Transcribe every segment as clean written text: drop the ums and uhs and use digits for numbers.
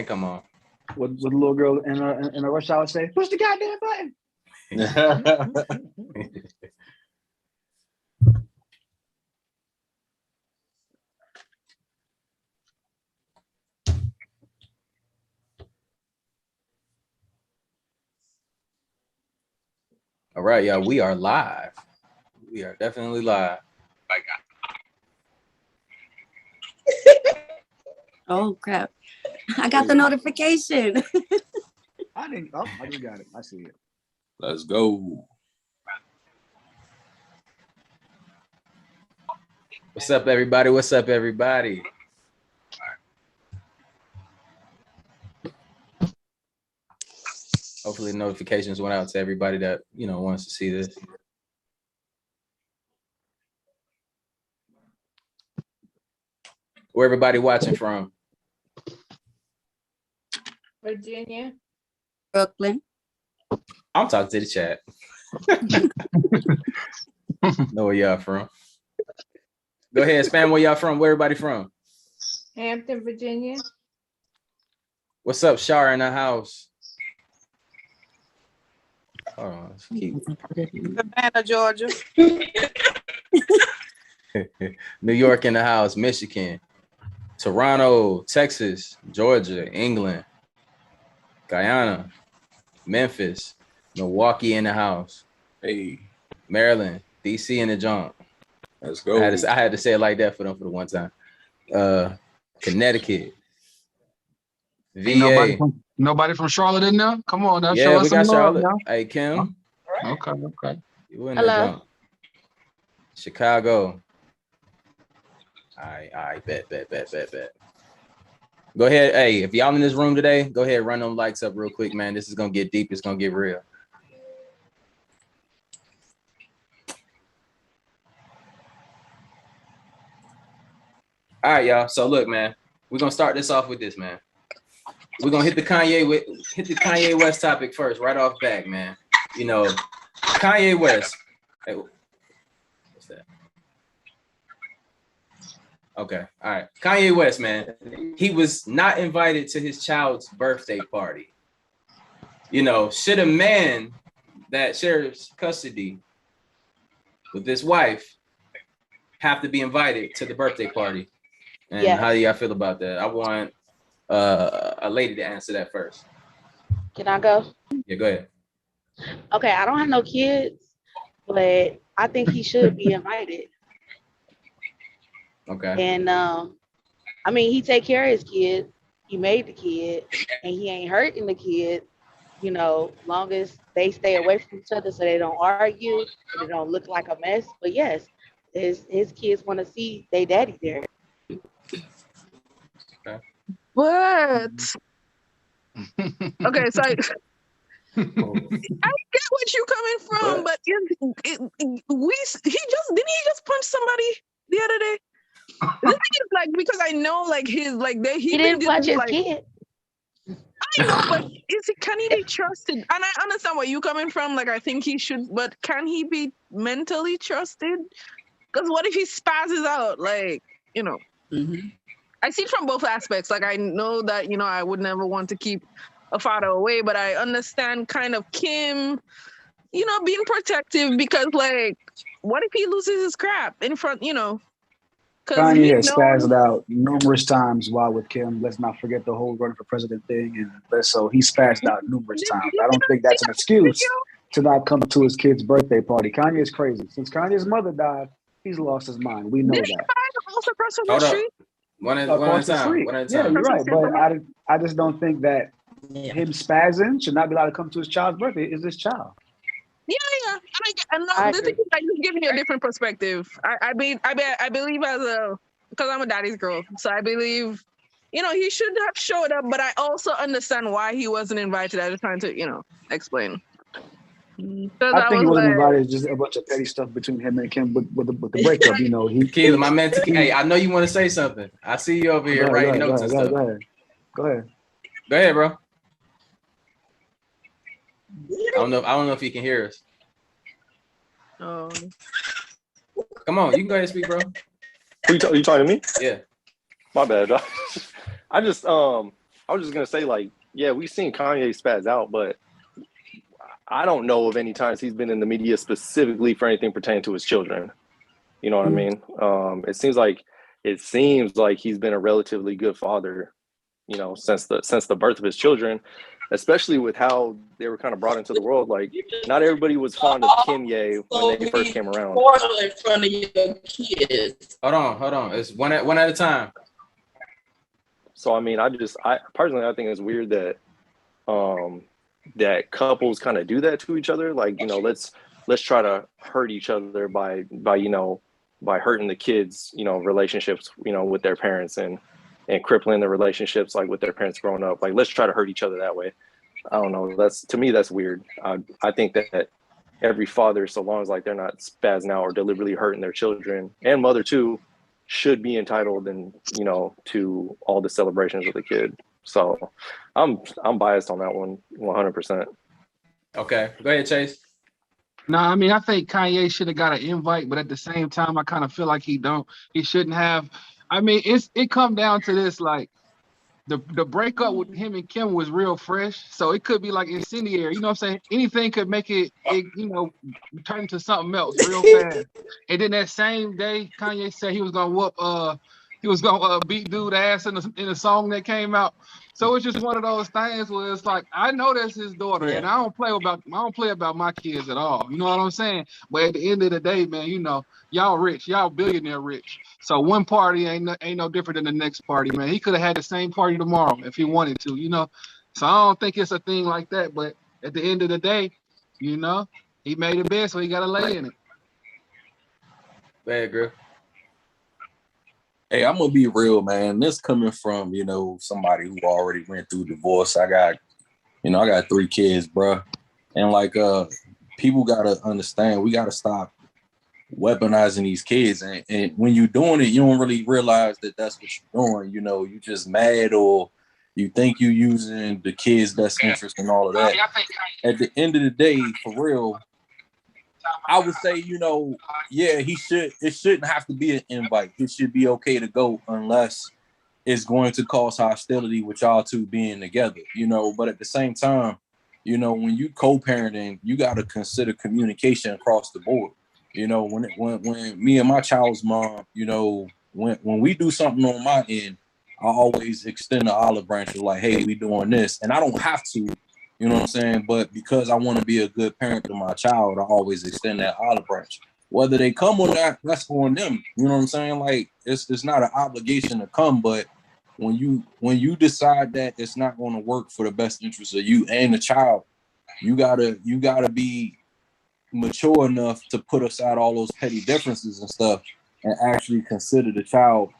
Come on. With the little girl in a rush hour say, push the goddamn button. All right, y'all. We are live. We are definitely live. Oh crap! I got the notification. I didn't. Oh, I just got it. I see it. Let's go. What's up, everybody? What's up, everybody? Hopefully, notifications went out to everybody that wants to see this. Where everybody watching from? Virginia. Brooklyn. I'm talking to the chat. Know where y'all from. Go ahead, spam where y'all from. Where everybody from? Hampton, Virginia. What's up, Shar in the house? Hold on, let's keep. Savannah, Georgia. New York in the house, Michigan, Toronto, Texas, Georgia, England, Guyana, Memphis, Milwaukee in the house. Hey, Maryland, DC in the junk. let's go. I had to say it like that for them for the one time. Connecticut, VA. Nobody from Charlotte in there? Come on now, show Yeah, us we some got love Charlotte. now. Hey, Kim. Okay. You in the Hello. junk. Chicago. All right, bet. Go ahead. Hey, if y'all in this room today, go ahead, run them likes up real quick, man. This is gonna get deep. It's gonna get real. All right, y'all. So look, man, we're gonna start this off with this, man. We're gonna hit the Kanye West topic first, right off back, man. Kanye West. Hey, what's that? Okay, all right. Kanye West, man. He was not invited to his child's birthday party. Should a man that shares custody with this wife have to be invited to the birthday party? And Yes. how do y'all feel about that? I want a lady to answer that first. Can I go? Yeah, go ahead. Okay, I don't have no kids, but I think he should be invited. Okay. And he take care of his kids. He made the kid, and he ain't hurting the kid. Long as they stay away from each other so they don't argue, so they don't look like a mess. But yes, his kids want to see their daddy there. What? Okay, so I get what you're coming from, but didn't he just punch somebody the other day? The thing is, like, because I know, like, he didn't punch his kid. I know, but can he be trusted? And I understand where you're coming from. Like, I think he should, but can he be mentally trusted? Because what if he spazzes out? Like, Mm-hmm. I see it from both aspects. Like, I know that, I would never want to keep a father away, but I understand kind of Kim, being protective because, like, what if he loses his crap in front, Kanye has spazzed out numerous times while with Kim. Let's not forget the whole running for president thing. So he spazzed out numerous times. I don't think that's an excuse to not come to his kid's birthday party. Kanye is crazy. Since Kanye's mother died, he's lost his mind. We know Did that. he spaz also across the Hold up. street? One at Across a the time. street. One at a Yeah, time. you're right. But I just don't think that him spazzing should not be allowed to come to his child's birthday. It's his child. Yeah. And I the thing is, I'm just giving you a different perspective. I believe because I'm a daddy's girl, so I believe, he should have showed up, but I also understand why he wasn't invited. I was trying to, explain. I think he wasn't invited. It's just a bunch of petty stuff between him and Kim with the breakup. Keela, my man. Hey, I know you want to say something. I see you over here writing notes and stuff. Go ahead, bro. I don't know if he can hear us. Oh. Come on, you can go ahead and speak, bro. You talking to me? Yeah. My bad, dog. I just I was just gonna say, like, yeah, we've seen Kanye spaz out, but I don't know of any times he's been in the media specifically for anything pertaining to his children. You know what I mean? It seems like he's been a relatively good father, you know, since the birth of his children, especially with how they were kind of brought into the world. Like, not everybody was fond of Kanye when they first came around. In front of your kids. Hold on. It's one at a time. So I mean, I personally think it's weird that that couples kind of do that to each other. Like, you know, let's try to hurt each other by hurting the kids, you know, relationships, you know, with their parents and crippling the relationships like with their parents growing up. Like, let's try to hurt each other that way. I don't know. To me, that's weird. I think that every father, so long as like they're not spazzing out or deliberately hurting their children, and mother too, should be entitled and, you know, to all the celebrations of the kid. So I'm biased on that one 100%. Okay, go ahead, Chase. No, I mean, I think Kanye should have got an invite, but at the same time, I kind of feel like he shouldn't have. I mean, it come down to this, like, the breakup with him and Kim was real fresh, so it could be like incendiary. You know what I'm saying? Anything could make it you know, turn into something else real fast. And then that same day, Kanye said he was gonna beat dude ass in a song that came out. So it's just one of those things where it's like, I know that's his daughter, and I don't play about my kids at all. You know what I'm saying? But at the end of the day, man, you know, y'all rich, y'all billionaire rich. So one party ain't no different than the next party, man. He could have had the same party tomorrow if he wanted to, you know. So I don't think it's a thing like that. But at the end of the day, you know, he made it best, so he got to lay in it. Bad girl. Hey, I'm gonna be real, man. This coming from, you know, somebody who already went through divorce. I got 3 kids, bro. And like people gotta understand, we gotta stop weaponizing these kids. And when you're doing it, you don't really realize that that's what you're doing. You know, you just mad, or you think you're using the kids' best interest and all of that. At the end of the day, for real, I would say, you know, yeah, it shouldn't have to be an invite. It should be okay to go unless it's going to cause hostility with y'all two being together, you know. But at the same time, you know, when you co-parenting, you got to consider communication across the board. You know, when me and my child's mom, you know, when we do something on my end, I always extend the olive branch of like, hey, we doing this. And I don't have to, you know what I'm saying? But because I want to be a good parent to my child, I always extend that olive branch. Whether they come or not, that's on them. You know what I'm saying? Like, it's not an obligation to come, but when you decide that it's not going to work for the best interest of you and the child, you gotta be mature enough to put aside all those petty differences and stuff and actually consider the child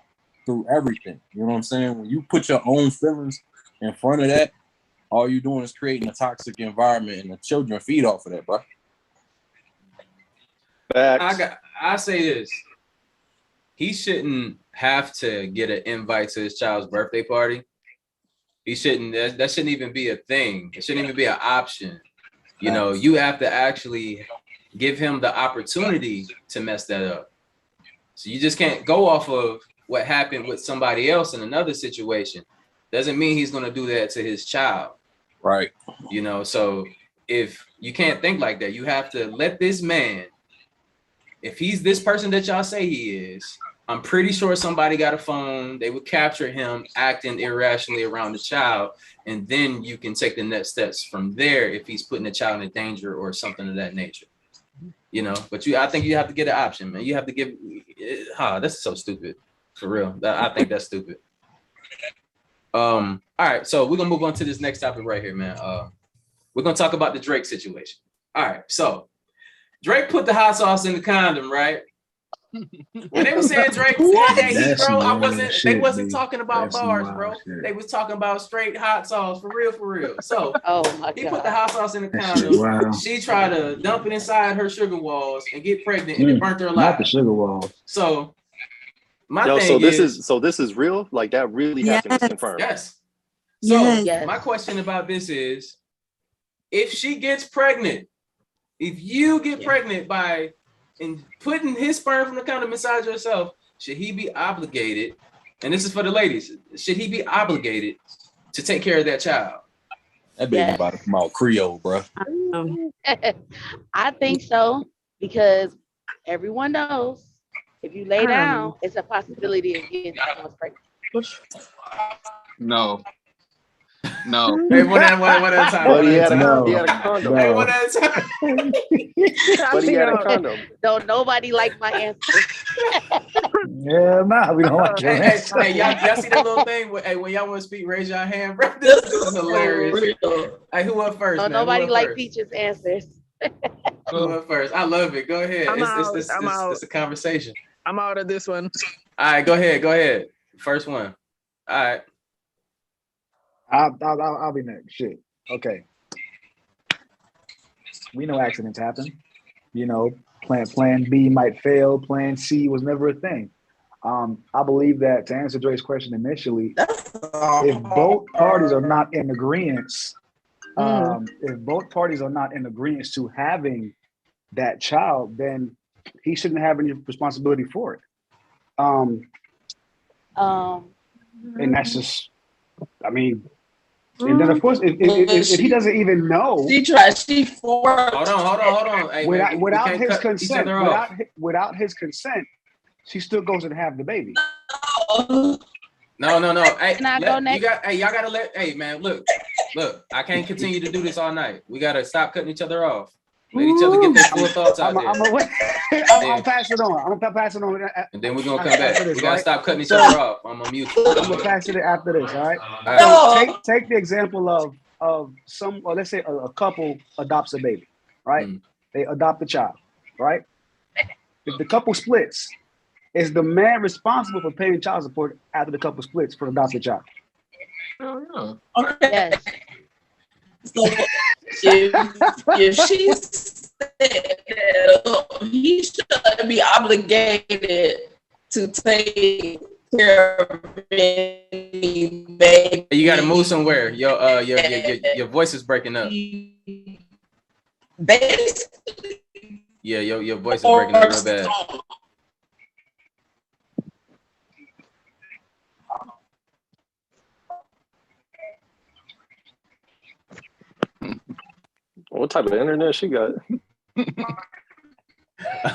through everything. You know what I'm saying? When you put your own feelings in front of that, all you're doing is creating a toxic environment, and the children feed off of that, bro. I say this. He shouldn't have to get an invite to his child's birthday party. He shouldn't. That shouldn't even be a thing. It shouldn't even be an option. You know, you have to actually give him the opportunity to mess that up. So you just can't go off of what happened with somebody else in another situation. Doesn't mean he's going to do that to his child. Right. You know, so if you can't think like that, you have to let this man, if he's this person that y'all say he is, I'm pretty sure somebody got a phone. They would capture him acting irrationally around the child. And then you can take the next steps from there if he's putting the child in danger or something of that nature. You know, but I think you have to get an option, man. You have to give, that's so stupid. For real. I think that's stupid. All right, so we're gonna move on to this next topic right here, man. We're gonna talk about the Drake situation. All right, so Drake put the hot sauce in the condom, right? When they were saying Drake had that heat, bro, they wasn't talking about bars, bro. They was talking about straight hot sauce, for real. So he put the hot sauce in the condom. Wow. She tried to dump it inside her sugar walls and get pregnant, and it burnt her alive. Not the sugar walls. So this is real? Like, that really happened? It's confirmed? Yes. So my question about this is, if she gets pregnant, if you get pregnant by putting his sperm from the condom inside yourself, should he be obligated, and this is for the ladies, should he be obligated to take care of that child? That baby about to come out Creole, bro. I think so because everyone knows if you lay down, it's a possibility of getting someone pregnant. No. No. Hey, one at a time. But he had a No. condom. Hey, one at a time. But he had a condom. Don't nobody like my answer. Yeah, nah, we don't like your Hey, answer. y'all see that little thing? When y'all want to speak, raise your hand, bro. This is hilarious. Hey, who went first, Don't man? nobody like Peach's answers. Who went first? I love it. Go ahead. I'm out. It's a conversation. I'm out of this one. All right, go ahead. First one. All right. I'll be next. Shit. Okay. We know accidents happen. You know, plan B might fail. Plan C was never a thing. I believe that to answer Dre's question initially, if both parties are not in agreement, to having that child, then he shouldn't have any responsibility for it. And that's just, I mean, and then of course, if he doesn't even know, She forced. Hold on. Hey, without his consent, without his consent, she still goes and have the baby. No. Hey, y'all gotta let. Hey, man, look. I can't continue to do this all night. We gotta stop cutting each other off. Let each other get their full thoughts out there. I'm passing it on. I'm gonna pass it on. And then we're gonna come back. We gotta stop cutting each other off. I'm gonna mute you. I'm gonna pass it after this. All right. All So take the example of some, or let's say a couple adopts a baby, right? They adopt a child, right? If the couple splits, is the man responsible for paying child support after the couple splits for the adopted child? Oh, Okay. Yes. So if she said that he should be obligated to take care of any baby. You gotta move somewhere. Your voice is breaking up. Basically, Yeah, your voice is breaking up real bad. What type of internet she got?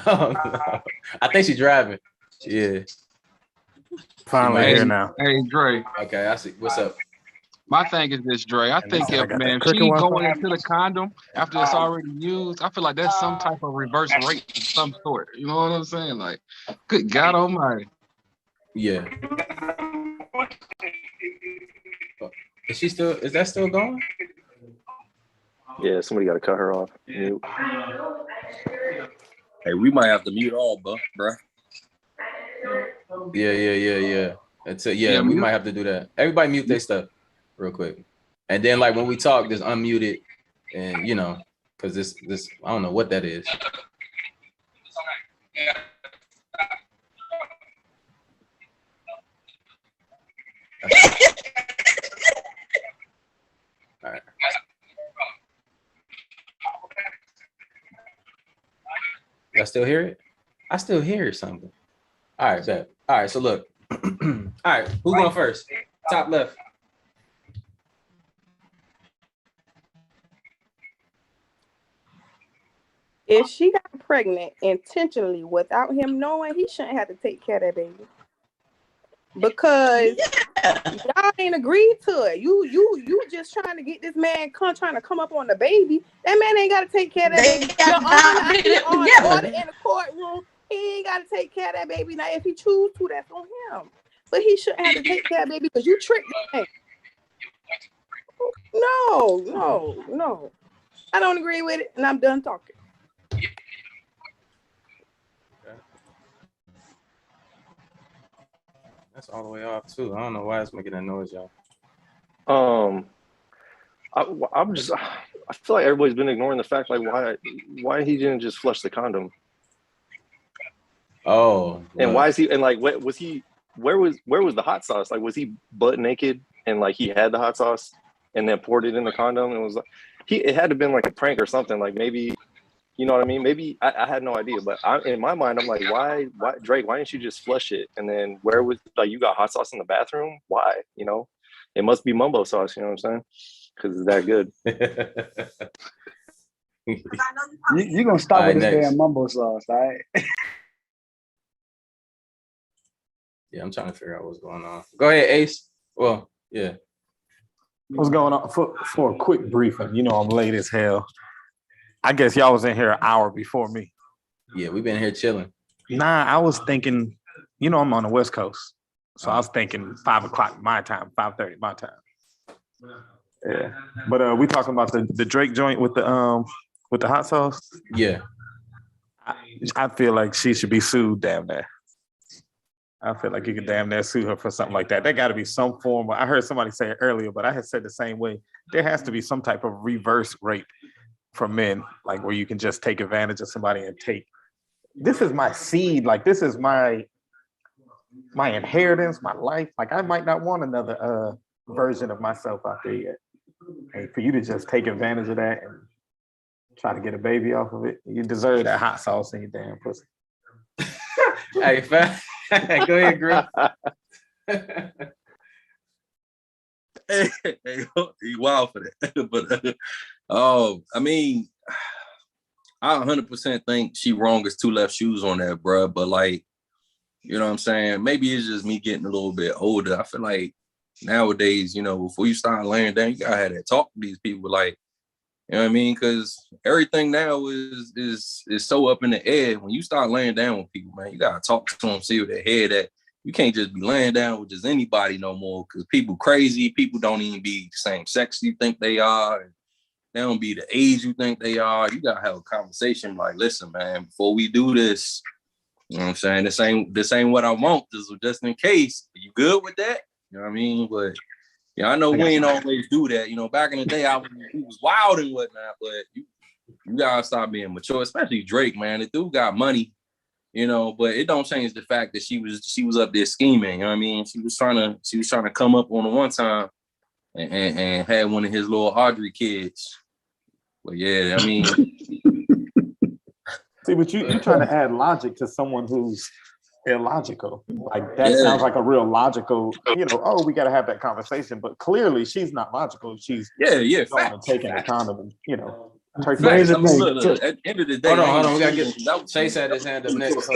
Oh, no. I think she's driving. Yeah. Finally here now. Hey, Dre. Okay, I see. What's up? My thing is this, Dre. I think if she going into the condom after it's already used, I feel like that's some type of reverse rape of some sort. You know what I'm saying? Like, good God Almighty. Yeah. Is that still going? Yeah, somebody got to cut her off. Mute. Hey, we might have to mute all, bro. Yeah. We might have to do that. Everybody mute their stuff real quick. And then like when we talk, just unmute it and because this I don't know what that is. All right. Y'all still hear it? I still hear something. All right, bet. All right, so look. All right, who's going first? Top left. If she got pregnant intentionally without him knowing, he shouldn't have to take care of that baby. Because y'all ain't agreed to it. You just trying to get this man trying to come up on the baby. That man ain't got to take care of that baby. Your honor in the courtroom, he ain't got to take care of that baby. Now, if he choose to, that's on him. But he shouldn't have to take care of that baby because you tricked him. No. I don't agree with it, and I'm done talking. That's all the way off too. I don't know why it's making that noise, y'all. I feel like everybody's been ignoring the fact like why he didn't just flush the condom. Oh. And why is he and like what was he? Where was the hot sauce? Like was he butt naked and like he had the hot sauce and then poured it in the condom and was like it had to have been like a prank or something, like maybe. You know what I mean? Maybe I had no idea, but in my mind, I'm like, why, Drake? Why didn't you just flush it? And then where was like you got hot sauce in the bathroom? Why? it must be mumbo sauce. You know what I'm saying? Because it's that good. You're gonna stop with this next. damn mumbo sauce, all right? Yeah, I'm trying to figure out what's going on. Go ahead, Ace. Well, yeah. What's going on? For a quick briefing, you know I'm late as hell. I guess y'all was in here an hour before me. Yeah, we've been here chilling. Nah, I was thinking, you know, I'm on the West Coast. So I was thinking 5 o'clock my time, 5:30 my time. Yeah. But we talking about the Drake joint with the hot sauce? Yeah. I feel like she should be sued damn near. I feel like you could damn near sue her for something like that. There got to be some form of, I heard somebody say it earlier, but I had said the same way. There has to be some type of reverse rape for men, like where you can just take advantage of somebody and take, this is my seed, like this is my inheritance, my life. Like I might not want another version of myself out there yet. And for you to just take advantage of that and try to get a baby off of it, you deserve that hot sauce in your damn pussy. Hey, fam. Go ahead, Griff. Hey, you wild for that. But I mean, I 100% think she wrong as two left shoes on that, bro. But like, you know what I'm saying? Maybe it's just me getting a little bit older. I feel like nowadays, you know, before you start laying down, you gotta have that talk to these people. Like, you know what I mean? Because everything now is so up in the air. When you start laying down with people, man, you gotta talk to them, see what their head at. You can't just be laying down with just anybody no more. Because people crazy. People don't even be the same sex you think they are. And they don't be the age you think they are. You gotta have a conversation. Like, listen, man, before we do this, you know what I'm saying? This ain't what I want. This is just in case. Are you good with that? You know what I mean? But yeah, I know we ain't always do that. You know, back in the day, we was wild and whatnot, but you gotta stop being mature, especially Drake, man. The dude got money, you know, but it don't change the fact that she was up there scheming. You know what I mean? She was trying to come up on the one time and had one of his little Audrey kids. But yeah, I mean, see, but you trying to add logic to someone who's illogical. Like that sounds like a real logical, you know, oh, we got to have that conversation. But clearly she's not logical. She's taking the condom and, you know, look, at the end of the day, hold on. We got to get Chase had his hand up next.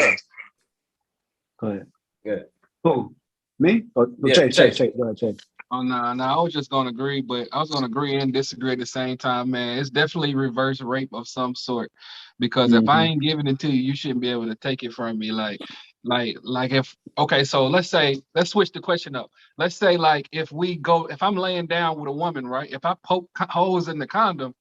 Go ahead. Good. Who? Me? Or Chase. Go ahead, Chase. Oh, no, I was just going to agree, but I was going to agree and disagree at the same time, man. It's definitely reverse rape of some sort, because if I ain't giving it to you, you shouldn't be able to take it from me. Like if, okay, so let's switch the question up. Let's say like if I'm laying down with a woman, right? If I poke holes in the condom,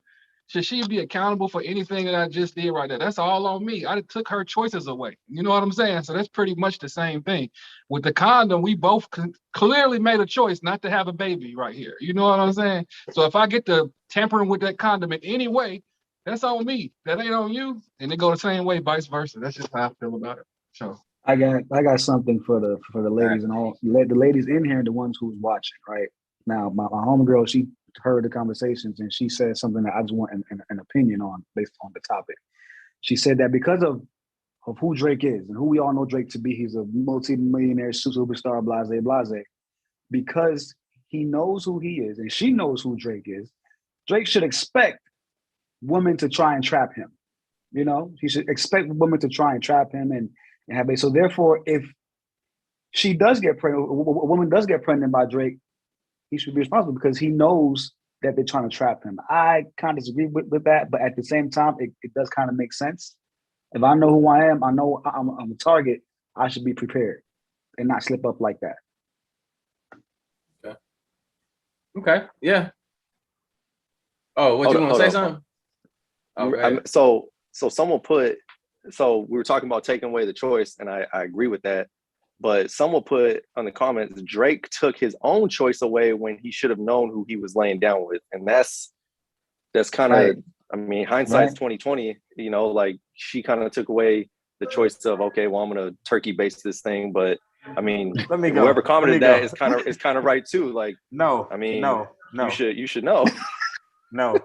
should she be accountable for anything that I just did right there? That's all on me. I took her choices away. You know what I'm saying? So that's pretty much the same thing. With the condom, we both clearly made a choice not to have a baby right here. You know what I'm saying? So if I get to tampering with that condom in any way, that's on me. That ain't on you. And it go the same way, vice versa. That's just how I feel about it. So I got something for the ladies and all the ladies in here and the ones who's watching. Right now, my homegirl, she heard the conversations and she said something that I just want an opinion on based on the topic. She said that because of who Drake is and who we all know Drake to be, he's a multi-millionaire superstar, blase. Because he knows who he is and she knows who Drake is, Drake should expect women to try and trap him. You know, he should expect women to try and trap him and have it. So therefore, if she does get pregnant, a woman does get pregnant by Drake, he should be responsible because he knows that they're trying to trap him. I kind of disagree with that, but at the same time, it does kind of make sense. If I know who I am, I know I'm a target, I should be prepared and not slip up like that. Okay. Yeah. Oh, what you want to say something? Okay. So someone so we were talking about taking away the choice, and I agree with that. But someone put on the comments, Drake took his own choice away when he should have known who he was laying down with. And that's kind of, right. I mean, hindsight's 2020, you know, like she kind of took away the choice of, okay, well, I'm going to turkey base this thing. But I mean, whoever commented that is kind of right too. Like, no, I mean, no. You should know. No.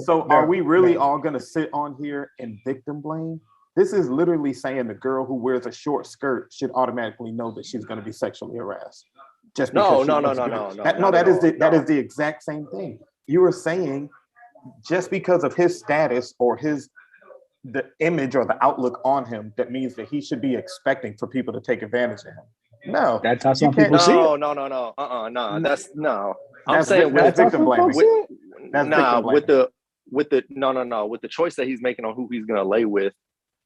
So are we really all going to sit on here and victim blame? This is literally saying the girl who wears a short skirt should automatically know that she's going to be sexually harassed. just because No, she looks good. That is the exact same thing. You were saying just because of his status or the image or the outlook on him, that means that he should be expecting for people to take advantage of him. No, that's how some people see it. No. That's no. I'm That's saying that's victim blaming. with the choice that he's making on who he's gonna lay with,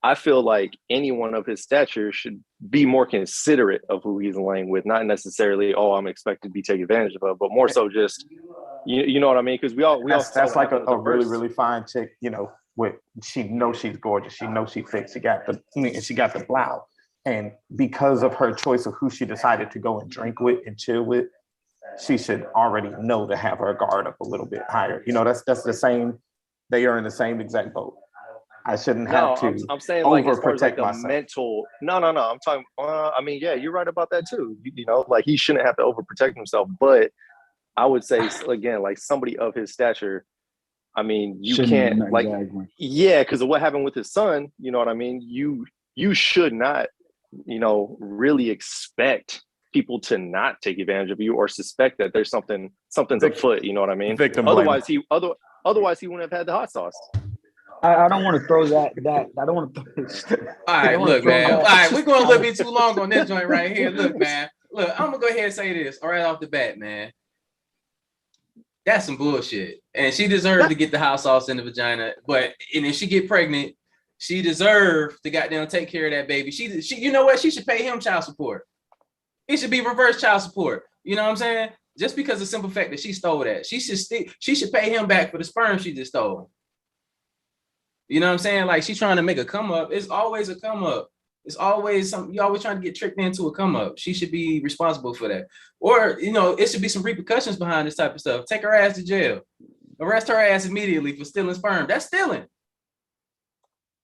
I feel like anyone of his stature should be more considerate of who he's laying with, not necessarily, oh, I'm expected to be taken advantage of, but more so just, you know what I mean? Because we all that's like a really, really fine chick, you know, she knows she's gorgeous, she knows she's thick, she got the blouse. And because of her choice of who she decided to go and drink with and chill with, she should already know to have her guard up a little bit higher. You know, that's the same, they are in the same exact boat. I shouldn't have to I'm saying like as far as like the myself. mental. No. I'm talking. I mean, yeah, you're right about that too. You know, like he shouldn't have to overprotect himself. But I would say again, like somebody of his stature. I mean, you can't like, yeah, because of what happened with his son. You know what I mean? You should not, you know, really expect people to not take advantage of you or suspect that there's something's afoot. You know what I mean? Otherwise, he wouldn't have had the hot sauce. I don't want to throw that. I don't want to. All right, look, man. All right, we're going a little bit too long on this joint right here. Look, man. Look, I'm gonna go ahead and say this right off the bat, man. That's some bullshit, and she deserved to get the hot sauce in the vagina. And if she get pregnant, she deserved to goddamn take care of that baby. She, you know what? She should pay him child support. It should be reverse child support. You know what I'm saying? Just because of the simple fact that she stole that, she should pay him back for the sperm she just stole. You know what I'm saying? Like she's trying to make a come up. It's always a come up. It's always something. You always trying to get tricked into a come up. She should be responsible for that. Or, you know, it should be some repercussions behind this type of stuff. Take her ass to jail. Arrest her ass immediately for stealing sperm. That's stealing.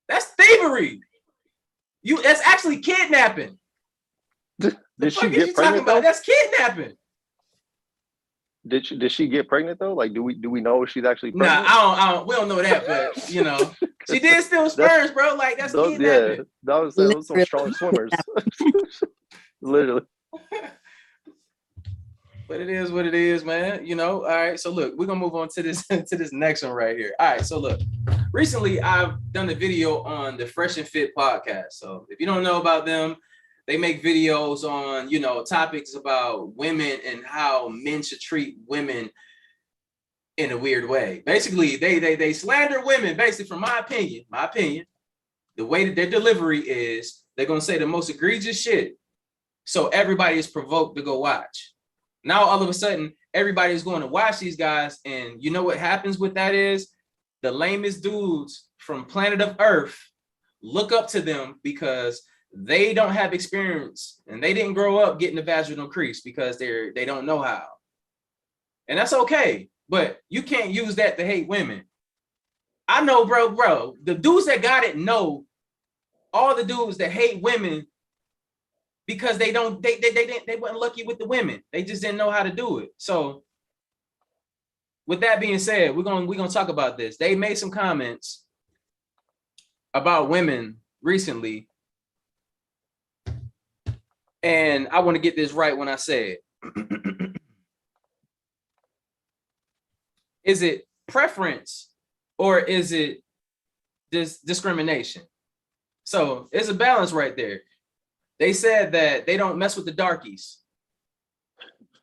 That's thievery. That's actually kidnapping. Did she get pregnant? That's kidnapping. Did she get pregnant though? Like, do we know if she's actually pregnant? Nah, we don't know that, but you know, she did steal sperms, bro. Like that's kidnapping. Yeah, those some strong swimmers. Literally. But it is what it is, man. You know. All right. So look, we're gonna move on to this next one right here. All right. So look, recently I've done a video on the Fresh and Fit podcast. So if you don't know about them, they make videos on, you know, topics about women and how men should treat women in a weird way. Basically, they slander women, basically, from my opinion, the way that their delivery is, they're going to say the most egregious shit. So everybody is provoked to go watch. Now, all of a sudden, everybody is going to watch these guys. And you know what happens with that is the lamest dudes from planet of Earth look up to them because they don't have experience and they didn't grow up getting a vaginal crease because they don't know how. And that's okay, but you can't use that to hate women. I know, bro, the dudes that got it know all the dudes that hate women because they weren't lucky with the women. They just didn't know how to do it. So with that being said, we're gonna talk about this. They made some comments about women recently. And I want to get this right when I say it. Is it preference or is it discrimination? So it's a balance right there. They said that they don't mess with the darkies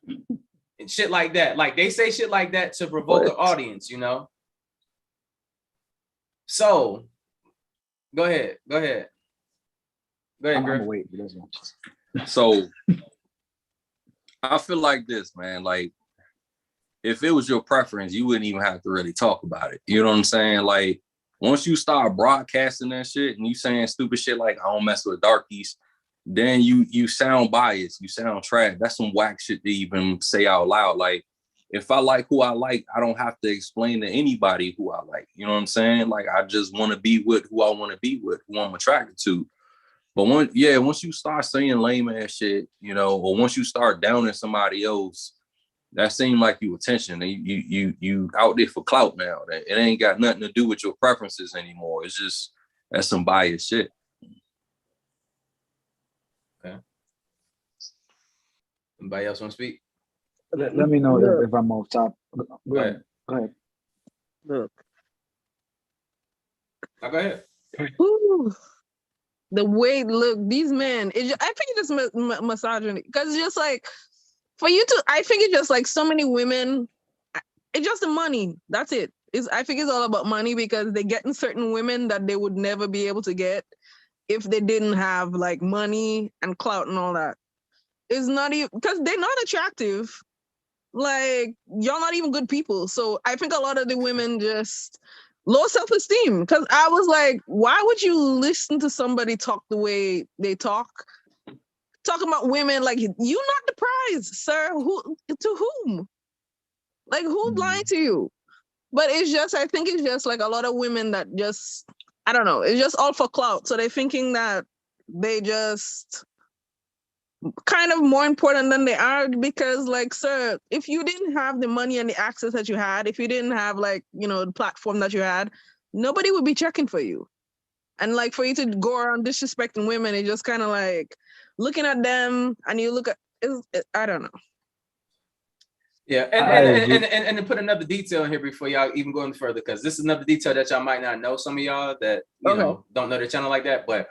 and shit like that. Like they say shit like that to provoke an audience, you know? So go ahead, Griff. Wait for this one. So I feel like this, man. Like, if it was your preference, you wouldn't even have to really talk about it. You know what I'm saying? Like, once you start broadcasting that shit and you saying stupid shit like I don't mess with darkies, then you sound biased. You sound trash. That's some whack shit to even say out loud. Like, if I like who I like, I don't have to explain to anybody who I like. You know what I'm saying? Like, I just want to be with who I want to be with, who I'm attracted to. But once you start saying lame ass shit, you know, or once you start downing somebody else, that seems like you attention. You out there for clout now. It ain't got nothing to do with your preferences anymore. It's just that's some biased shit. Okay. Anybody else want to speak? Let me know if I'm off top. Go ahead. Look. Go ahead. Ooh. The way look these men, I think it's just misogyny because it's just like for you to. I think it's just like so many women. It's just the money. That's it. I think it's all about money because they're getting certain women that they would never be able to get if they didn't have like money and clout and all that. It's not even because they're not attractive. Like y'all not even good people. So I think a lot of the women just low self-esteem because I was like, why would you listen to somebody talk the way they talk? Talking about women like you're not the prize, sir. Who to whom? Like who's lying to you? But it's just, I think it's just like a lot of women that just, I don't know, it's just all for clout. So they're thinking that they just kind of more important than they are because like, sir, if you didn't have the money and the access that you had, if you didn't have like, the platform that you had, nobody would be checking for you. And like for you to go around disrespecting women, it's just kind of like looking at them and you look at, I don't know. Yeah, and to put another detail in here before y'all even go any further, because this is another detail that y'all might not know. Some of y'all that don't know the channel like that, but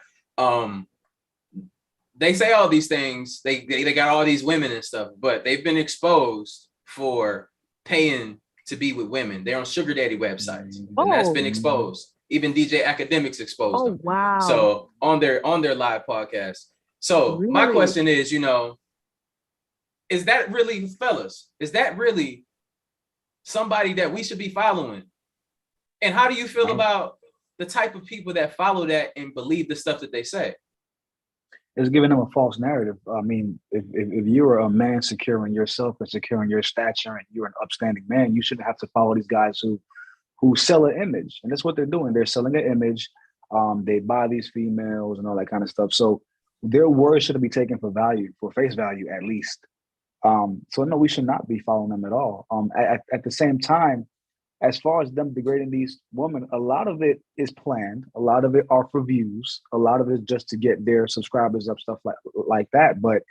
they say all these things. They got all these women and stuff, but they've been exposed for paying to be with women. They're on sugar daddy websites, and that's been exposed. Even DJ Academics exposed them. Wow! So on their live podcast. So my question is, is that really, fellas, is that really somebody that we should be following? And how do you feel about the type of people that follow that and believe the stuff that they say? It's giving them a false narrative. I mean, if you're a man secure in yourself and secure in your stature and you're an upstanding man, you shouldn't have to follow these guys who sell an image. And that's what they're doing. They're selling an image. They buy these females and all that kind of stuff. So their words should be taken for face value at least. So no, we should not be following them at all. At the same time, as far as them degrading these women, a lot of it is planned. A lot of it are for views. A lot of it is just to get their subscribers up, stuff like that. But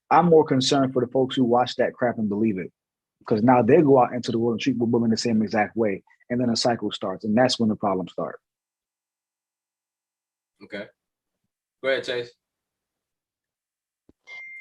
I'm more concerned for the folks who watch that crap and believe it, because now they go out into the world and treat women the same exact way, and then a cycle starts, and that's when the problems start. Okay, go ahead, Chase.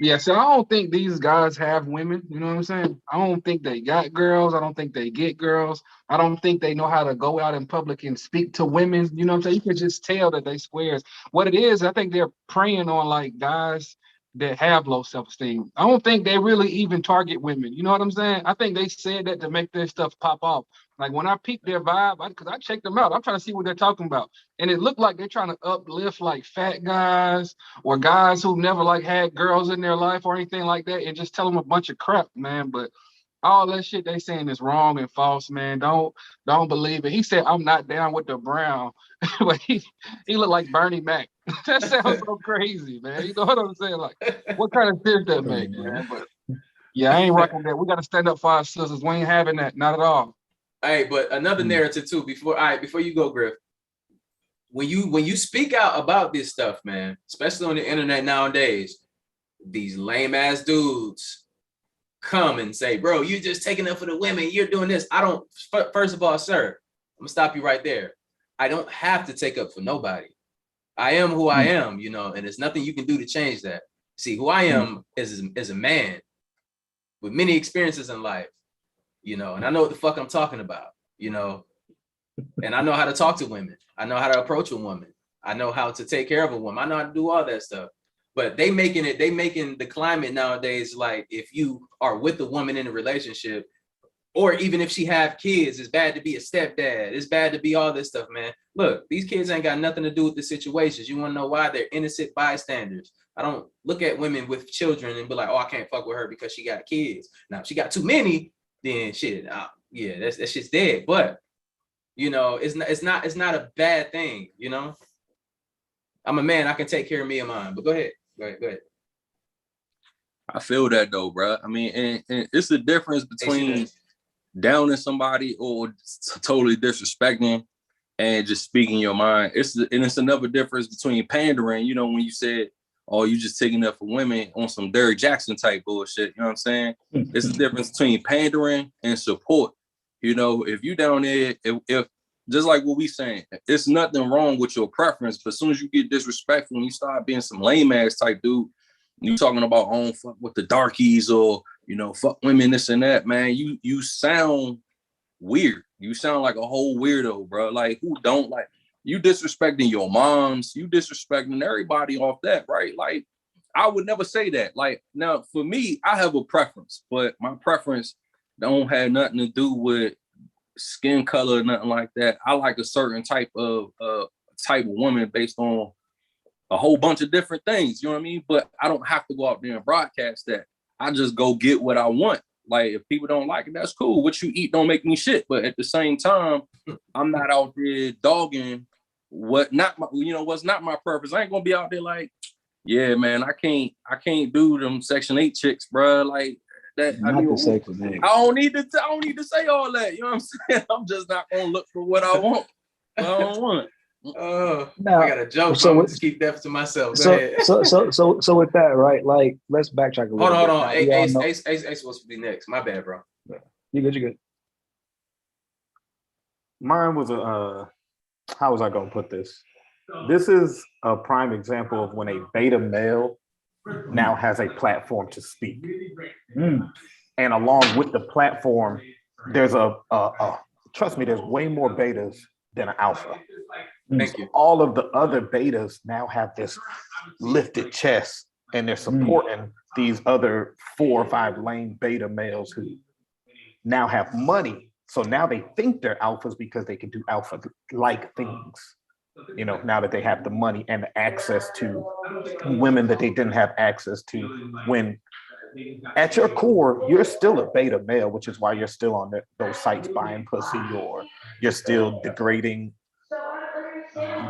Yeah, so I don't think these guys have women, you know what I'm saying? I don't think they got girls. I don't think they get girls. I don't think they know how to go out in public and speak to women, you know what I'm saying? You can just tell that they squares. What it is, I think they're preying on like guys that have low self-esteem. I don't think they really even target women, you know what I'm saying? I think they said that to make their stuff pop off. Like when I peeped their vibe, because I checked them out, I'm trying to see what they're talking about. And it looked like they're trying to uplift like fat guys or guys who never like had girls in their life or anything like that and just tell them a bunch of crap, man. But all that shit they saying is wrong and false, man. Don't believe it. He said, I'm not down with the brown. But he looked like Bernie Mac. That sounds so crazy, man. You know what I'm saying? Like, what kind of sense that make, man? But yeah, I ain't rocking that. We got to stand up for our sisters. We ain't having that. Not at all. Hey, but another narrative too, before you go, Griff, when you speak out about this stuff, man, especially on the internet nowadays, these lame ass dudes come and say, bro, you're just taking up for the women, you're doing this. First of all, sir, I'm gonna stop you right there. I don't have to take up for nobody. I am who I am, and there's nothing you can do to change that. See, who I am is a man with many experiences in life, and I know what the fuck I'm talking about, and I know how to talk to women. I know how to approach a woman. I know how to take care of a woman. I know how to do all that stuff. But they making the climate nowadays like if you are with a woman in a relationship, or even if she have kids, it's bad to be a stepdad. It's bad to be all this stuff, man. Look, these kids ain't got nothing to do with the situations. You want to know why? They're innocent bystanders. I don't look at women with children and be like, oh, I can't fuck with her because she got kids. Now, if she got too many, then shit, yeah, that shit's dead. But it's not a bad thing. I'm a man. I can take care of me and mine. But go ahead. Go ahead. I feel that though, bro. I mean, and it's the difference between downing somebody or totally disrespecting and just speaking your mind. It's another difference between pandering. When you said, or you just taking up for women on some Derrick Jackson type bullshit. You know what I'm saying? It's the difference between pandering and support. You know, if you down there, if just like what we saying, it's nothing wrong with your preference, but as soon as you get disrespectful and you start being some lame ass type dude, you talking about fuck with the darkies or, you know, fuck women, this and that, man, you sound weird. You sound like a whole weirdo, bro. Like, who don't like, you disrespecting your moms, you disrespecting everybody off that, right? Like, I would never say that. Like, now for me, I have a preference, but my preference don't have nothing to do with skin color or nothing like that. I like a certain type of woman based on a whole bunch of different things, you know what I mean? But I don't have to go out there and broadcast that. I just go get what I want. Like, if people don't like it, that's cool. What you eat don't make me shit. But at the same time, I'm not out there dogging what's not my purpose. I ain't gonna be out there like, yeah, man, I can't do them Section 8 chicks, bro. Like that. Not the Section 8. I don't need to say all that. You know what I'm saying? I'm just not gonna look for what I want. I don't want. Now, I got a joke, so I'm just keep that to myself. Go ahead. So with that, right? Like, let's backtrack a little bit. Hold on. Now, Ace supposed to be next. My bad, bro. You good. Mine was how was I gonna put this? This is a prime example of when a beta male now has a platform to speak. And along with the platform, there's trust me, there's way more betas than an alpha. Thank you. All of the other betas now have this lifted chest, and they're supporting these other 4 or 5 lame beta males who now have money. So now they think they're alphas because they can do alpha-like things. You know, now that they have the money and the access to women that they didn't have access to, when at your core, you're still a beta male, which is why you're still on those sites buying pussy, or you're still degrading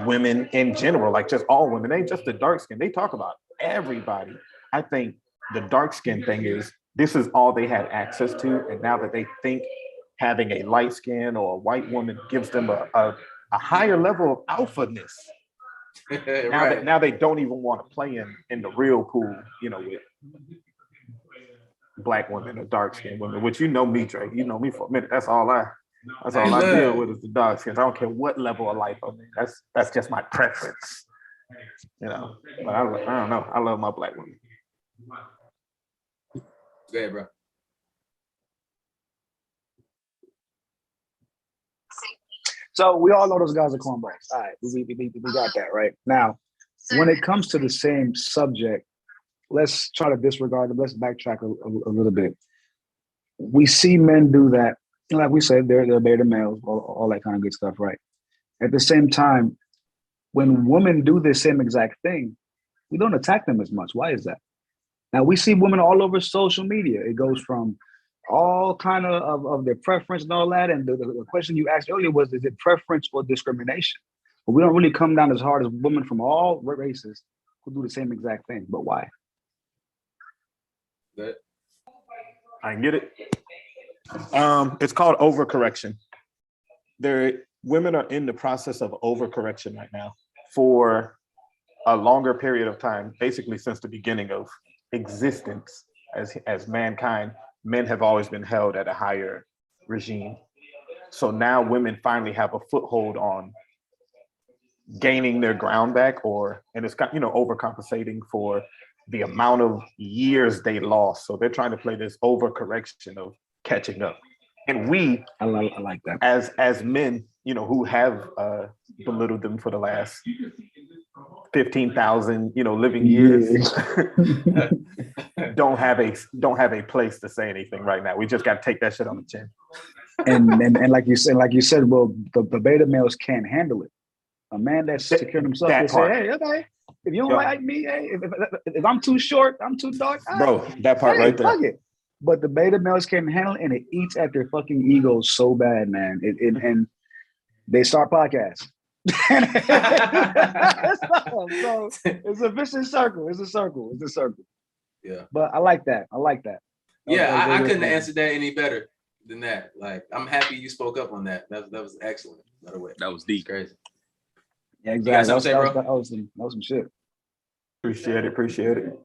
women in general, like just all women. They ain't just the dark skin. They talk about everybody. I think the dark skin thing is, this is all they had access to. And now that they think having a light skin or a white woman gives them a higher level of alphaness. Now they don't even want to play in the real pool, you know, with black women or dark skinned women, which, you know me, Drake, you know me for a minute. That's all I deal with is the dark skins. I don't care what level of life I'm in. That's just my preference, you know. But I don't know. I love my black women. Go ahead, bro. So we all know those guys are cornballs. All right, we got that right. Now, when it comes to the same subject, let's try to disregard them. Let's backtrack a little bit. We see men do that. Like we said, they're beta males, all that kind of good stuff, right? At the same time, when women do the same exact thing, we don't attack them as much. Why is that? Now, we see women all over social media. It goes from all kind of their preference and all that. And the question you asked earlier was, is it preference or discrimination? But we don't really come down as hard as women from all races who do the same exact thing. But why? Good. I can get it. It's called overcorrection. Women are in the process of overcorrection right now for a longer period of time, basically since the beginning of existence as mankind. Men have always been held at a higher regime. So now women finally have a foothold on gaining their ground back, and it's, you know, overcompensating for the amount of years they lost. So they're trying to play this overcorrection of catching up. And I like that. As men, you know, who have belittled them for the last 15,000, you know, living years, don't have a place to say anything right now. We just got to take that shit on the chin. And like you said, well, the beta males can't handle it. A man that's secure himself will say, hey, okay, if you don't like me, hey, if I'm too short, I'm too dark, bro, that part right there. Fuck it. But the beta males can't handle it, and it eats at their fucking egos so bad, man. And they start podcasts. So it's a vicious circle. It's a circle. Yeah. But I like that. Yeah, I couldn't answer that any better than that. Like, I'm happy you spoke up on that. That was excellent, by the way. That was deep. Crazy. Yeah, exactly. You got something to say, bro? That was some shit. Appreciate it. Appreciate it.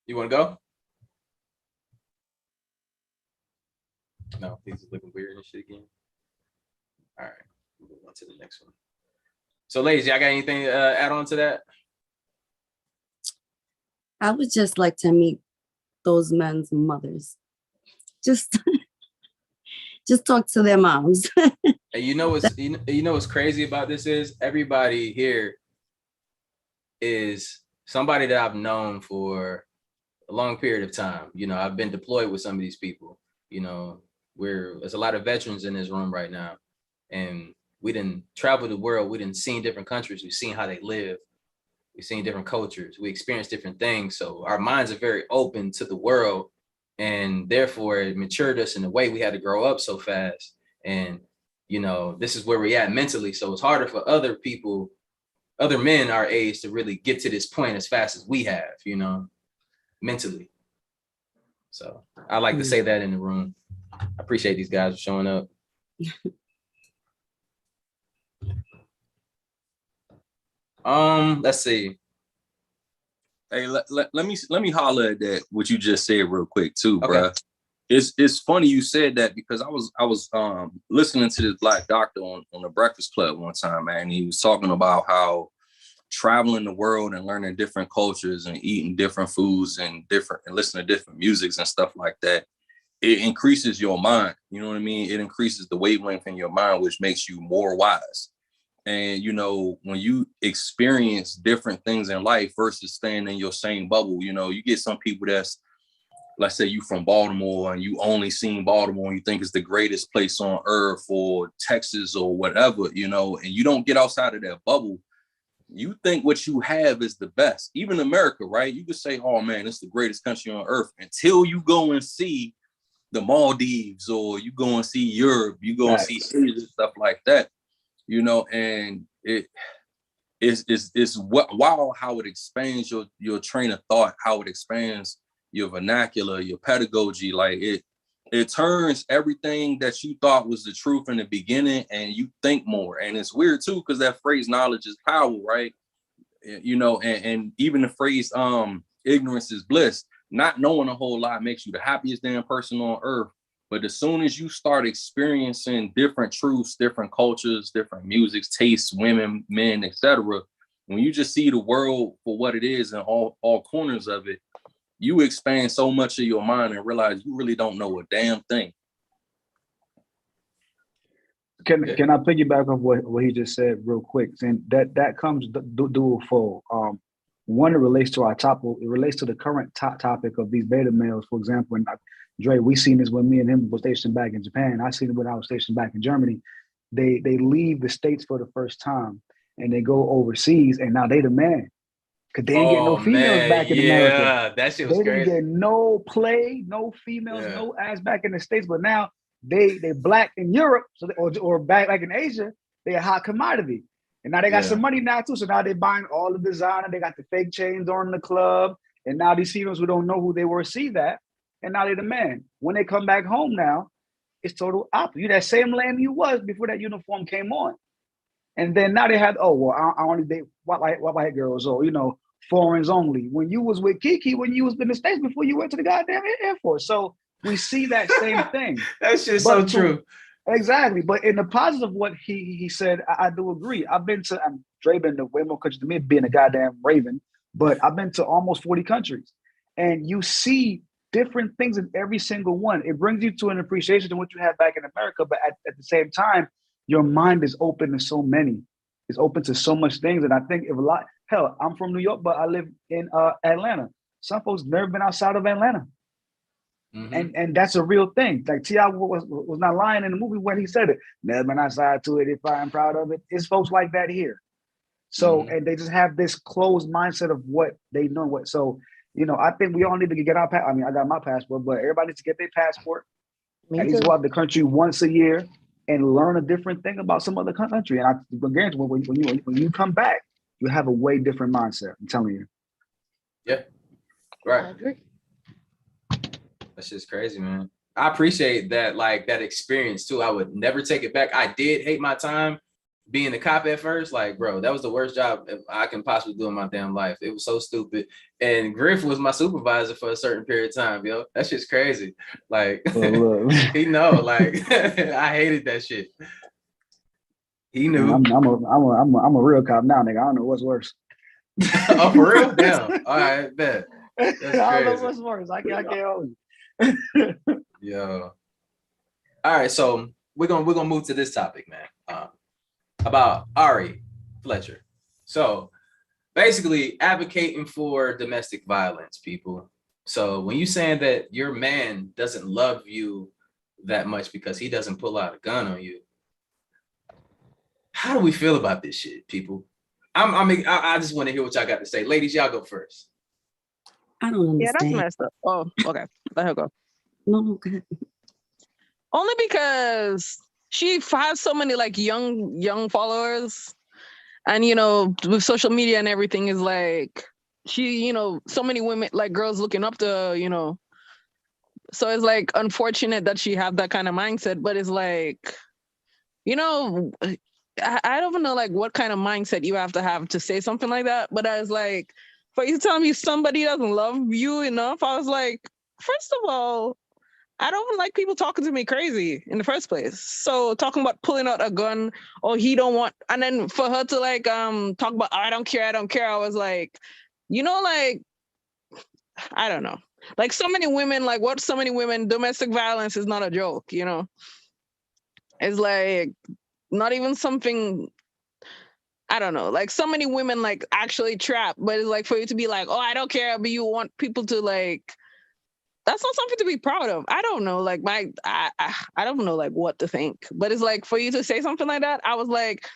You want to go? No, he's looking weird and shit again. All right, move on to the next one. So, ladies, y'all got anything to add on to that? I would just like to meet those men's mothers. Just talk to their moms. And you know what's crazy about this is everybody here is somebody that I've known for a long period of time. You know, I've been deployed with some of these people. You know, there's a lot of veterans in this room right now, and we didn't travel the world. We didn't seen different countries. We've seen how they live. We've seen different cultures. We experienced different things. So our minds are very open to the world, and therefore it matured us in a way we had to grow up so fast. And you know, this is where we're at mentally. So it's harder for other people, other men our age, to really get to this point as fast as we have, you know, mentally. So I like to say that in the room. I appreciate these guys for showing up. Let's see. Hey, let me holler at that what you just said real quick too, Okay. bruh. It's funny you said that because I was listening to this black doctor on the Breakfast Club one time, man. And he was talking about how traveling the world and learning different cultures and eating different foods and listening to different musics and stuff like that, it increases your mind. You know what I mean? It increases the wavelength in your mind, which makes you more wise. And, you know, when you experience different things in life versus staying in your same bubble, you know, you get some people that's, let's say you from Baltimore and you only seen Baltimore and you think it's the greatest place on earth, or Texas or whatever, you know, and you don't get outside of that bubble. You think what you have is the best. Even America, right? You could say, oh man, it's the greatest country on earth until you go and see the Maldives, or you go and see Europe, you go and see Asia, stuff like that. You know, and it's wow how it expands your train of thought, how it expands your vernacular, your pedagogy. Like it turns everything that you thought was the truth in the beginning, and you think more. And it's weird too, because that phrase knowledge is power, right? You know, and even the phrase ignorance is bliss. Not knowing a whole lot makes you the happiest damn person on earth. But as soon as you start experiencing different truths, different cultures, different musics, tastes, women, men, etc., when you just see the world for what it is and all corners of it, you expand so much of your mind and realize you really don't know a damn thing. Can I piggyback off what he just said real quick? And that comes dual fold. One, it relates to our topic. It relates to the current topic of these beta males, for example. And Dre, we seen this when me and him were stationed back in Japan. I seen it when I was stationed back in Germany. They leave the States for the first time and they go overseas, and now they the man. Cause they ain't get no females back in America. Yeah, that shit was they crazy. They didn't get no play, no females, no ass back in the States. But now they black in Europe, so or back like in Asia, they a hot commodity. And now they got some money now too. So now they buying all the designer. They got the fake chains on in the club. And now these females who don't know who they were see that. And now they the man. When they come back home now, it's total opposite. You that same land you was before that uniform came on. And then now they had, I only date white girls, or, you know, foreigners only. When you was with Kiki, when you was in the States before you went to the goddamn Air Force. So we see that same thing. That shit's so true. Exactly. But in the positive, what he said, I do agree. Dre been to way more countries than me, being a goddamn Raven, but I've been to almost 40 countries. And you see different things in every single one. It brings you to an appreciation of what you have back in America, but at the same time, your mind is open to so many. It's open to so much things. And I think hell, I'm from New York, but I live in Atlanta. Some folks never been outside of Atlanta. Mm-hmm. And that's a real thing. Like T.I. was not lying in the movie when he said it. Never been outside to it if I'm proud of it. It's folks like that here. So, and they just have this closed mindset of what they know what. So, you know, I think we all need to get our passport. I mean, I got my passport, but everybody needs to get their passport. And needs to go out the country once a year and learn a different thing about some other country. And I guarantee when you come back, you have a way different mindset. I'm telling you. Yeah. Right. I agree. That's just crazy, man. I appreciate that, like that experience too. I would never take it back. I did hate my time being a cop at first, like, bro, that was the worst job I can possibly do in my damn life. It was so stupid. And Griff was my supervisor for a certain period of time, yo. That shit's crazy. Like, he know, like, I hated that shit. He knew. I'm a real cop now, nigga. I don't know what's worse. Oh, for real? Damn. All right, bet. That's crazy. I don't know what's worse. I can't hold you. Yo. All right, so we're gonna move to this topic, man. About Ari Fletcher. So basically advocating for domestic violence, people. So when you saying that your man doesn't love you that much because he doesn't pull out a gun on you, how do we feel about this shit, people? I just want to hear what y'all got to say. Ladies, y'all go first. I don't understand. Yeah, that's messed up. Oh, okay. Let her go. No, go ahead. Only because she has so many like young followers, and with social media and everything is like she, so many women, like girls looking up to her, so it's like unfortunate that she have that kind of mindset, but it's like, I don't know like what kind of mindset you have to say something like that. But I was like, for you to tell me somebody doesn't love you enough, I was like, first of all, I don't like people talking to me crazy in the first place. So talking about pulling out a gun or he don't want, and then for her to like talk about, I don't care. I was like, like, I don't know. Like so many women, domestic violence is not a joke, It's like not even something, I don't know. Like so many women like actually trapped, but it's like for you to be like, oh, I don't care, but you want people to like, that's not something to be proud of. I don't know, like I don't know like what to think. But it's like for you to say something like that, I was like,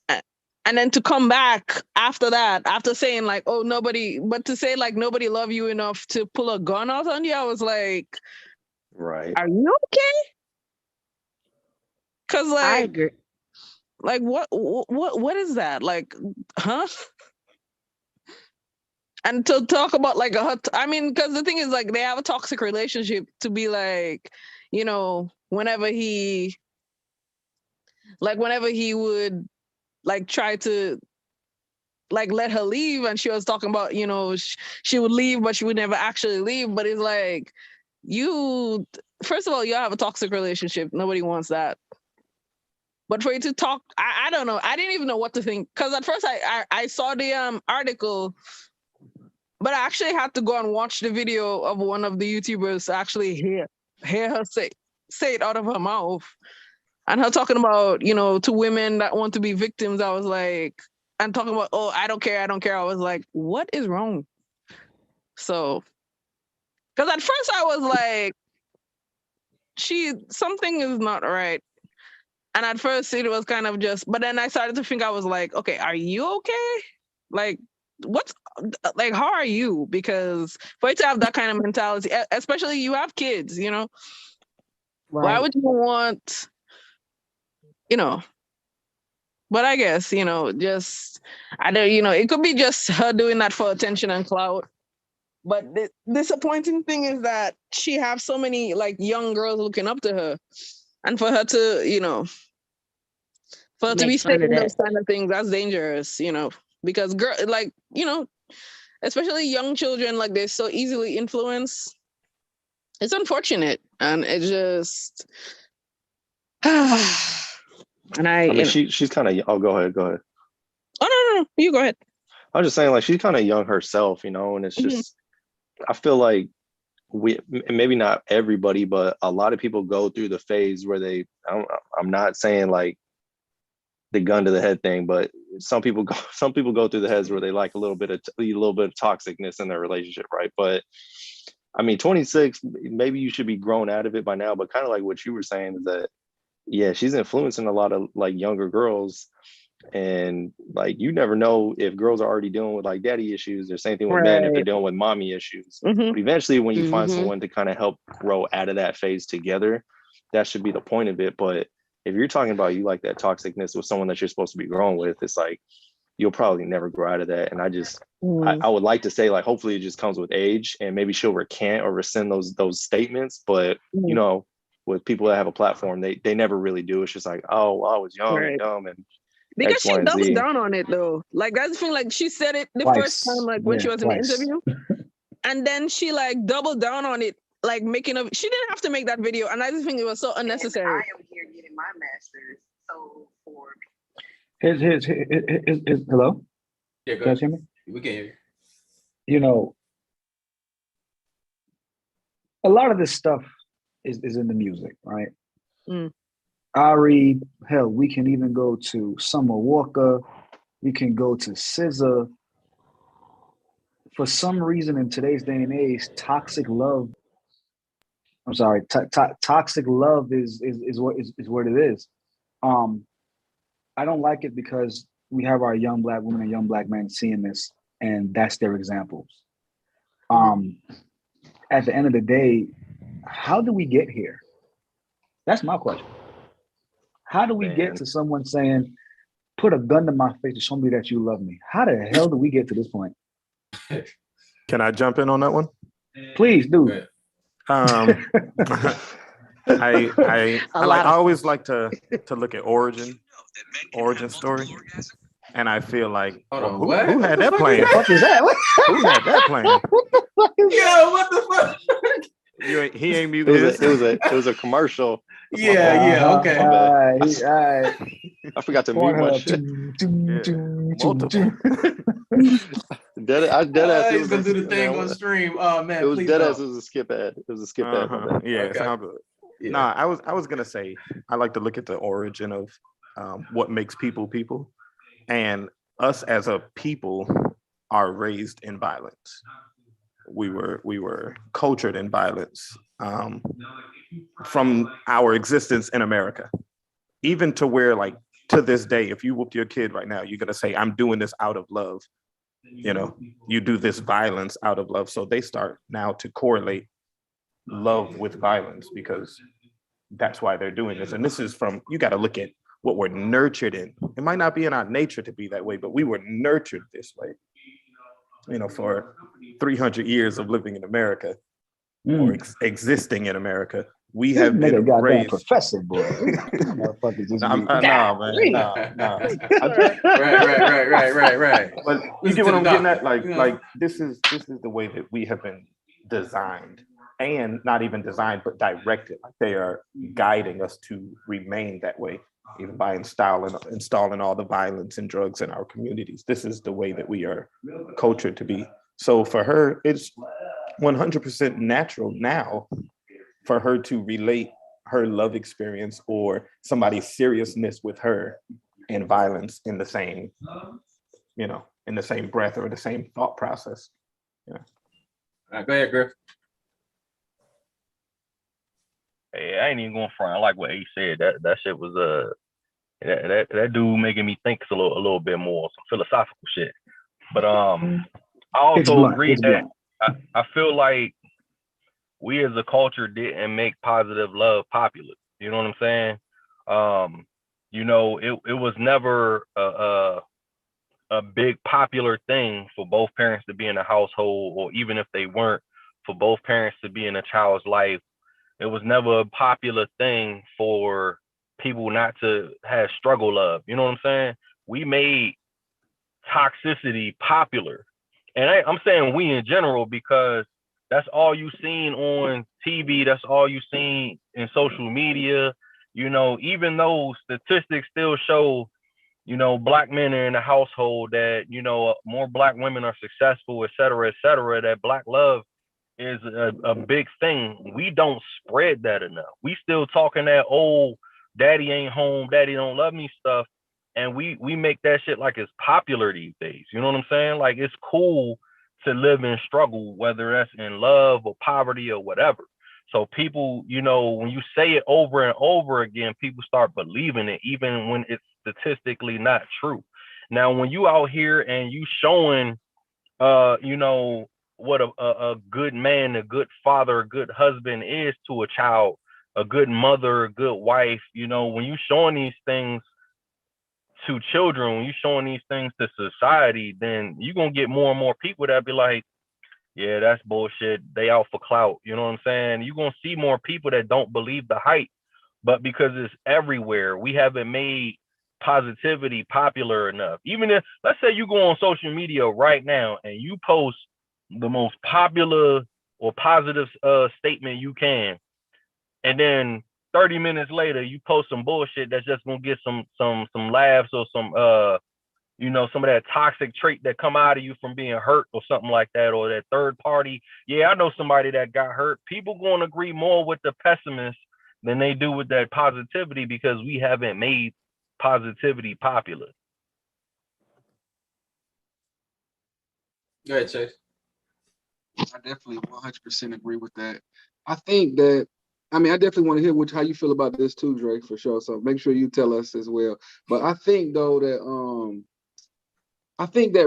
and then to come back after that, after saying like, oh, to say like nobody love you enough to pull a gun out on you, I was like, right. Are you okay? Cause like I agree. Like what is that? Like, huh? And to talk about like because the thing is like they have a toxic relationship to be like, whenever he would like try to like let her leave, and she was talking about, she would leave, but she would never actually leave. But it's like, first of all, you have a toxic relationship. Nobody wants that. But for you to talk, I don't know. I didn't even know what to think. Because at first I saw the article, but I actually had to go and watch the video of one of the YouTubers to actually hear her say it out of her mouth. And her talking about, to women that want to be victims, I was like, and talking about, oh, I don't care. I was like, what is wrong? So, because at first I was like, something is not right. And at first it was kind of just, but then I started to think, I was like, okay, are you okay? Like, how are you? Because for you to have that kind of mentality, especially you have kids, Right. Why would you want, but I guess, just, I don't, it could be just her doing that for attention and clout. But the disappointing thing is that she have so many like young girls looking up to her, and for her to, for her to be saying those kind of things, that's dangerous, because girl, like, especially young children, like they're so easily influenced. It's unfortunate, and it just, and I mean, she's kind of. Oh, go ahead. Oh no, you go ahead. I was just saying, like, she's kind of young herself, and it's just, I feel like maybe not everybody, but a lot of people go through the phase where I'm not saying like the gun to the head thing, but some people go through the heads where they like a little bit of toxicness in their relationship, right? But I mean, 26, maybe you should be grown out of it by now, but kind of like what you were saying is that, yeah, she's influencing a lot of like younger girls, and like you never know if girls are already dealing with like daddy issues, or same thing with men if they're dealing with mommy issues. But eventually when you find someone to kind of help grow out of that phase together, that should be the point of it. But if you're talking about you like that toxicness with someone that you're supposed to be growing with, it's like you'll probably never grow out of that. And I would like to say like hopefully it just comes with age, and maybe she'll recant or rescind those statements, but with people that have a platform, they never really do. It's just like, oh, well, I was young and dumb and because X, she Y, and doubled Z. down on it though. Like that's the thing. Like she said it the first time, Twice. like when she Yeah, was in the twice. interview, and then she like doubled down on it, like making a. She didn't have to make that video, and I just think it was so unnecessary. I am here getting my master's, so for Hello? Yeah, Can you guys hear me? We can hear you. You know, a lot of this stuff is in the music, right? Mm. Ari, hell, we can even go to Summer Walker. We can go to SZA. For some reason, in today's day and age, toxic love. I'm sorry, toxic love is what it is. I don't like it because we have our young Black women and young Black men seeing this, and that's their examples. At the end of the day, how do we get here? That's my question. How do we get to someone saying, put a gun to my face to show me that you love me? How the hell do we get to this point? Can I jump in on that one? Please do. I always like to look at origin story, and I feel like who had that playing? What is that? Who had that playing? Yo, what the fuck? He ain't muted his. It was a commercial. Yeah, okay. I forgot to mute my shit. Dead ass. He's gonna do the thing on stream. Oh man, it was please dead don't. ass. It was a skip ad. It was a skip ad. Yeah, Okay. sound good. Yeah. Nah, I was gonna say I like to look at the origin of what makes people people, and us as a people are raised in violence. We were cultured in violence from our existence in America, even to where like to this day, if you whoop your kid right now, you're gonna say, "I'm doing this out of love." You know, you do this violence out of love. So they start now to correlate love with violence because that's why they're doing this. And this is from, you got to look at what we're nurtured in. It might not be in our nature to be that way, but we were nurtured this way. You know, for 300 years of living in America or existing in America, we This have nigga been got that raised. professor, boy. Motherfuckers just Nah, man, nah. Right. But you get what I'm getting at? Like this is the way that we have been designed, and not even designed, but directed. Like they are guiding us to remain that way, even by installing all the violence and drugs in our communities. This is the way that we are cultured to be. So for her, it's 100% natural now for her to relate her love experience or somebody's seriousness with her and violence in the same, you know, in the same breath or the same thought process. Yeah. All right, go ahead, Griff. Hey, I ain't even going front. I like what he said. That shit was that dude making me think a little bit more, some philosophical shit. But I also agree that I feel like we as a culture didn't make positive love popular. You know what I'm saying? You know, it was never a big popular thing for both parents to be in a household, or even if they weren't, for both parents to be in a child's life. It was never a popular thing for people not to have struggle love. You know what I'm saying? We made toxicity popular. And I'm saying we in general because that's all you seen on TV. That's all you seen in social media. You know, even though statistics still show, you know, Black men are in a household that, you know, more Black women are successful, et cetera, that Black love is a big thing. We don't spread that enough. We still talking that old daddy ain't home, daddy don't love me stuff. And we make that shit like it's popular these days. You know what I'm saying? Like it's cool to live in struggle, whether that's in love or poverty or whatever. So people, you know, when you say it over and over again, people start believing it, even when it's statistically not true. Now, when you out here and you showing, you know, what a good man, a good father, a good husband is to a child, a good mother, a good wife, you know, when you showing these things to children, when you showing these things to society, then you're going to get more and more people that be like, yeah, that's bullshit. They out for clout. You know what I'm saying? You're gonna see more people that don't believe the hype, but because it's everywhere, we haven't made positivity popular enough. Even if, let's say you go on social media right now and you post the most popular or positive statement you can, and then 30 minutes later you post some bullshit that's just gonna get some laughs or some some of that toxic trait that come out of you from being hurt or something like that, or that third party. Yeah, I know somebody that got hurt. People gonna agree more with the pessimist than they do with that positivity because we haven't made positivity popular. Go ahead, Chase. I definitely 100% agree with that. I think that, I definitely want to hear how you feel about this too, Drake, for sure. So make sure you tell us as well. But I think though that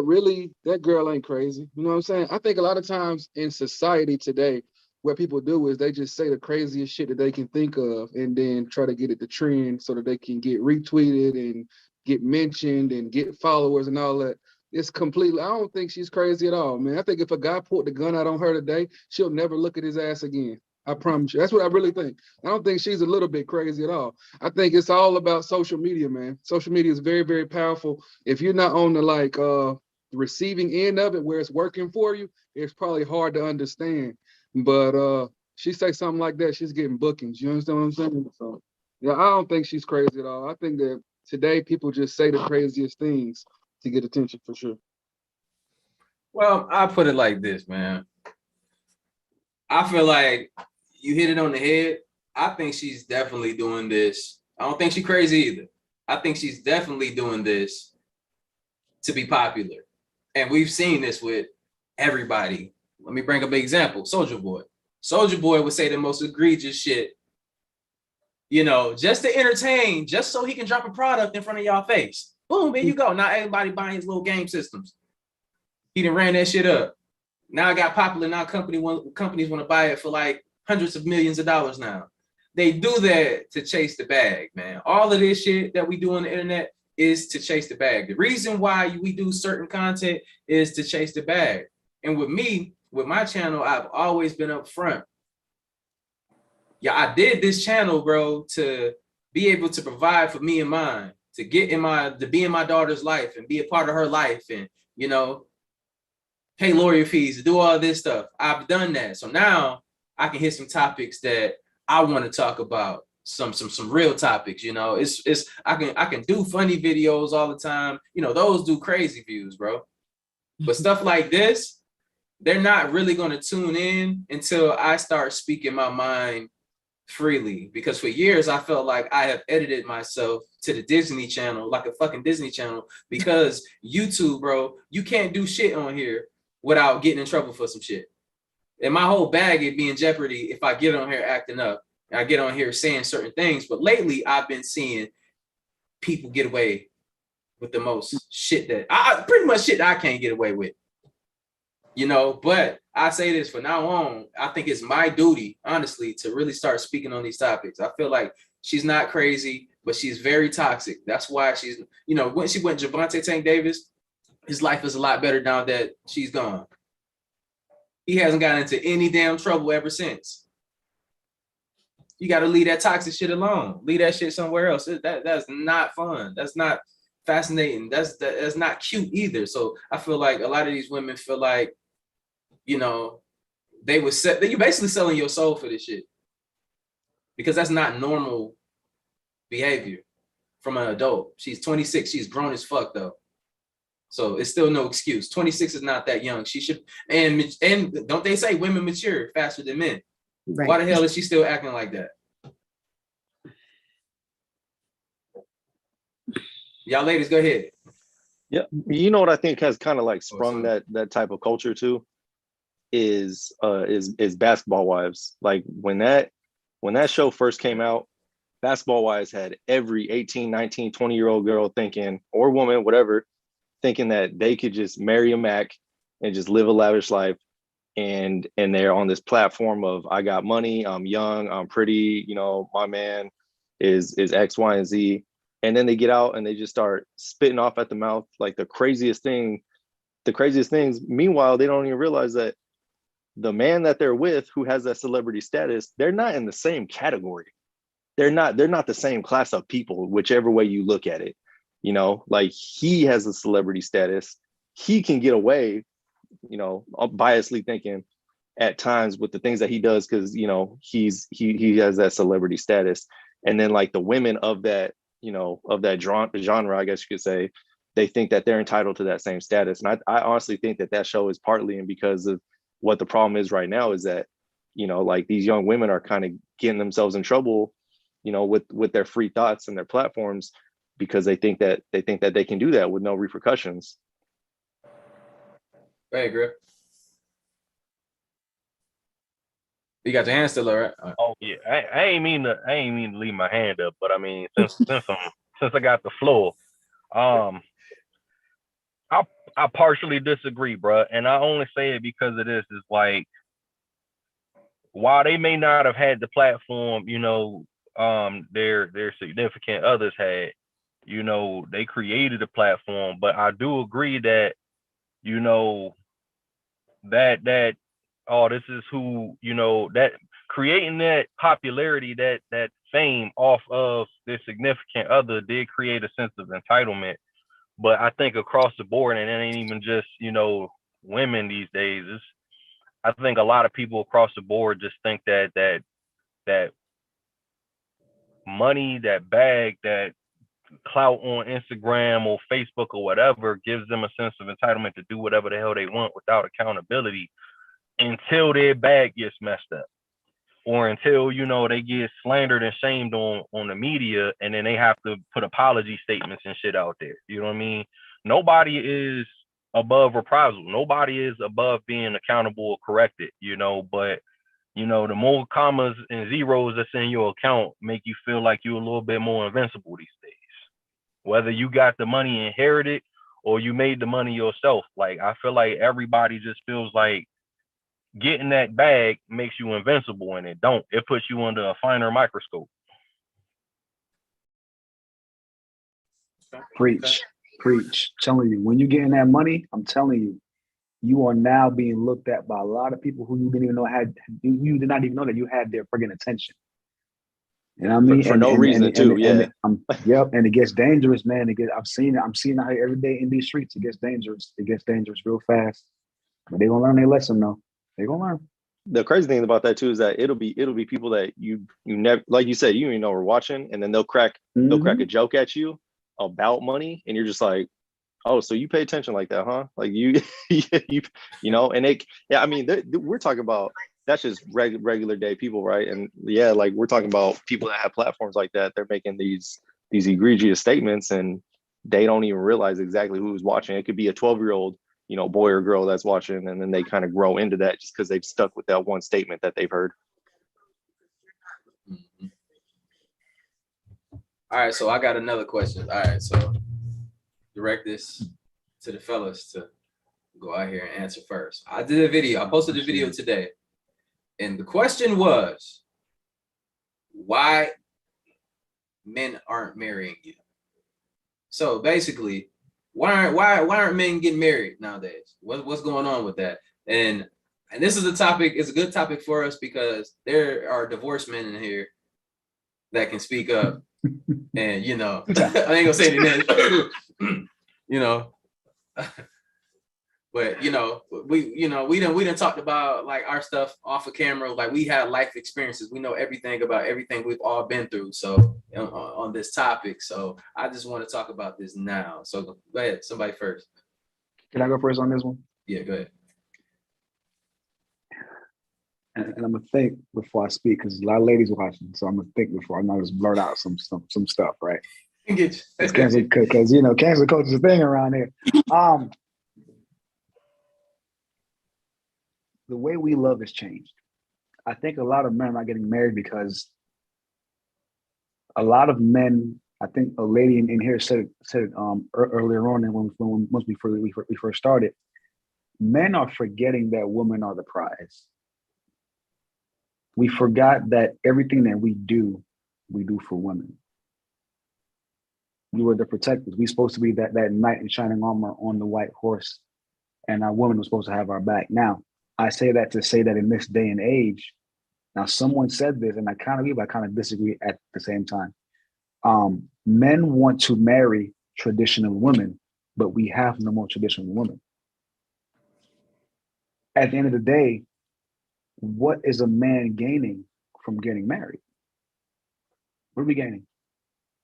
really that girl ain't crazy. You know what I'm saying? I think a lot of times in society today, what people do is they just say the craziest shit that they can think of and then try to get it to trend so that they can get retweeted and get mentioned and get followers and all that. It's completely, I don't think she's crazy at all, man. I think if a guy pulled the gun out on her today, she'll never look at his ass again. I promise you. That's what I really think. I don't think she's a little bit crazy at all. I think it's all about social media, man. Social media is very, very powerful. If you're not on the receiving end of it where it's working for you, it's probably hard to understand. But she say something like that, she's getting bookings. You understand what I'm saying? So yeah, I don't think she's crazy at all. I think that today people just say the craziest things to get attention for sure. Well, I put it like this, man. I feel like you hit it on the head. I think she's definitely doing this. I don't think she's crazy either. I think she's definitely doing this to be popular. And we've seen this with everybody. Let me bring up an example. Soulja Boy. Soulja Boy would say the most egregious shit, just to entertain, just so he can drop a product in front of y'all face. Boom, there you go. Now everybody buying his little game systems. He done ran that shit up. Now it got popular. Now companies want to buy it for like hundreds of millions of dollars now. They do that to chase the bag, man. All of this shit that we do on the internet is to chase the bag. The reason why we do certain content is to chase the bag. And with me, with my channel, I've always been up front. Yeah, I did this channel, bro, to be able to provide for me and mine, to be in my daughter's life and be a part of her life and, pay lawyer fees, to do all this stuff. I've done that. So now I can hit some topics that I want to talk about, some real topics, I can do funny videos all the time. Those do crazy views, bro. But stuff like this, they're not really going to tune in until I start speaking my mind freely, because for years I felt like I have edited myself to the Disney Channel, like a fucking Disney Channel, because YouTube, bro, you can't do shit on here without getting in trouble for some shit. And my whole bag would be in jeopardy if I get on here acting up. I get on here saying certain things. But lately I've been seeing people get away with the most shit that pretty much shit that I can't get away with. But I say this from now on, I think it's my duty, honestly, to really start speaking on these topics. I feel like she's not crazy, but she's very toxic. That's why she's, when she went Javante Tank Davis, his life is a lot better now that she's gone. He hasn't gotten into any damn trouble ever since. You got to leave that toxic shit alone. Leave that shit somewhere else. That's not fun. That's not fascinating. That's not cute either. So I feel like a lot of these women feel like, they would you're basically selling your soul for this shit, because that's not normal behavior from an adult. She's 26. She's grown as fuck though. So it's still no excuse. 26 is not that young. She should, and don't they say women mature faster than men? Right. Why the hell is she still acting like that? Y'all ladies, go ahead. Yeah, you know what I think has kind of like sprung that type of culture too is Basketball Wives. Like when that show first came out, Basketball Wives had every 18, 19, 20-year-old girl thinking, or woman, whatever, thinking that they could just marry a Mac and just live a lavish life. And they're on this platform of, I got money, I'm young, I'm pretty, my man is X, Y, and Z. And then they get out and they just start spitting off at the mouth like the craziest things. Meanwhile, they don't even realize that the man that they're with who has that celebrity status, they're not in the same category. They're not the same class of people, whichever way you look at it. You know, like he has a celebrity status. He can get away, you know, biasly thinking at times with the things that he does because, you know, he has that celebrity status. And then like the women of that, you know, of that genre, I guess you could say, they think that they're entitled to that same status. And I honestly think that show is partly and because of what the problem is right now is that, you know, like these young women are kind of getting themselves in trouble, you know, with their free thoughts and their platforms because they think that they can do that with no repercussions. Hey, Griff. You got your hand still up, right? Oh yeah, I ain't mean to leave my hand up, but I mean since I got the floor, I partially disagree, bro, and I only say it because of this. Is like while they may not have had the platform, you know, their significant others had, you know, they created a platform, but I do agree that, you know, that this is who, you know, that creating that popularity, that fame off of their significant other did create a sense of entitlement. But I think across the board, and it ain't even just, you know, women these days, I think a lot of people across the board just think that money, that bag, that clout on Instagram or Facebook or whatever gives them a sense of entitlement to do whatever the hell they want without accountability until their bag gets messed up. Or until, you know, they get slandered and shamed on the media, and then they have to put apology statements and shit out there. You know what I mean? Nobody is above reprisal. Nobody is above being accountable or corrected, you know, but, you know, the more commas and zeros that's in your account make you feel like you're a little bit more invincible these days. Whether you got the money inherited or you made the money yourself. Like, I feel like everybody just feels like getting that bag makes you invincible, and it don't. It puts you under a finer microscope. Preach. Telling you, when you getting that money, I'm telling you, you are now being looked at by a lot of people who you didn't even know you did not even know that you had their friggin' attention. You know what I mean? For no reason too. And it gets dangerous, man. I'm seeing it out here every day in these streets. It gets dangerous. Real fast. But they're gonna learn their lesson though. They're gonna learn. The crazy thing about that too is that it'll be people that you never, like you said, you don't even know we're watching, and then they'll crack a joke at you about money, and you're just like, oh, so you pay attention like that, huh? Like you know, and I mean, we're talking about that's just regular day people, right? And yeah, like we're talking about people that have platforms like that. They're making these egregious statements, and they don't even realize exactly who's watching. It could be a 12-year-old, you know, boy or girl that's watching, and then they kind of grow into that just because they've stuck with that one statement that they've heard. Mm-hmm. All right, so I got another question. All right, so direct this to the fellas to go out here and answer first. I did a video. I posted a video today, and the question was, why men aren't marrying you? So basically, why aren't men getting married nowadays? What's going on with that? And this is a topic. It's a good topic for us because there are divorced men in here that can speak up. And you know, I ain't gonna say any names. You know, but you know, we done talked about like our stuff off of camera. Like we had life experiences. We know everything about everything we've all been through. So on this topic, so I just want to talk about this now. So go ahead, somebody first. Can I go first on this one? Yeah, go ahead. And I'm gonna think before I speak because a lot of ladies watching. So I'm gonna think before I not just blurt out some stuff, right? Because you know, cancel culture is a thing around here. The way we love has changed. I think a lot of men are not getting married because a lot of men. I think a lady in here said it earlier on, and once we first started, men are forgetting that women are the prize. We forgot that everything that we do for women. We were the protectors. We supposed to be that knight in shining armor on the white horse, and our woman was supposed to have our back. Now, I say that to say that in this day and age, now someone said this, and I kind of agree, but I kind of disagree at the same time. Men want to marry traditional women, but we have no more traditional women. At the end of the day, what is a man gaining from getting married? What are we gaining?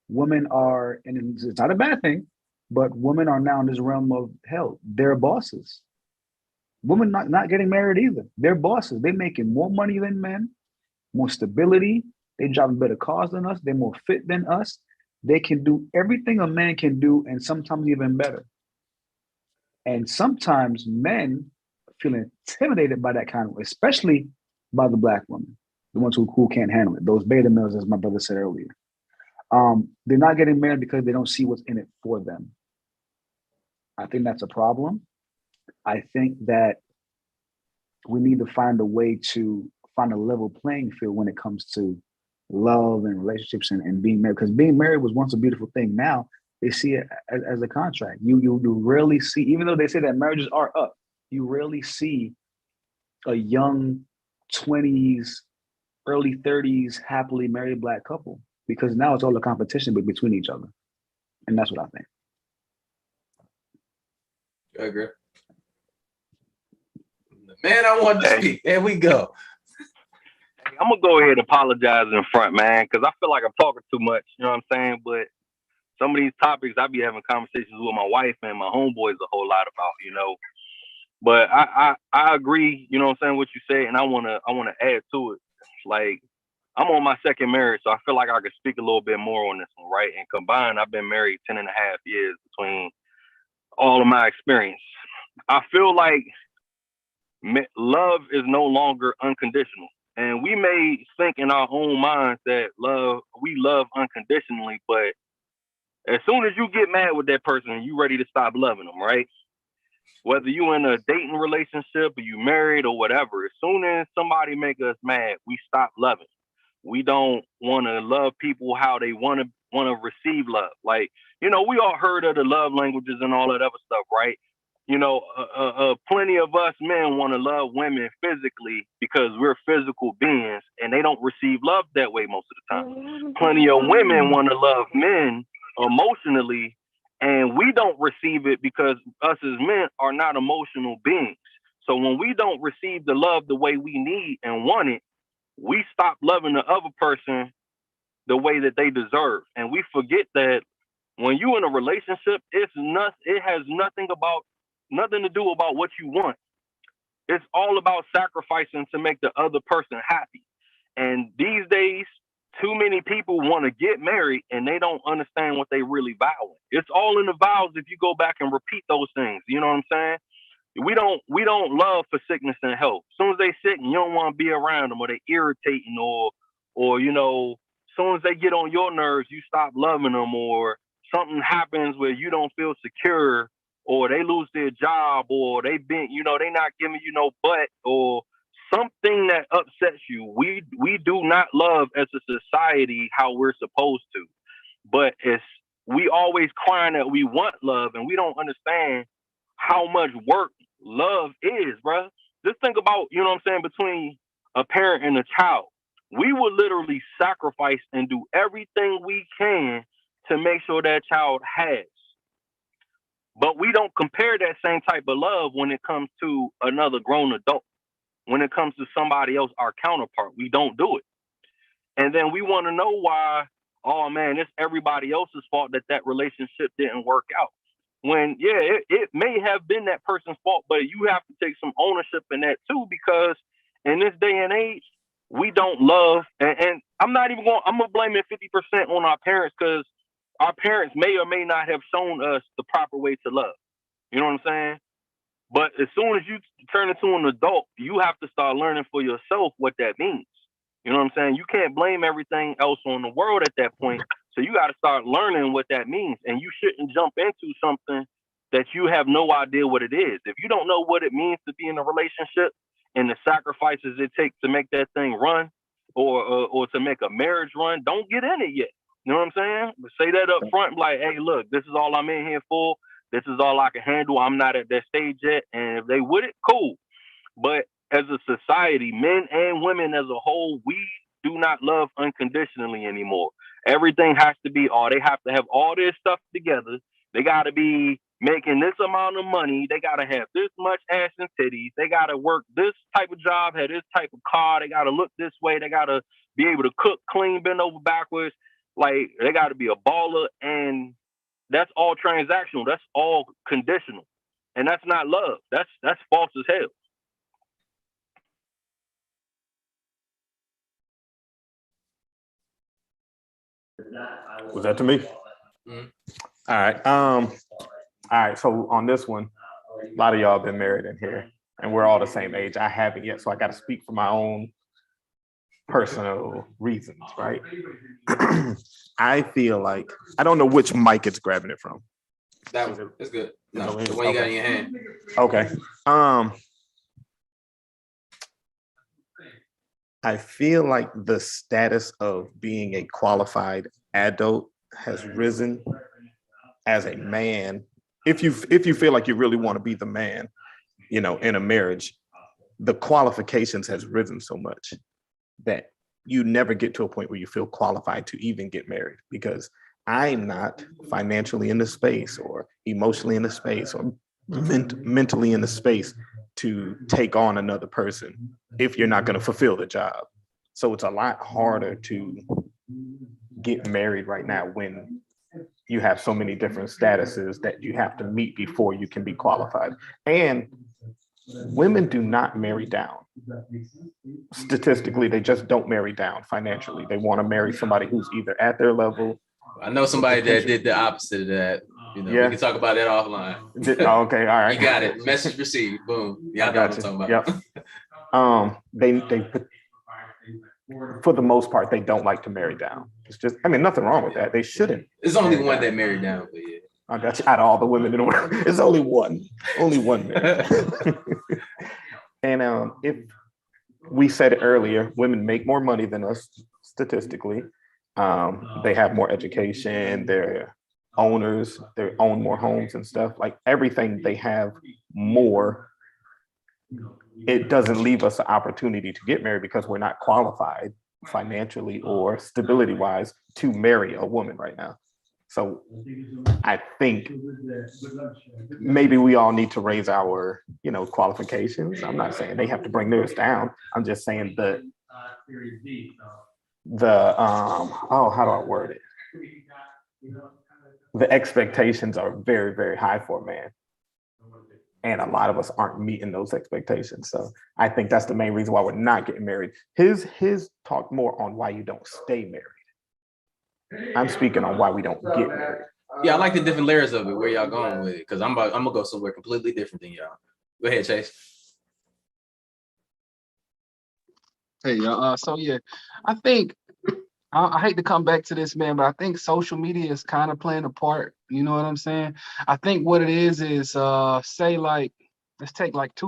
Women are, and it's not a bad thing, but women are now in this realm of hell. They're bosses. Women not getting married either. They're bosses. They're making more money than men, more stability. They driving better cars than us. They're more fit than us. They can do everything a man can do, and sometimes even better. And sometimes men feel intimidated by that kind of, especially by the Black women, the ones who can't handle it. Those beta males, as my brother said earlier. They're not getting married because they don't see what's in it for them. I think that's a problem. I think that we need to find a way to find a level playing field when it comes to love and relationships and being married. Because being married was once a beautiful thing. Now they see it as a contract. You rarely see, even though they say that marriages are up, you rarely see a young 20s, early 30s, happily married Black couple, because now it's all a competition between each other. And that's what I think. I agree. Man, I want to speak. There we go. Hey, I'm gonna go ahead and apologize in front, man, because I feel like I'm talking too much. You know what I'm saying? But some of these topics I be having conversations with my wife and my homeboys a whole lot about, you know. But I agree, you know what I'm saying, what you say, and I wanna add to it. Like, I'm on my second marriage, so I feel like I could speak a little bit more on this one, right? And combined, I've been married 10 and a half years between all of my experience. I feel like love is no longer unconditional. And we may think in our own minds that we love unconditionally, but as soon as you get mad with that person, you ready to stop loving them, right? Whether you in a dating relationship or you married or whatever, as soon as somebody make us mad, we stop loving. We don't want to love people how they want to receive love. Like, you know, we all heard of the love languages and all that other stuff, right? You know, plenty of us men want to love women physically because we're physical beings, and they don't receive love that way most of the time. Plenty of women want to love men emotionally, and we don't receive it because us as men are not emotional beings. So when we don't receive the love the way we need and want it, we stop loving the other person the way that they deserve. And we forget that when you're in a relationship, it has nothing to do about what you want. It's all about sacrificing to make the other person happy. And these days, too many people want to get married and they don't understand what they really vowing. It's all in the vows if you go back and repeat those things. You know what I'm saying? We don't love for sickness and health. As soon as they sick, you don't want to be around them, or they irritating, or you know, as soon as they get on your nerves, you stop loving them, or something happens where you don't feel secure, or they lose their job, or they not giving you no butt, or something that upsets you. We do not love as a society how we're supposed to, but we always crying that we want love, and we don't understand how much work love is, bro. Just think about, you know what I'm saying, between a parent and a child. We will literally sacrifice and do everything we can to make sure that child has. But we don't compare that same type of love when it comes to another grown adult. When it comes to somebody else, our counterpart, we don't do it. And then we want to know why, oh man, it's everybody else's fault that relationship didn't work out. When, yeah, it may have been that person's fault, but you have to take some ownership in that too, because in this day and age, we don't love, and I'm going to blame it 50% on our parents, because our parents may or may not have shown us the proper way to love. You know what I'm saying? But as soon as you turn into an adult, you have to start learning for yourself what that means. You know what I'm saying? You can't blame everything else on the world at that point. So you got to start learning what that means. And you shouldn't jump into something that you have no idea what it is. If you don't know what it means to be in a relationship and the sacrifices it takes to make that thing run, or to make a marriage run, don't get in it yet. You know what I'm saying? But say that up front, like, hey, look, this is all I'm in here for. This is all I can handle. I'm not at that stage yet. And if they with it, cool. But as a society, men and women as a whole, we do not love unconditionally anymore. Everything has to be they have to have all this stuff together. They got to be making this amount of money. They got to have this much ass and titties. They got to work this type of job, have this type of car. They got to look this way. They got to be able to cook, clean, bend over backwards. Like, they got to be a baller. And that's all transactional. That's all conditional. And that's not love. That's false as hell. Was that to me? Mm-hmm. All right. All right. So on this one, a lot of y'all been married in here, and we're all the same age. I haven't yet, so I got to speak for my own personal reasons, right? I feel like I don't know which mic it's grabbing it from. That one. It's good. No, the one you got in your hand. Okay. I feel like the status of being a qualified adult has risen as a man. If you feel like you really want to be the man, you know, in a marriage, the qualifications has risen so much that you never get to a point where you feel qualified to even get married, because I'm not financially in the space or emotionally in the space or mentally in the space to take on another person if you're not going to fulfill the job. So it's a lot harder to get married right now when you have so many different statuses that you have to meet before you can be qualified. And women do not marry down. Statistically, they just don't marry down financially. They want to marry somebody who's either at their level. I know somebody that did the opposite of that. You know, Yeah. we can talk about that offline. Okay, all right. You got it. Message received. Boom. Y'all know what I'm talking about. Yep. They for the most part, they don't like to marry down. It's just, I mean, nothing wrong with that. They shouldn't. There's only one that married down, but yeah. I got you. Out of all the women in the world, it's only one man. And if we said it earlier, women make more money than us statistically. They have more education. They're owners. They own more homes and stuff. Like, everything they have more. It doesn't leave us an opportunity to get married because we're not qualified financially or stability wise to marry a woman right now. So I think maybe we all need to raise our, qualifications. I'm not saying they have to bring theirs down. I'm just saying how do I word it? The expectations are very, very high for a man. And a lot of us aren't meeting those expectations. So I think that's the main reason why we're not getting married. His talk more on why you don't stay married. I'm speaking on why we don't get married. Yeah, I like the different layers of it. Where y'all going with it? Because I'm gonna go somewhere completely different than y'all. Go ahead, Chase. Hey, so yeah, I think I hate to come back to this, man, but I think social media is kind of playing a part. You know what I'm saying? I think what it is say like, let's take like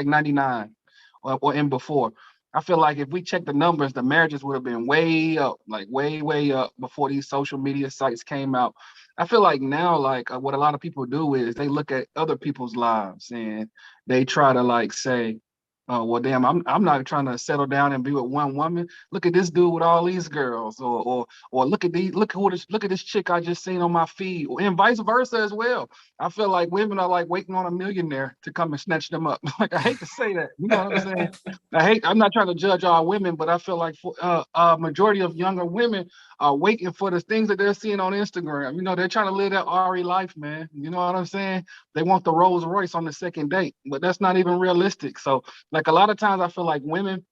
99 or in before. I feel like if we check the numbers, the marriages would have been way up, like way up before these social media sites came out. I feel like now, like what a lot of people do is they look at other people's lives and they try to like say, oh, well, damn, I'm not trying to settle down and be with one woman. Look at this dude with all these girls, or look at this chick I just seen on my feed, and vice versa as well. I feel like women are like waiting on a millionaire to come and snatch them up. Like, I hate to say that, you know what I'm saying? I'm not trying to judge all women, but I feel like a majority of younger women are waiting for the things that they're seeing on Instagram. You know, they're trying to live that Ari life, man. You know what I'm saying? They want the Rolls Royce on the second date, but that's not even realistic. So, like, a lot of times I feel like women,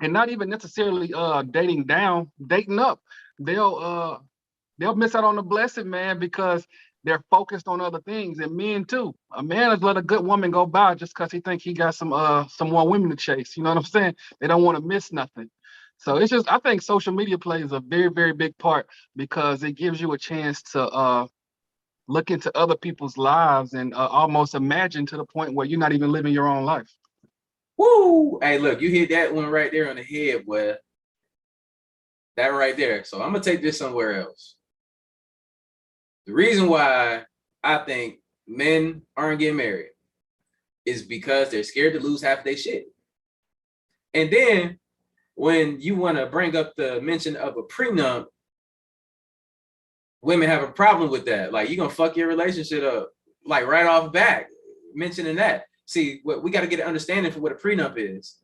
and not even necessarily dating up, they'll miss out on the blessing, man, because they're focused on other things. And men too. A man has let a good woman go by just because he think he got some more women to chase. You know what I'm saying? They don't want to miss nothing. So it's just, I think social media plays a very, very big part because it gives you a chance to look into other people's lives and almost imagine to the point where you're not even living your own life. Woo! Hey, look, you hit that one right there on the head, boy. That right there. So I'm gonna take this somewhere else. The reason why I think men aren't getting married is because they're scared to lose half their shit. And then when you want to bring up the mention of a prenup, women have a problem with that. Like, you're gonna fuck your relationship up, like right off back, mentioning that. See, what we got to get an understanding for what a prenup is.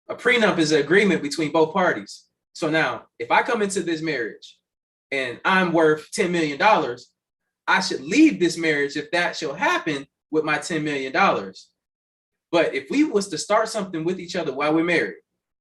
A prenup is an agreement between both parties. So now, if I come into this marriage and I'm worth $10 million, I should leave this marriage if that shall happen with my $10 million. But if we was to start something with each other while we're married,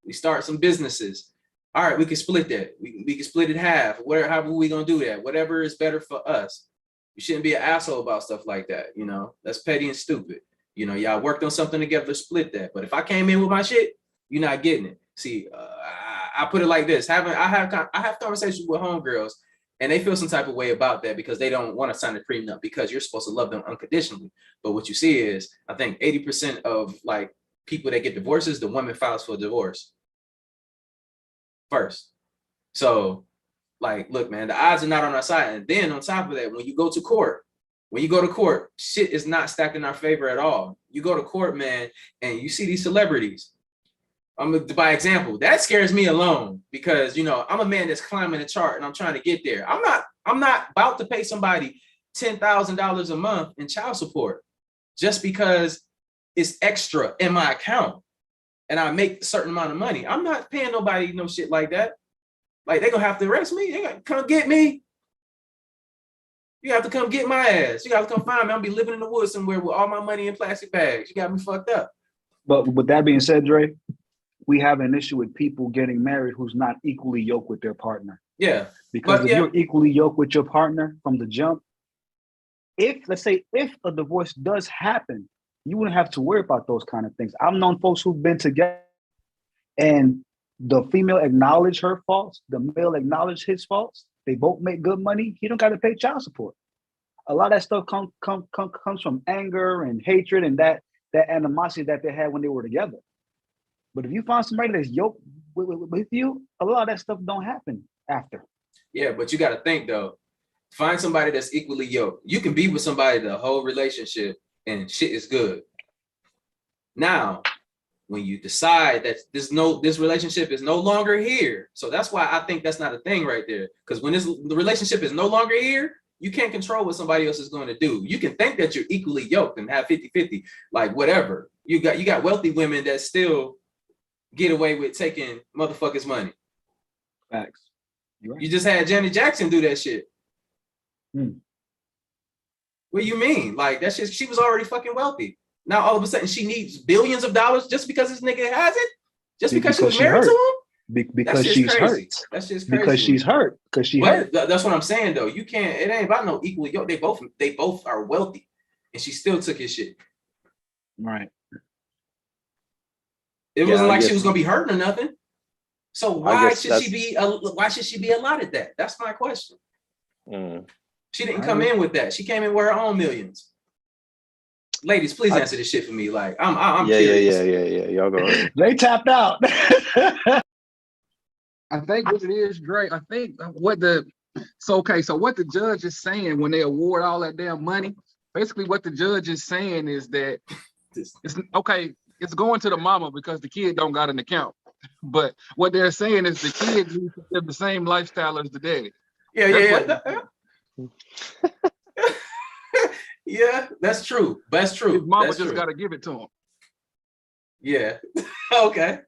we start some businesses, all right, we can split that. We can split it half, whatever, however we gonna do that, whatever is better for us. You shouldn't be an asshole about stuff like that, you know? That's petty and stupid. You know, y'all worked on something together, split that. But if I came in with my shit, you're not getting it. See, I put it like this: I have conversations with homegirls, and they feel some type of way about that because they don't want to sign a prenup because you're supposed to love them unconditionally. But what you see is, I think 80% of like people that get divorces, the woman files for divorce first. So, like, look, man, the odds are not on our side. And then on top of that, when you go to court, shit is not stacked in our favor at all. You go to court, man, and you see these celebrities. By example, that scares me alone because, you know, I'm a man that's climbing a chart and I'm trying to get there. I'm not about to pay somebody $10,000 a month in child support just because it's extra in my account and I make a certain amount of money. I'm not paying nobody no shit like that. Like, they're gonna have to arrest me. They gotta come get me. You have to come get my ass. You have to come find me. I'll be living in the woods somewhere with all my money in plastic bags. You got me fucked up. But with that being said, Dre, we have an issue with people getting married who's not equally yoked with their partner. Yeah. Because if you're equally yoked with your partner from the jump, let's say if a divorce does happen, you wouldn't have to worry about those kind of things. I've known folks who've been together and the female acknowledged her faults, the male acknowledged his faults. They both make good money. He don't got to pay child support. A lot of that stuff comes from anger and hatred and that animosity that they had when they were together. But if you find somebody that's yoked with you, a lot of that stuff don't happen after. Yeah, but you got to think though. Find somebody that's equally yoked. You can be with somebody the whole relationship and shit is good. Now, when you decide that this relationship is no longer here, so that's why I think that's not a thing right there. Because when the relationship is no longer here, you can't control what somebody else is going to do. You can think that you're equally yoked and have 50-50, like whatever. You got wealthy women that still get away with taking motherfuckers' money. Facts. Right. You just had Janet Jackson do that shit. What do you mean? Like, that shit, she was already fucking wealthy. Now all of a sudden she needs billions of dollars just because this nigga has it? Just because she was married to him? Because she's hurt. That's just crazy. Because she's hurt. Because she hurt. That's what I'm saying though. You can't, it ain't about no equal yoke. They both are wealthy. And she still took his shit. Right. It wasn't like she was gonna be hurting or nothing. So why should she be allotted that? That's my question. She didn't come in with that. She came in with her own millions. Ladies, please answer this shit for me. Like, I'm curious. Yeah. Y'all go ahead. They tapped out. I think what it is, Dre, I think what the judge is saying when they award all that damn money, basically what the judge is saying is that it's going to the mama because the kid don't got an account. But what they're saying is the kids need to live the same lifestyle as the daddy. Yeah, that's true. That's true. His mama just got to give it to him. Yeah. Okay.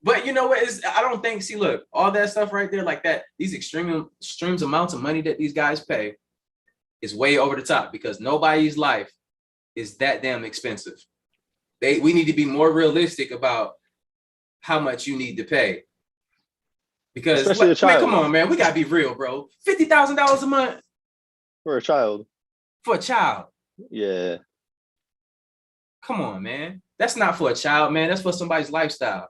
But you know what? I don't think, see, look, all that stuff right there like that, these extreme amounts of money that these guys pay is way over the top because nobody's life is that damn expensive. We need to be more realistic about how much you need to pay. Because, man, come on, man, we got to be real, bro. $50,000 a month. For a child. For a child. Yeah. Come on, man. That's not for a child, man. That's for somebody's lifestyle.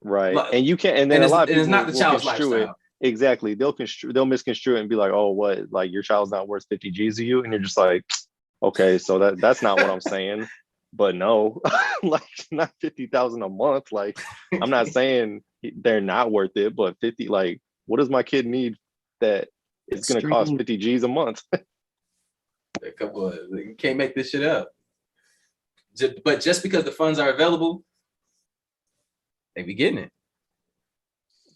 Right. And you can't, and then a lot of people it's not the child's lifestyle. Exactly. They'll misconstrue it and be like, oh, what? Like, your child's not worth 50 G's to you? And you're just like, okay, so that's not what I'm saying. But no, like, not 50,000 a month. Like, I'm not saying they're not worth it, but 50, like, what does my kid need that it's going to cost 50 G's a month? Come on, you can't make this shit up. But just because the funds are available, they be getting it.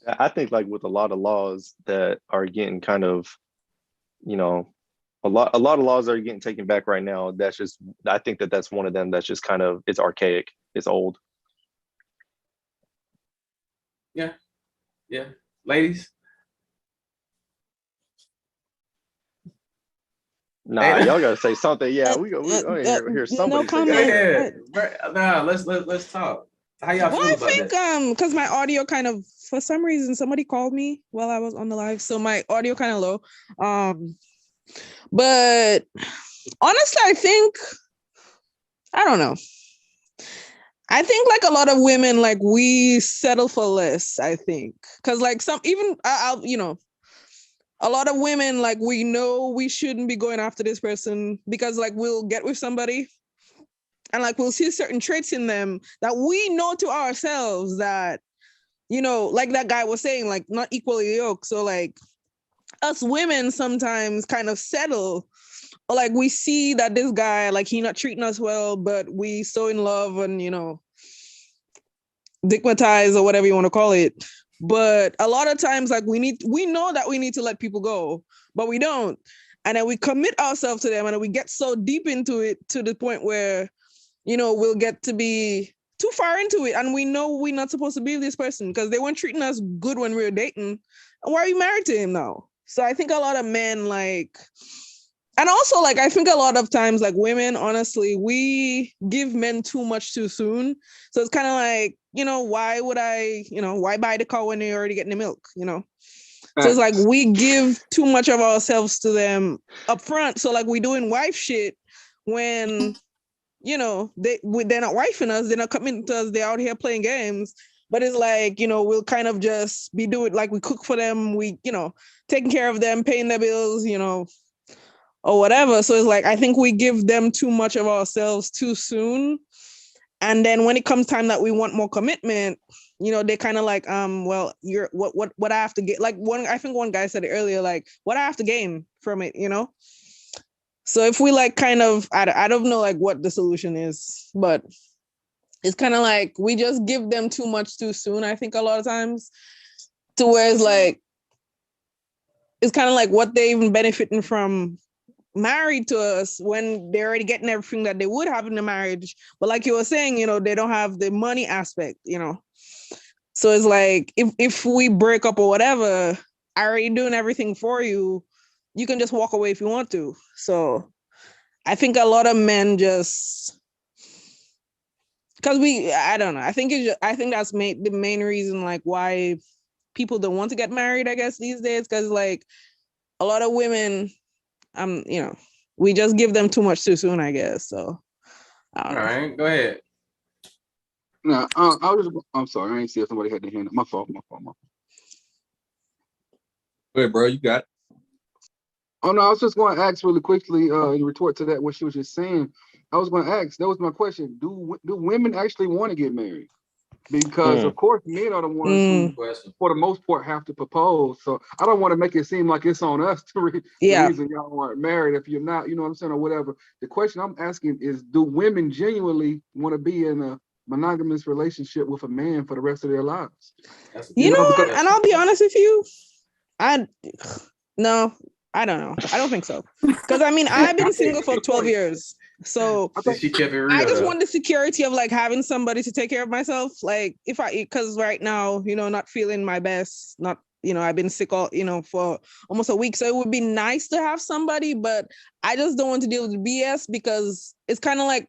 I think like with a lot of laws that are getting kind of, you know, a lot of laws are getting taken back right now. That's just, I think that that's one of them that's just kind of, it's archaic, it's old. Yeah, ladies. Nah, Hey, y'all gotta say something. Yeah, we hear somebody say something. Nah, let's talk. How y'all Well, feel I about think that? because my audio kind of, for some reason, somebody called me while I was on the live, so my audio kind of low. But honestly, I don't know. I think like a lot of women, like we settle for less. I think because like some even I'll a lot of women, like we know we shouldn't be going after this person because like we'll get with somebody and like we'll see certain traits in them that we know to ourselves that, like that guy was saying, like not equally yoked. So like us women sometimes kind of settle, or like we see that this guy, like he not treating us well, but we so in love and, digmatized or whatever you want to call it. But a lot of times, like we know that we need to let people go, but we don't. And then we commit ourselves to them and we get so deep into it to the point where, we'll get to be too far into it. And we know we're not supposed to be with this person because they weren't treating us good when we were dating. And why are you married to him now? So I think a lot of men like, and also like, I think a lot of times like women, honestly, we give men too much too soon. So it's kind of like, why would why buy the cow when you're already getting the milk, So it's like we give too much of ourselves to them up front. So like we doing wife shit when, they're not wifing us, they're not coming to us, they're out here playing games. But it's like, we'll kind of just be doing like we cook for them, we, taking care of them, paying their bills, or whatever. So it's like, I think we give them too much of ourselves too soon. And then when it comes time that we want more commitment, they kind of like, well, you're what I have to get. Like I think one guy said it earlier, like what I have to gain from it, So if we like kind of, I don't know like what the solution is, but it's kind of like we just give them too much too soon. I think a lot of times to where it's like, it's kind of like what they even benefiting from married to us when they're already getting everything that they would have in the marriage. But like you were saying, they don't have the money aspect, So it's like, if we break up or whatever, I already doing everything for you. You can just walk away if you want to. So I think a lot of men just, because I don't know. I think that's the main reason like why people don't want to get married, I guess, these days. Because like a lot of women, we just give them too much too soon, I guess. So, All right, go ahead. No, I'm sorry. I ain't see if somebody had their hand up. My fault. Go ahead, bro. You got it. Oh no, I was just going to ask really quickly in retort to that what she was just saying. I was going to ask. That was my question. Do women actually want to get married? Because of course, men are the ones who, for the most part, have to propose. So I don't want to make it seem like it's on us the reason y'all aren't married if you're not, you know what I'm saying, or whatever. The question I'm asking is, do women genuinely want to be in a monogamous relationship with a man for the rest of their lives? You know what? And I'll be honest with you, no, I don't know. I don't think so. Because I mean, I've been single for 12 years. So she kept it real, I just want the security of like having somebody to take care of myself. Like because right now, not feeling my best, not, I've been sick all, for almost a week. So it would be nice to have somebody, but I just don't want to deal with BS because it's kind of like,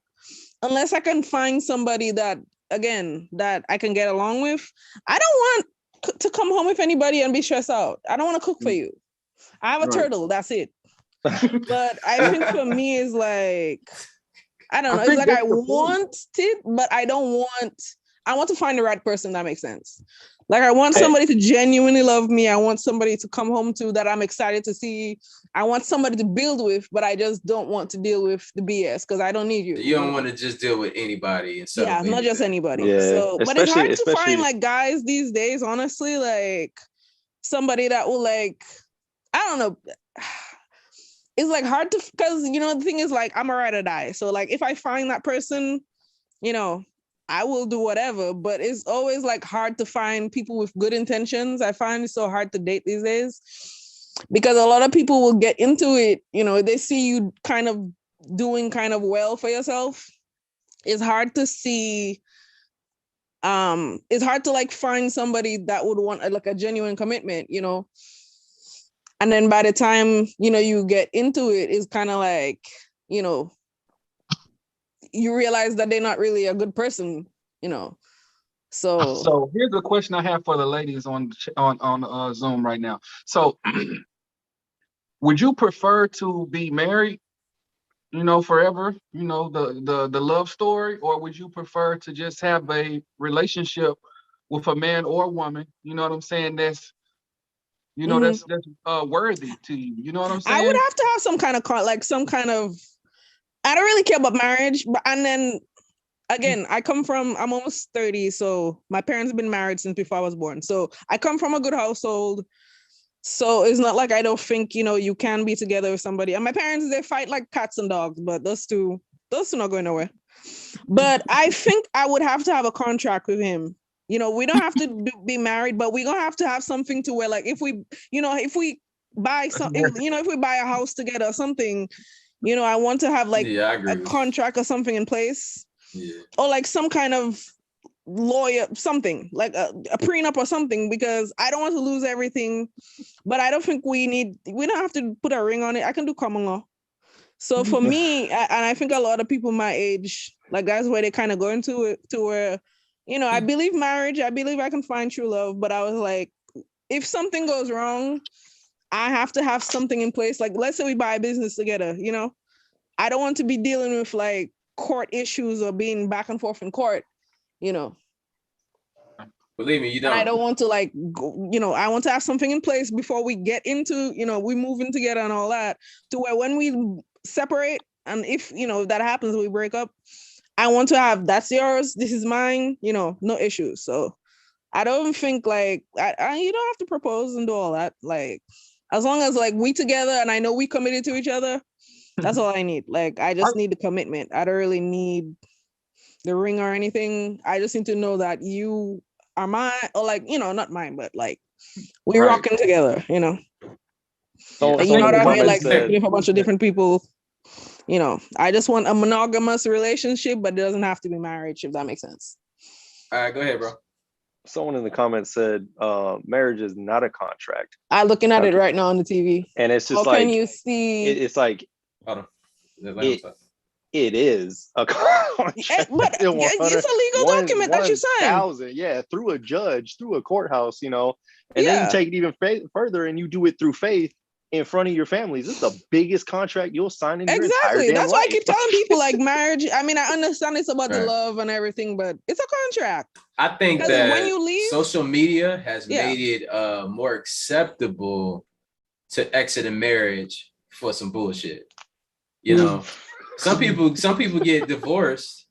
unless I can find somebody that I can get along with, I don't want to come home with anybody and be stressed out. I don't want to cook for you. I have a turtle, that's it. But I think for me is like, I don't know. It's like I want it, but I want to find the right person. That makes sense. Like I want somebody to genuinely love me. I want somebody to come home to that I'm excited to see. I want somebody to build with, but I just don't want to deal with the BS because I don't need you. You don't want to just deal with anybody and yeah, not just anybody. Yeah, so, but it's hard to find like guys these days, honestly, like somebody that will like, I don't know. It's like hard to, because the thing is like I'm a ride or die. So like if I find that person, I will do whatever, but it's always like hard to find people with good intentions. I find it so hard to date these days because a lot of people will get into it, you know, they see you kind of doing kind of well for yourself. It's hard to see, it's hard to like find somebody that would want like a genuine commitment, you know. And then by the time, you know, you get into it, it's kind of like, you know, you realize that they're not really a good person, you know. So here's a question I have for the ladies on Zoom right now. So would you prefer to be married, you know, forever, you know, the love story, or would you prefer to just have a relationship with a man or woman, you know what I'm saying, that's, you know, that's worthy to you, you know what I'm saying? I would have to have some kind of I don't really care about marriage, but and then again, I'm almost 30, so my parents have been married since before I was born. So I come from a good household. So it's not like I don't think, you know, you can be together with somebody. And my parents, they fight like cats and dogs, but those two not going nowhere. But I think I would have to have a contract with him. You know, we don't have to be married, but we're going to have something to where, like, if we, you know, if we buy if we buy a house together or something, you know, I want to have like a contract or something in place. Yeah. Or like some kind of lawyer, something like a prenup or something, because I don't want to lose everything, but I don't think we don't have to put a ring on it. I can do common law. So for me, and I think a lot of people my age, like that's where they kind of go into it, to where, you know, I believe marriage, I believe I can find true love, but I was like, if something goes wrong, I have to have something in place. Like, let's say we buy a business together, you know, I don't want to be dealing with like court issues or being back and forth in court, you know. Believe me, you don't. And I don't want to like, you know, I want to have something in place before we get into, you know, we move in together and all that, to where when we separate, and if, you know, that happens, we break up, I want to have, that's yours, this is mine, you know, no issues. So I don't think like, you don't have to propose and do all that. Like, as long as like we together and I know we committed to each other, that's all I need. Like, I just need the commitment. I don't really need the ring or anything. I just need to know that you are mine, or like, you know, not mine, but like we're rocking together, you know. So, and you're not out here like with a bunch of different people. You know, I just want a monogamous relationship, but it doesn't have to be marriage, if that makes sense. All right, go ahead, bro. Someone in the comments said, marriage is not a contract. I'm looking at it right now on the TV. And it's just can you see? It's like, it is a contract. But it's a legal document that you sign. Yeah, through a judge, through a courthouse, you know, and then you take it even further and you do it through faith in front of your families. This is the biggest contract you'll sign in your entire damn That's life. why I keep telling people like marriage. I mean, I understand it's about the love and everything, but it's a contract. I think that when you leave, social media has made it more acceptable to exit a marriage for some bullshit. You know, some people get divorced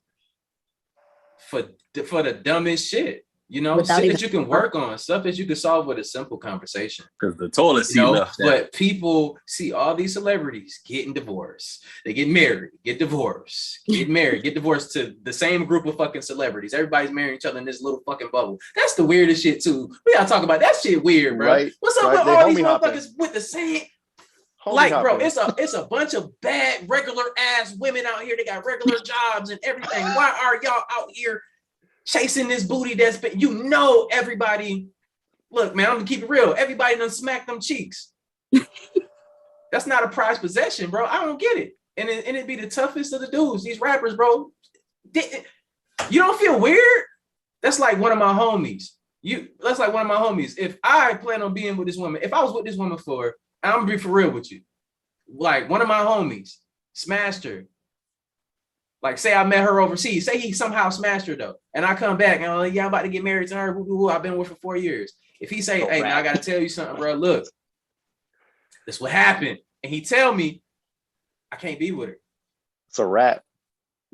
for the dumbest shit. You know, shit that you can work on, stuff that you can solve with a simple conversation. Because the toilet seat left. But people see all these celebrities getting divorced. They get married, get divorced, get married, get divorced to the same group of fucking celebrities. Everybody's marrying each other in this little fucking bubble. That's the weirdest shit too. We gotta talk about that shit weird, bro. Right, what's up with all these motherfuckers with the same? Like, bro, it's a bunch of bad regular ass women out here. They got regular jobs and everything. Why are y'all out here chasing this booty that's been, you know, everybody, look, man, I'm gonna keep it real. Everybody done smack them cheeks. That's not a prized possession, bro. I don't get it. And it'd be the toughest of the dudes, these rappers, bro. You don't feel weird? That's like one of my homies. That's like one of my homies. If I plan on being with this woman, if I was with this woman I'm gonna be for real with you. Like one of my homies smashed her. Like, say I met her overseas. Say he somehow smashed her though, and I come back and I'm about to get married to her. I've been with her for 4 years. If he say, "Hey man, I gotta tell you something, bro. Look, this what happened," and he tell me, I can't be with her. It's a wrap.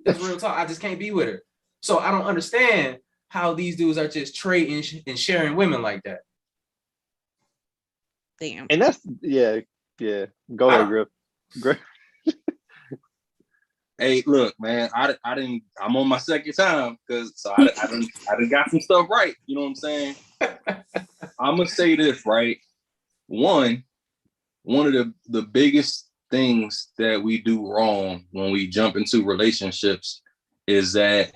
That's real talk. I just can't be with her. So I don't understand how these dudes are just trading and sharing women like that. Damn. And that's Go ahead, Griff. Hey, look, man, I didn't. I'm on my second time because I done got some stuff right. You know what I'm saying? I'm gonna say this right. One of the biggest things that we do wrong when we jump into relationships is that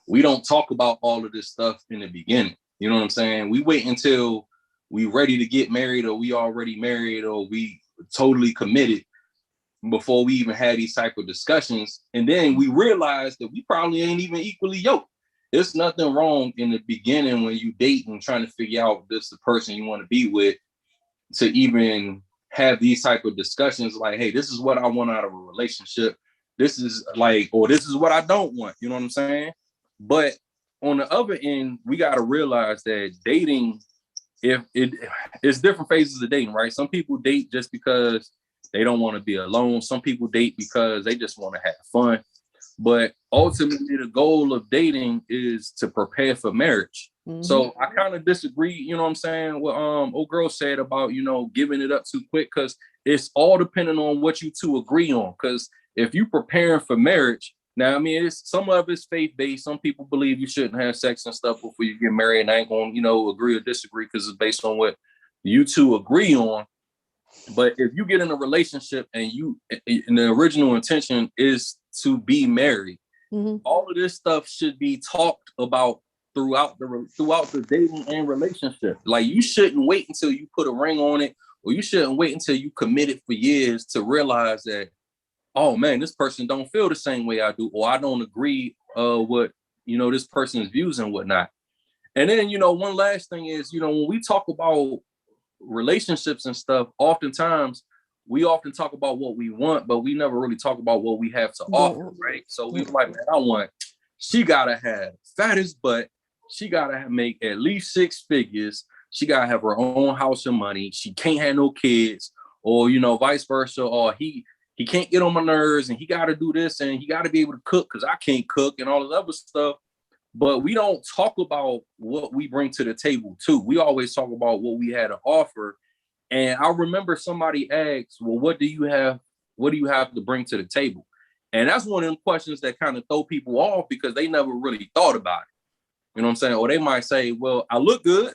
we don't talk about all of this stuff in the beginning. You know what I'm saying? We wait until we ready to get married, or we already married, or we totally committed before we even had these type of discussions. And then we realize that we probably ain't even equally yoked. There's nothing wrong in the beginning when you date and trying to figure out this the person you want to be with, to even have these type of discussions like, hey, this is what I want out of a relationship. This is like, or this is what I don't want. You know what I'm saying? But on the other end, we got to realize that dating, it's different phases of dating, right? Some people date just because they don't want to be alone. Some people date because they just want to have fun. But ultimately, the goal of dating is to prepare for marriage. Mm-hmm. So I kind of disagree, you know what I'm saying, what old girl said about, you know, giving it up too quick, because it's all depending on what you two agree on. Because if you preparing for marriage, now, I mean, some of it's faith-based. Some people believe you shouldn't have sex and stuff before you get married, and I ain't going to, you know, agree or disagree because it's based on what you two agree on. But if you get in a relationship and the original intention is to be married, mm-hmm. all of this stuff should be talked about throughout the dating and relationship. Like, you shouldn't wait until you put a ring on it, or you shouldn't wait until you committed for years to realize that, oh man, this person don't feel the same way I do, or I don't agree with, you know, this person's views and whatnot. And then, you know, one last thing is, you know, when we talk about relationships and stuff, oftentimes we often talk about what we want, but we never really talk about what we have to offer, right? So we like, man, she gotta have fattest butt, she gotta make at least 6 figures, she gotta have her own house and money, she can't have no kids, or, you know, vice versa, or he can't get on my nerves and he gotta do this and he gotta be able to cook because I can't cook and all this other stuff. But we don't talk about what we bring to the table too. We always talk about what we had to offer. And I remember somebody asked, well, what do you have to bring to the table? And that's one of them questions that kind of throw people off because they never really thought about it. You know what I'm saying? Or they might say, well, I look good,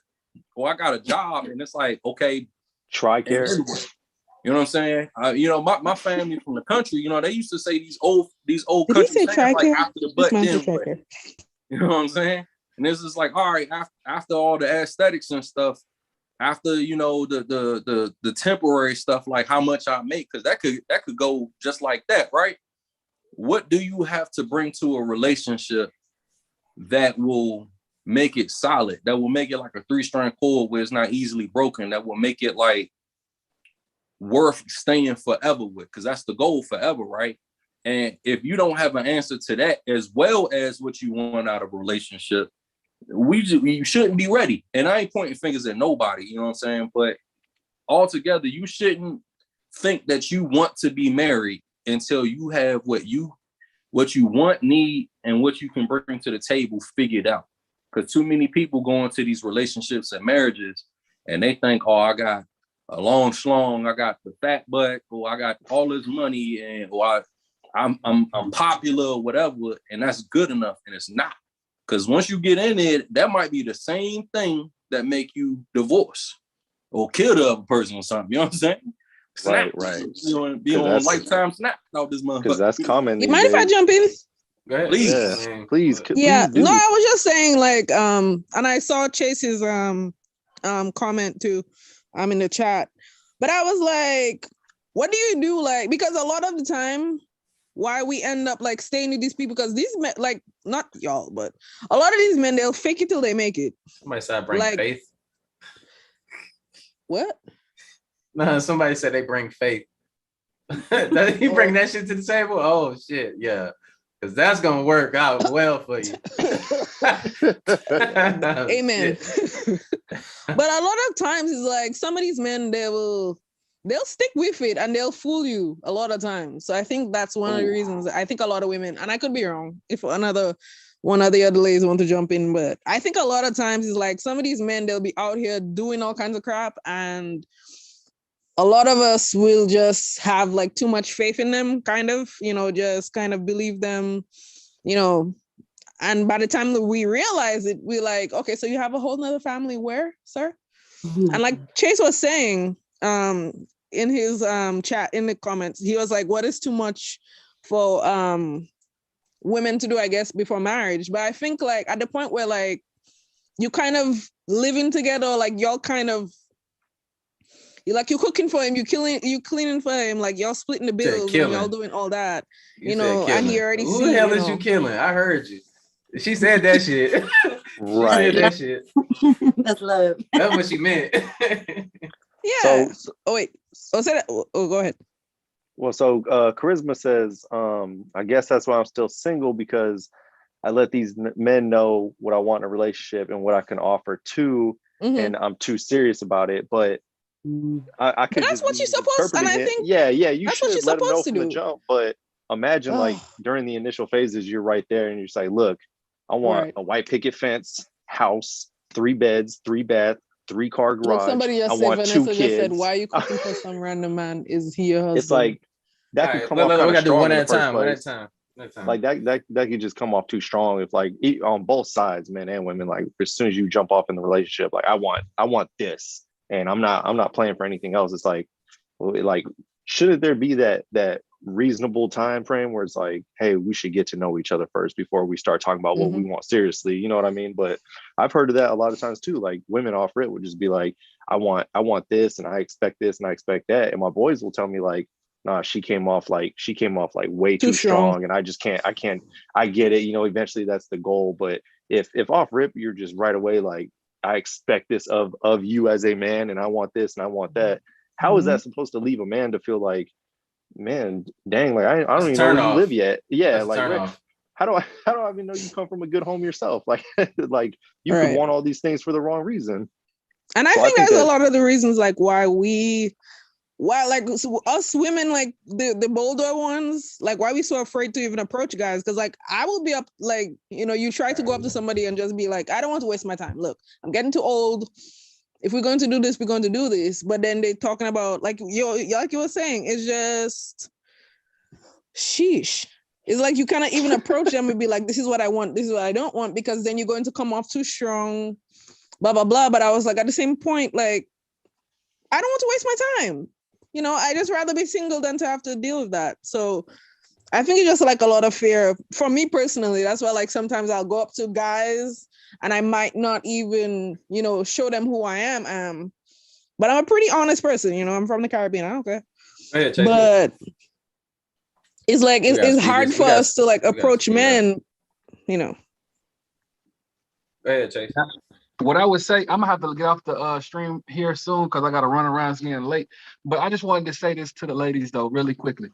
or I got a job. And it's like, okay, try care. You know what I'm saying? You know, my family from the country, you know, they used to say these old country sayings like after the butt, then what? You know what I'm saying? And this is like, all right, after all the aesthetics and stuff, after, you know, the temporary stuff, like how much I make, because that could go just like that, right? What do you have to bring to a relationship that will make it solid, that will make it like a 3-strand cord where it's not easily broken, that will make it like worth staying forever with? Because that's the goal, forever, right? And if you don't have an answer to that, as well as what you want out of a relationship, you shouldn't be ready. And I ain't pointing fingers at nobody, you know what I'm saying? But altogether, you shouldn't think that you want to be married until you have what you want, need, and what you can bring to the table figured out. Because too many people go into these relationships and marriages and they think, oh, I got a long schlong, I got the fat butt, or I got all this money, and or I'm popular or whatever, and that's good enough. And it's not. Because once you get in it, that might be the same thing that make you divorce or kill the other person or something. You know what I'm saying? Snap. Right. You want to be on lifetime snap out this motherfucker. Because that's common. You mind if I jump in? Go ahead. Please, yeah. Please. Yeah. Please do. No, I was just saying, like, and I saw Chase's comment too, in the chat, but I was like, what do you do? Like, because a lot of the time, why we end up like staying with these people, because these men, like, not y'all, but a lot of these men, they'll fake it till they make it. Somebody said I bring like, faith. What? No, somebody said they bring faith. You bring that shit to the table? Oh shit, yeah. Because that's gonna work out well for you. Amen. But a lot of times it's like some of these men, they'll stick with it and they'll fool you a lot of times. So I think that's one of the reasons. I think a lot of women, and I could be wrong if one of the other ladies want to jump in, but I think a lot of times it's like some of these men, they'll be out here doing all kinds of crap, and a lot of us will just have like too much faith in them, kind of, just kind of believe them, and by the time that we realize it, we're like, okay, so you have a whole nother family where, sir? And like Chase was saying, in his chat, in the comments, he was like, what is too much for women to do, I guess, before marriage? But I think like at the point where like you kind of living together, like y'all kind of, you're cooking for him, you cleaning for him, like y'all splitting the bills and y'all doing all that, and he already Who the hell is you killing? I heard you. She said that shit. Right. She said that shit. That's love. That's what she meant. Yeah. Oh wait. Oh, say that. Oh, go ahead. Well, so Charisma says, I guess that's why I'm still single, because I let these men know what I want in a relationship and what I can offer too, and I'm too serious about it. But I could. But that's what you're supposed. And I think you should let them know from the jump. But imagine like during the initial phases, you're right there, and you're like, look, I want a white picket fence, house, 3 beds, 3 bath, 3-car garage. Look, somebody just I said, want Vanessa 2 just kids. said, why are you cooking for some random man? Is he your husband? It's like that could come off kind of strong in the first place. Like that could just come off too strong if like on both sides, men and women. Like as soon as you jump off in the relationship, like I want this, and I'm not playing for anything else. It's like shouldn't there be that reasonable time frame where it's like, hey, we should get to know each other first before we start talking about what we want seriously, you know what I mean? But I've heard of that a lot of times too. Like women off rip would just be like, I want this, and I expect this, and I expect that, and my boys will tell me like, nah, she came off like way too strong, and I get it, eventually that's the goal. But if off rip you're just right away like, I expect this of you as a man, and I want this and I want that, how is that supposed to leave a man to feel like, man, dang, like I don't even know where you live yet? Yeah, like how do I even know you come from a good home yourself? Like like you could want all these things for the wrong reason. And I think that's a lot of the reasons like why like us women, like the bolder ones, like why we so afraid to even approach guys. Because like I will be up, like, you try to go up to somebody and just be like, I don't want to waste my time. Look, I'm getting too old. If we're going to do this, we're going to do this. But then they're talking about like you were saying, it's just sheesh. It's like you cannot even approach them and be like, this is what I want, this is what I don't want, because then you're going to come off too strong, blah blah blah. But I was like, at the same point, like I don't want to waste my time. I just rather be single than to have to deal with that. So I think it's just like a lot of fear for me personally. That's why like sometimes I'll go up to guys and I might not even, show them who I am. But I'm a pretty honest person. I'm from the Caribbean. I don't care. But it's like it's hard for us to like approach men, Go ahead, Chase. What I would say, I'm gonna have to get off the stream here soon because I gotta run around. It's getting late. But I just wanted to say this to the ladies though, really quickly.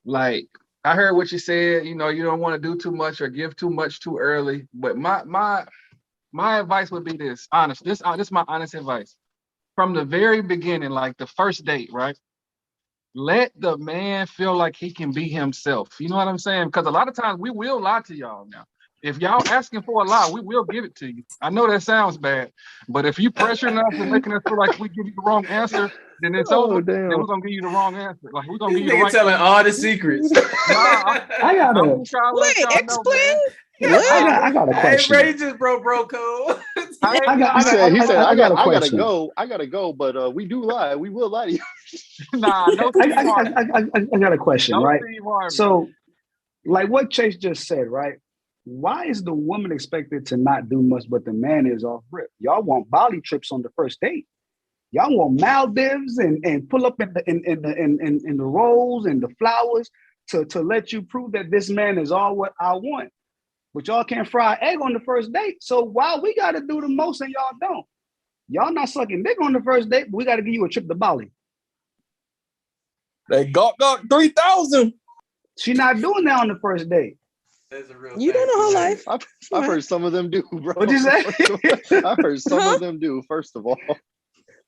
Like I heard what you said. You don't want to do too much or give too much too early. But my advice would be this: honest. This is my honest advice. From the very beginning, like the first date, right? Let the man feel like he can be himself. You know what I'm saying? Because a lot of times we will lie to y'all now. If y'all asking for a lie, we will give it to you. I know that sounds bad, but if you pressuring us and making us feel like we give you the wrong answer, then it's over. Then we're gonna give you the wrong answer. Like we're gonna give you the right telling all the secrets. I gotta wait. Explain. I got a question. Hey, Ray just bro code. He said, I gotta question. go, but we do lie. We will lie to you. Nah, no. I got a question, no, right? So, like what Chase just said, right? Why is the woman expected to not do much, but the man is off rip? Y'all want Bali trips on the first date. Y'all want Maldives and pull up in the rolls and the flowers to let you prove that this man is all what I want. But y'all can't fry egg on the first date. So why we got to do the most and y'all don't? Y'all not sucking dick on the first date, but we got to give you a trip to Bali. They got 3,000. She not doing that on the first date. You don't know her life. I've heard some of them do, bro. What'd you say? I've heard some of them do, first of all.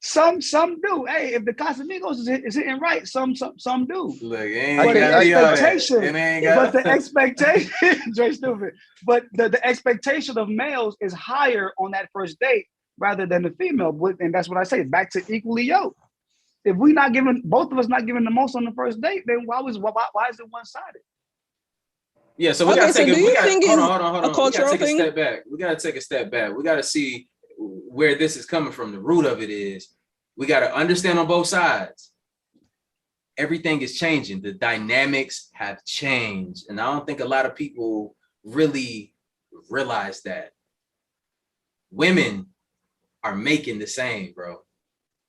Some do. Hey, if the Casamigos is hitting right, some do. Look, the expectation, Dre stupid. But the expectation of males is higher on that first date rather than the female. And that's what I say. Back to equally yoked. if we not giving, both of us not giving the most on the first date, then why is it one-sided? Yeah, so we Okay, gotta so take do you hold think on, it's hold on, hold a on. We gotta cultural take a thing? step back. We gotta take a step back. We gotta see where this is coming from. The root of it is we gotta understand on both sides. Everything is changing. The dynamics have changed. And I don't think a lot of people really realize that. Women are making the same, bro.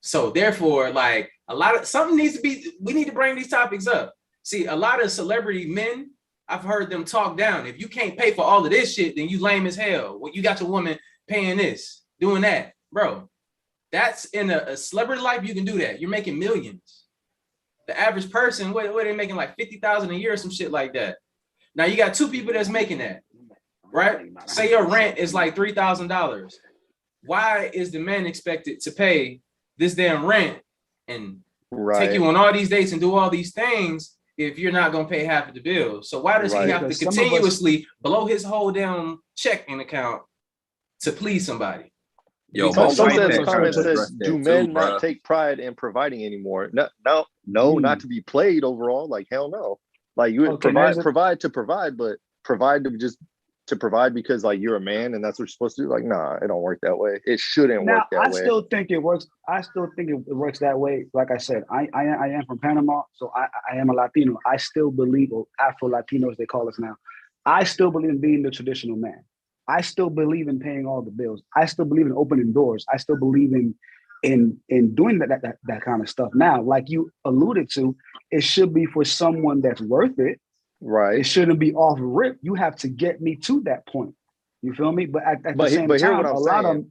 So therefore, like something needs to be, we need to bring these topics up. See, a lot of celebrity men, I've heard them talk down. If you can't pay for all of this shit, then you lame as hell. Well, you got your woman paying this, doing that. Bro, that's in a celebrity life, you can do that. You're making millions. The average person, what are they making, like 50,000 a year or some shit like that? Now you got two people that's making that, right? Say your rent is like $3,000. Why is the man expected to pay this damn rent and take you on all these dates and do all these things if you're not gonna pay half of the bill? So why does he have to continuously blow his whole damn checking account to please somebody? Yo, Some says comment says, do men not take pride in providing anymore? No, not to be played overall. Like hell no. Like you provide to provide, but provide to provide because like you're a man and that's what you're supposed to do. Like, nah, it don't work that way. It shouldn't work that way. I still think it works. I still think it works that way. Like I said, I am from Panama, so I am a Latino. I still believe, or Afro Latinos they call us now. I still believe in being the traditional man. I still believe in paying all the bills. I still believe in opening doors. I still believe in doing that kind of stuff. Now, like you alluded to, it should be for someone that's worth it. Right. It shouldn't be off rip. You have to get me to that point. You feel me? But at the same time, hear what I'm a lot saying. of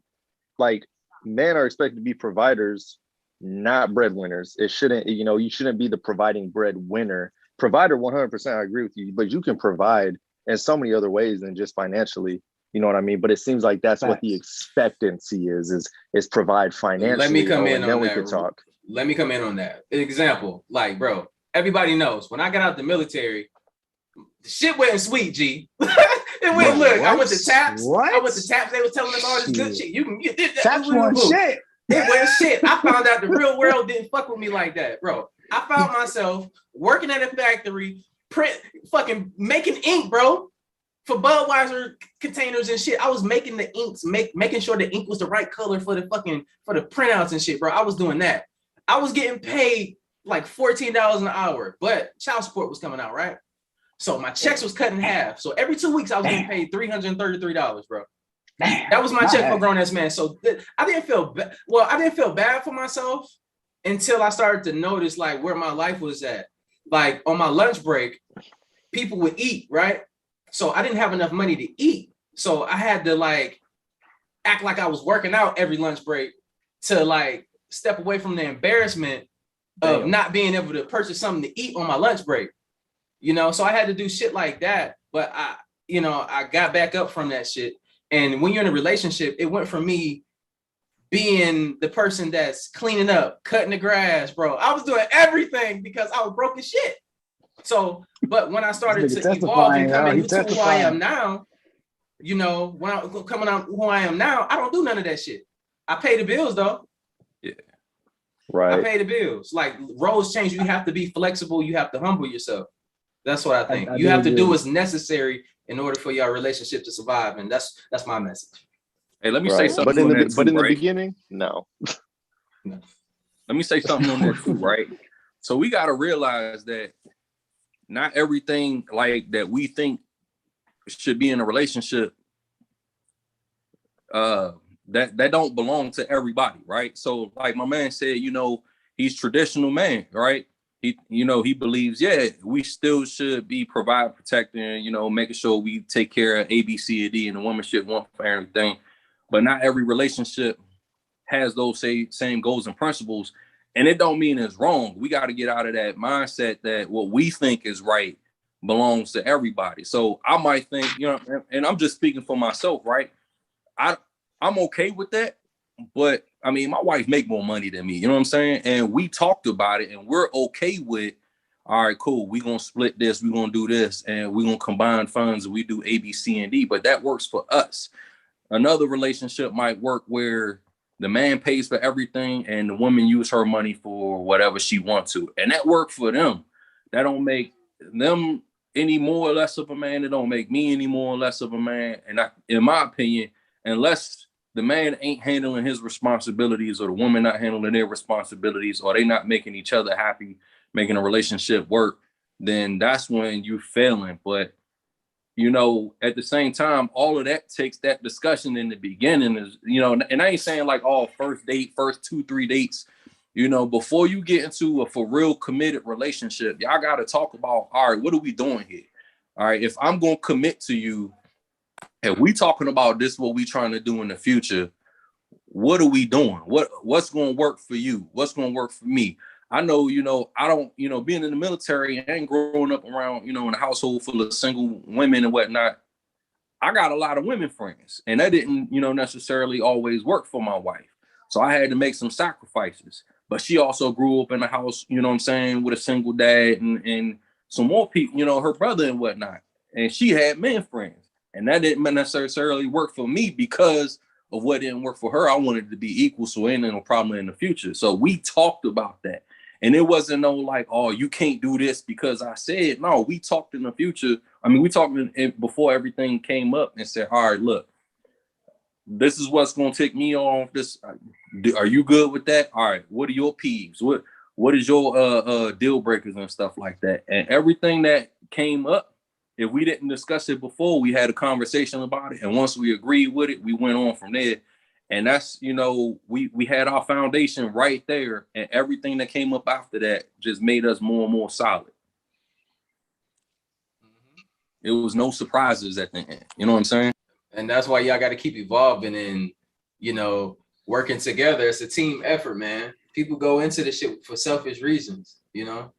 Like men are expected to be providers, not breadwinners. It shouldn't, you shouldn't be the providing breadwinner. Provider, 100%, I agree with you, but you can provide in so many other ways than just financially. You know what I mean? But it seems like that's what the expectancy is provide financially. Let me come in on then we that. can talk. Let me come in on that. Example, like, bro, everybody knows when I got out the military, the shit wasn't sweet, G. It went, look, I went to Taps. I went to Taps. They were telling us all this good shit. You can get this. Taps wasn't shit. It wasn't shit. I found out the real world didn't fuck with me like that, bro. I found myself working at a factory, fucking making ink, bro, for Budweiser containers and shit. I was making the inks, making sure the ink was the right color for the printouts and shit, bro. I was doing that. I was getting paid like $14 an hour, but child support was coming out, right? So my checks was cut in half. So every 2 weeks I was getting paid $333, bro. That was my check for a grown ass man. So I didn't feel bad. Well, I didn't feel bad for myself until I started to notice like where my life was at. Like on my lunch break, people would eat, right? So I didn't have enough money to eat. So I had to like act like I was working out every lunch break to like step away from the embarrassment of not being able to purchase something to eat on my lunch break. So I had to do shit like that. But I got back up from that shit. And when you're in a relationship, it went from me being the person that's cleaning up, cutting the grass, bro. I was doing everything because I was broke as shit. So, but when I started to evolve and come into who I am now, when I'm coming out who I am now, I don't do none of that shit. I pay the bills though. Yeah. Right. I pay the bills. Like roles change. You have to be flexible. You have to humble yourself. That's what I think. You have to do what's necessary in order for your relationship to survive. And that's my message. Hey, let me say something. But in the beginning, no. Let me say something on that too, right? So we got to realize that not everything like that we think should be in a relationship that don't belong to everybody, right? So like my man said, he's traditional man, right? He believes, we still should be providing, protecting, making sure we take care of A, B, C, and D, and the woman should want for everything. But not every relationship has those same goals and principles. And it don't mean it's wrong. We got to get out of that mindset that what we think is right belongs to everybody. So I might think, and I'm just speaking for myself, right? I'm okay with that. But I mean, my wife make more money than me, you know what I'm saying? And we talked about it and we're okay with, all right, cool. We're going to split this. We're going to do this and we're going to combine funds. And we do A, B, C, and D, but that works for us. Another relationship might work where the man pays for everything and the woman use her money for whatever she wants to. And that worked for them. That don't make them any more or less of a man. It don't make me any more or less of a man. And in my opinion, unless the man ain't handling his responsibilities or the woman not handling their responsibilities or they not making each other happy, making a relationship work, then that's when you're failing. But, you know, at the same time, all of that takes that discussion in the beginning is, you know, and I ain't saying like all first 2-3 dates, you know, before you get into a for real committed relationship, y'all got to talk about, all right, what are we doing here? All right, if I'm going to commit to you and we talking about this, what we trying to do in the future, what are we doing? What's going to work for you? What's going to work for me? I know, you know, I don't, you know, being in the military and growing up around, you know, in a household full of single women and whatnot, I got a lot of women friends and that didn't, you know, necessarily always work for my wife. So I had to make some sacrifices, but she also grew up in a house, you know what I'm saying, with a single dad and some more people, you know, her brother and whatnot. And she had men friends and that didn't necessarily work for me because of what didn't work for her. I wanted to be equal, so ain't no problem in the future. So we talked about that. And it wasn't no like, oh, you can't do this because I said. No, we talked in the future. I mean, we talked before everything came up and said, all right, look, this is what's going to take me off this. Are you good with that? All right. What are your peeves? What is your deal breakers and stuff like that? And everything that came up, if we didn't discuss it before, we had a conversation about it. And once we agreed with it, we went on from there. And that's, you know, we had our foundation right there. And everything that came up after that just made us more and more solid. It was no surprises at the end. You know what I'm saying? And that's why y'all got to keep evolving and, you know, working together. It's a team effort, man. People go into this shit for selfish reasons, you know?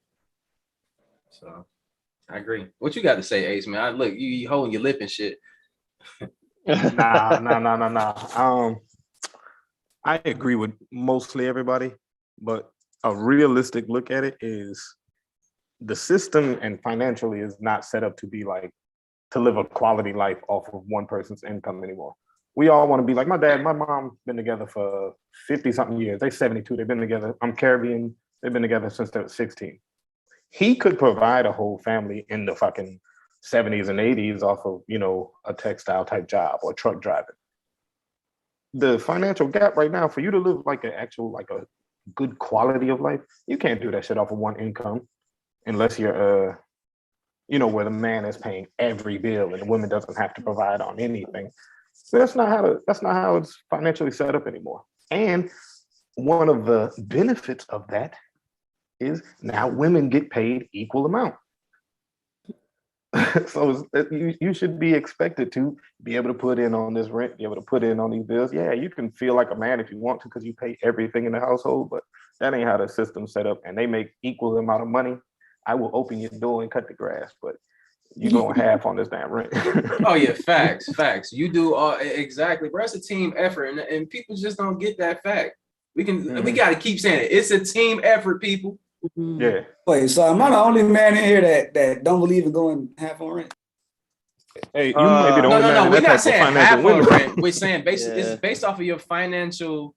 So I agree. What you got to say, Ace, man? Look, you holding your lip and shit. Nah. I agree with mostly everybody, but a realistic look at it is the system and financially is not set up to be like to live a quality life off of one person's income anymore. We all want to be like my dad, my mom been together for 50 something years. They're 72. They've been together. I'm Caribbean. They've been together since they were 16. He could provide a whole family in the fucking 70s and 80s off of, you know, a textile type job or truck driving. The financial gap right now for you to live like an actual, like a good quality of life, you can't do that shit off of one income unless you're, you know, where the man is paying every bill and the woman doesn't have to provide on anything. So that's not how it's financially set up anymore. And one of the benefits of that is now women get paid equal amount. So you should be expected to be able to put in on this rent, be able to put in on these bills. Yeah, you can feel like a man if you want to because you pay everything in the household, but that ain't how the system's set up. And they make equal amount of money. I will open your door and cut the grass, but you're going half on this damn rent. Oh yeah, facts. You do exactly, bro. It's a team effort, and people just don't get that fact. We got to keep saying it. It's a team effort, people. Yeah. Wait, so am I the only man in here that don't believe in going half on rent? Hey, you might be the only man. No. We're not saying half on rent. We're saying it's based off of your financial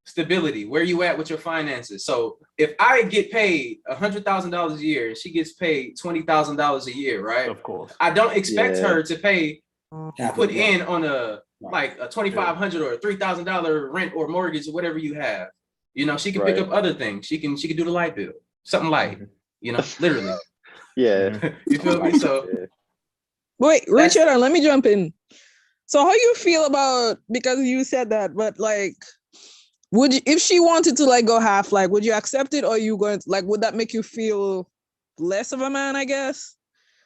stability. Where you at with your finances? So if I get paid $100,000 a year and she gets paid $20,000 a year, right? Of course. I don't expect her to put in on a $2,500 or a $3,000 rent or mortgage or whatever you have. You know, she can pick up other things. She can do the light bill, something light. You know, literally. Yeah. You feel me? So wait, Richard, let me jump in. So how you feel about, because you said that, but like, would you, if she wanted to like go half, like, would you accept it, or you going to, like, would that make you feel less of a man, I guess?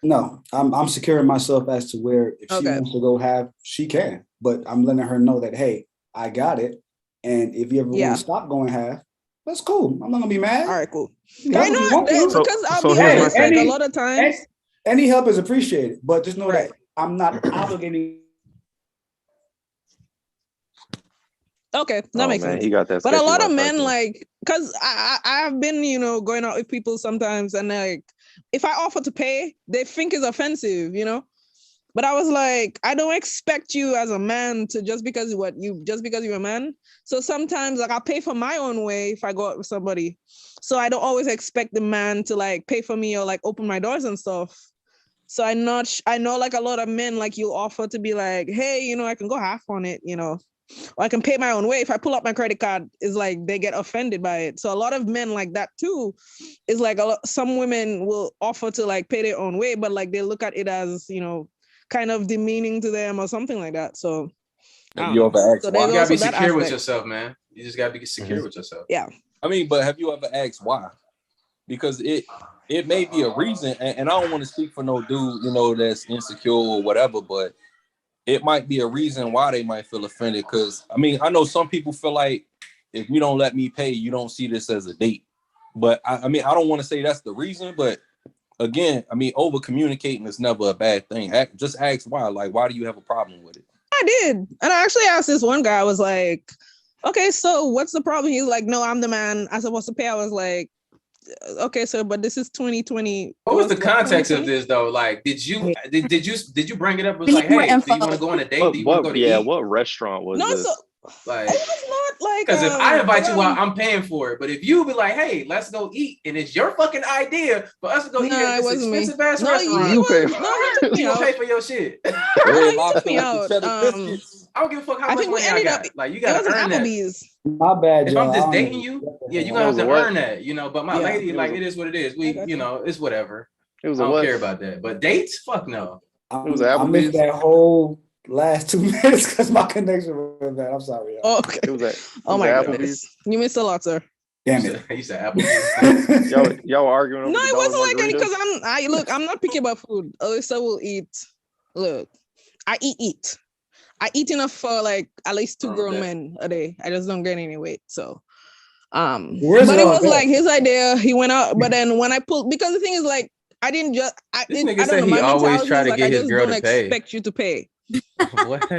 No, I'm securing myself as to where if she wants to go half, she can. But I'm letting her know that, hey, I got it. And if you ever want to stop going half, that's cool. I'm not gonna be mad. All right, cool. I know because I'll be honest, like a lot of times any help is appreciated, but just know that I'm not obligating. Okay, that makes sense. He got that. But a lot of men, like, because I've been, you know, going out with people sometimes, and like, if I offer to pay, they think it's offensive, you know. But I was like, I don't expect you as a man to just because you're a man. So sometimes like I'll pay for my own way if I go out with somebody. So I don't always expect the man to like pay for me or like open my doors and stuff. So I know like a lot of men like you offer to be like, hey, you know, I can go half on it, you know, or I can pay my own way. If I pull up my credit card, it's like they get offended by it. So a lot of men like that too. Is like some women will offer to like pay their own way, but like they look at it as, you know, kind of demeaning to them or something like that. So Have you ever asked so why? You gotta be that secure with aspect. yourself, man. You just gotta be secure with yourself. Yeah. I mean, but have you ever asked why? Because it may be a reason, and I don't want to speak for no dude, you know, that's insecure or whatever, but it might be a reason why they might feel offended. Because I mean, I know some people feel like if you don't let me pay, you don't see this as a date. But I mean, I don't want to say that's the reason, but again, I mean, over communicating is never a bad thing. Just ask why. Like, why do you have a problem with it? I did. And I actually asked this one guy, I was like, okay, so what's the problem? He's like, no, I'm the man. I'm supposed to pay. I was like, okay, sir, but this is 2020. What was the context of this though? Like, did you bring it up? It was like, hey, do you want to go on a date? Do you want to go to eat? What restaurant was this? Like, it was not like because if I invite you out, I'm paying for it. But if you be like, hey, let's go eat, and it's your fucking idea for us to go eat at this expensive ass restaurant, you pay for your shit. No, took me out. I don't give a fuck how I much think we money I ended got. up. Like, you gotta earn that. Applebee's. My bad, If y'all. I'm just I don't dating know. you, you're gonna have to earn that, you know. But my Yeah. lady, like, it is what it is. We, you know, it's whatever. It was I don't care about that. But dates, fuck no. I missed that whole last 2 minutes because my connection was bad. I'm sorry, y'all. Oh, okay. Oh my goodness. You missed a lot, sir. Damn it. You said Applebee's. y'all arguing over No, the it wasn't like any margarita? because I'm not picky about food. Alyssa will eat. Look, I eat. I eat enough for like at least 2 grown men a day. I just don't gain any weight. So but it was like his idea. He went out, but then when I pulled, because the thing is like I didn't just I This didn't nigga I said don't know, he my always mentality try is to like get I his just girl don't to pay. expect you to pay. What?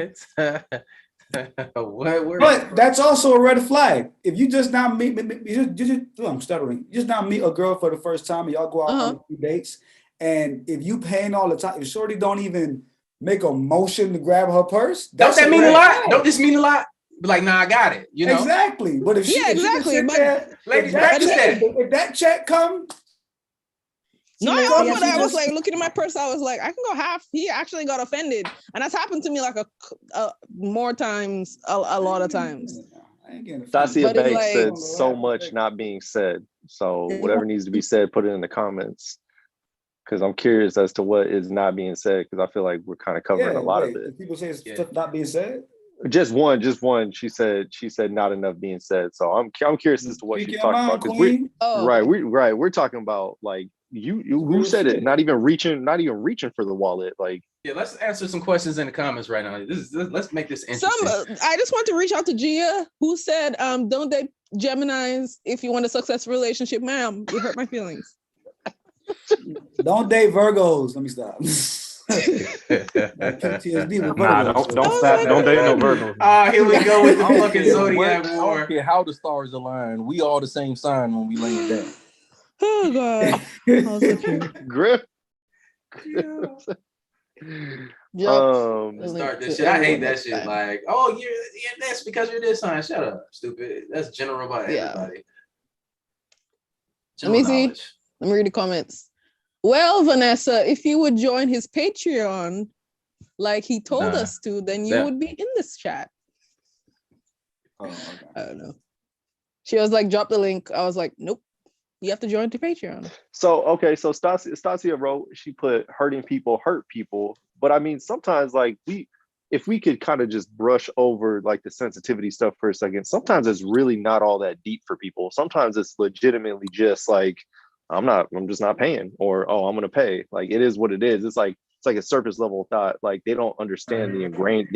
But that's also a red flag. If you just not meet, I'm stuttering. You just not meet a girl for the first time, and y'all go out on a few dates, and if you paying all the time, if shorty don't even make a motion to grab her purse, Don't that mean a lot? flag. Don't this mean a lot? Be like, nah, I got it. You know exactly. But if she, exactly. If there, ladies, if that check come. No, I was like looking at my purse. I was like, I can go half. He actually got offended, and that's happened to me like more times, a lot of times. Dacia Banks said so much not being said. So whatever needs to be said, put it in the comments. Because I'm curious as to what is not being said. Because I feel like we're kind of covering a lot of it. People say stuff not being said. Just one. She said not enough being said. So I'm curious as to what she's talking about. Because we're talking about like you who said it, not even reaching for the wallet. Like, yeah, let's answer some questions in the comments right now. Let's make this interesting. I just want to reach out to Gia, who said, don't date Geminis if you want a successful relationship. Ma'am, you hurt my feelings. Don't date Virgos. Let me stop. Nah, don't stop. Don't date no Virgos. Here we go with the fucking zodiac war. I don't care how the stars align. We all the same sign when we lay it down. Oh God. Griff. Start this shit. I hate that shit. Like, oh, you're this because you're this sign. Shut up, stupid. That's general about everybody. Let me see. Let me read the comments. Well, Vanessa, if you would join his Patreon like he told us to, then you would be in this chat. Oh, okay. I don't know. She was like, drop the link. I was like, nope. You have to join the Patreon. So Stasia wrote, she put hurting people hurt people. But I mean, sometimes like if we could kind of just brush over like the sensitivity stuff for a second, sometimes it's really not all that deep for people. Sometimes it's legitimately just like, I'm just not paying, or, oh, I'm going to pay. Like, it is what it is. It's like a surface level thought. Like, they don't understand the ingrained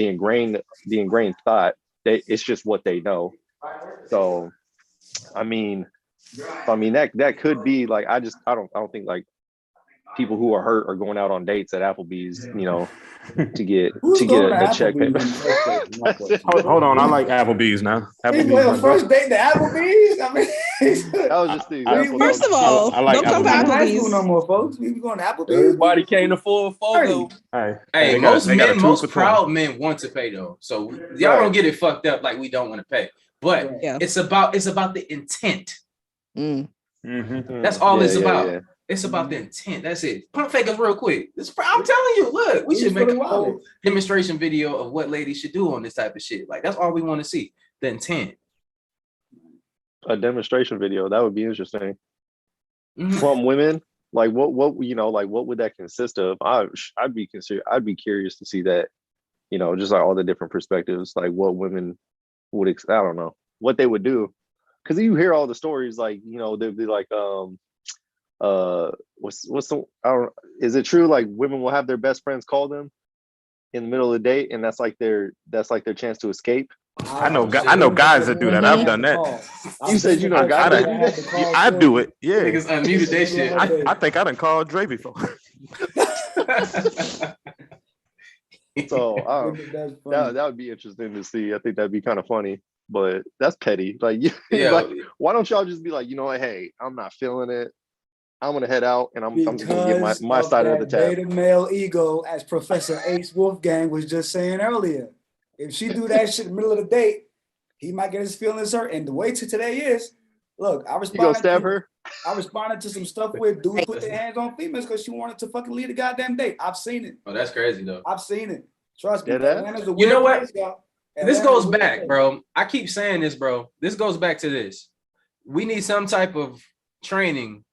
thought. It's just what they know. So, I mean, that could be like, I don't think like people who are hurt are going out on dates at Applebee's, you know, to get Who's going to a check Applebee's payment. in the first place? My question. Hold on, I like Applebee's now. He went on first date to Applebee's. I mean, that was just the example. First of all, I like don't come to Applebee's. High school no Applebee's. more, folks. We going to Applebee's. Everybody can't afford photo. Hey, Hey, they got most a men, 2 most for 20. proud men want to pay though. So y'all don't get it fucked up like we don't want to pay. But Yeah. it's about the intent. Mm. That's all it's about. Yeah. It's about the intent. That's it. Pump fake us real quick. I'm telling you, look, we should make a whole demonstration video of what ladies should do on this type of shit. Like that's all we want to see. The intent. A demonstration video, that would be interesting. From women, like what you know, like what would that consist of? I'd be curious to see that, you know, just like all the different perspectives, like what women would I don't know what they would do, because you hear all the stories, like, you know, they'd be like what's the, I don't, is it true like women will have their best friends call them in the middle of the day, and that's like their chance to escape? I know guys that do that. I've done that. You said you know guys that do that? I do it. Yeah. Niggas unmuted that shit. I think I done called Dre before. So that would be interesting to see. I think that'd be kind of funny, but that's petty. Like, Yeah. like, why don't y'all just be like, you know what, hey, I'm not feeling it. I'm gonna head out and I'm just gonna get my side of the tab. Beta male ego, as Professor Ace Wolfgang was just saying earlier. If she do that shit in the middle of the date, he might get his feelings hurt. And the way to today is, look, I responded. You gonna stab her? I responded to some stuff where dudes put their hands on females because she wanted to fucking lead a goddamn date. I've seen it. Oh, that's crazy though. I've seen it. Trust me. Yeah, Atlanta's a You know weird what? place, y'all. This Atlanta's goes a weird back, place. bro. I keep saying this, bro. This goes back to this. We need some type of training,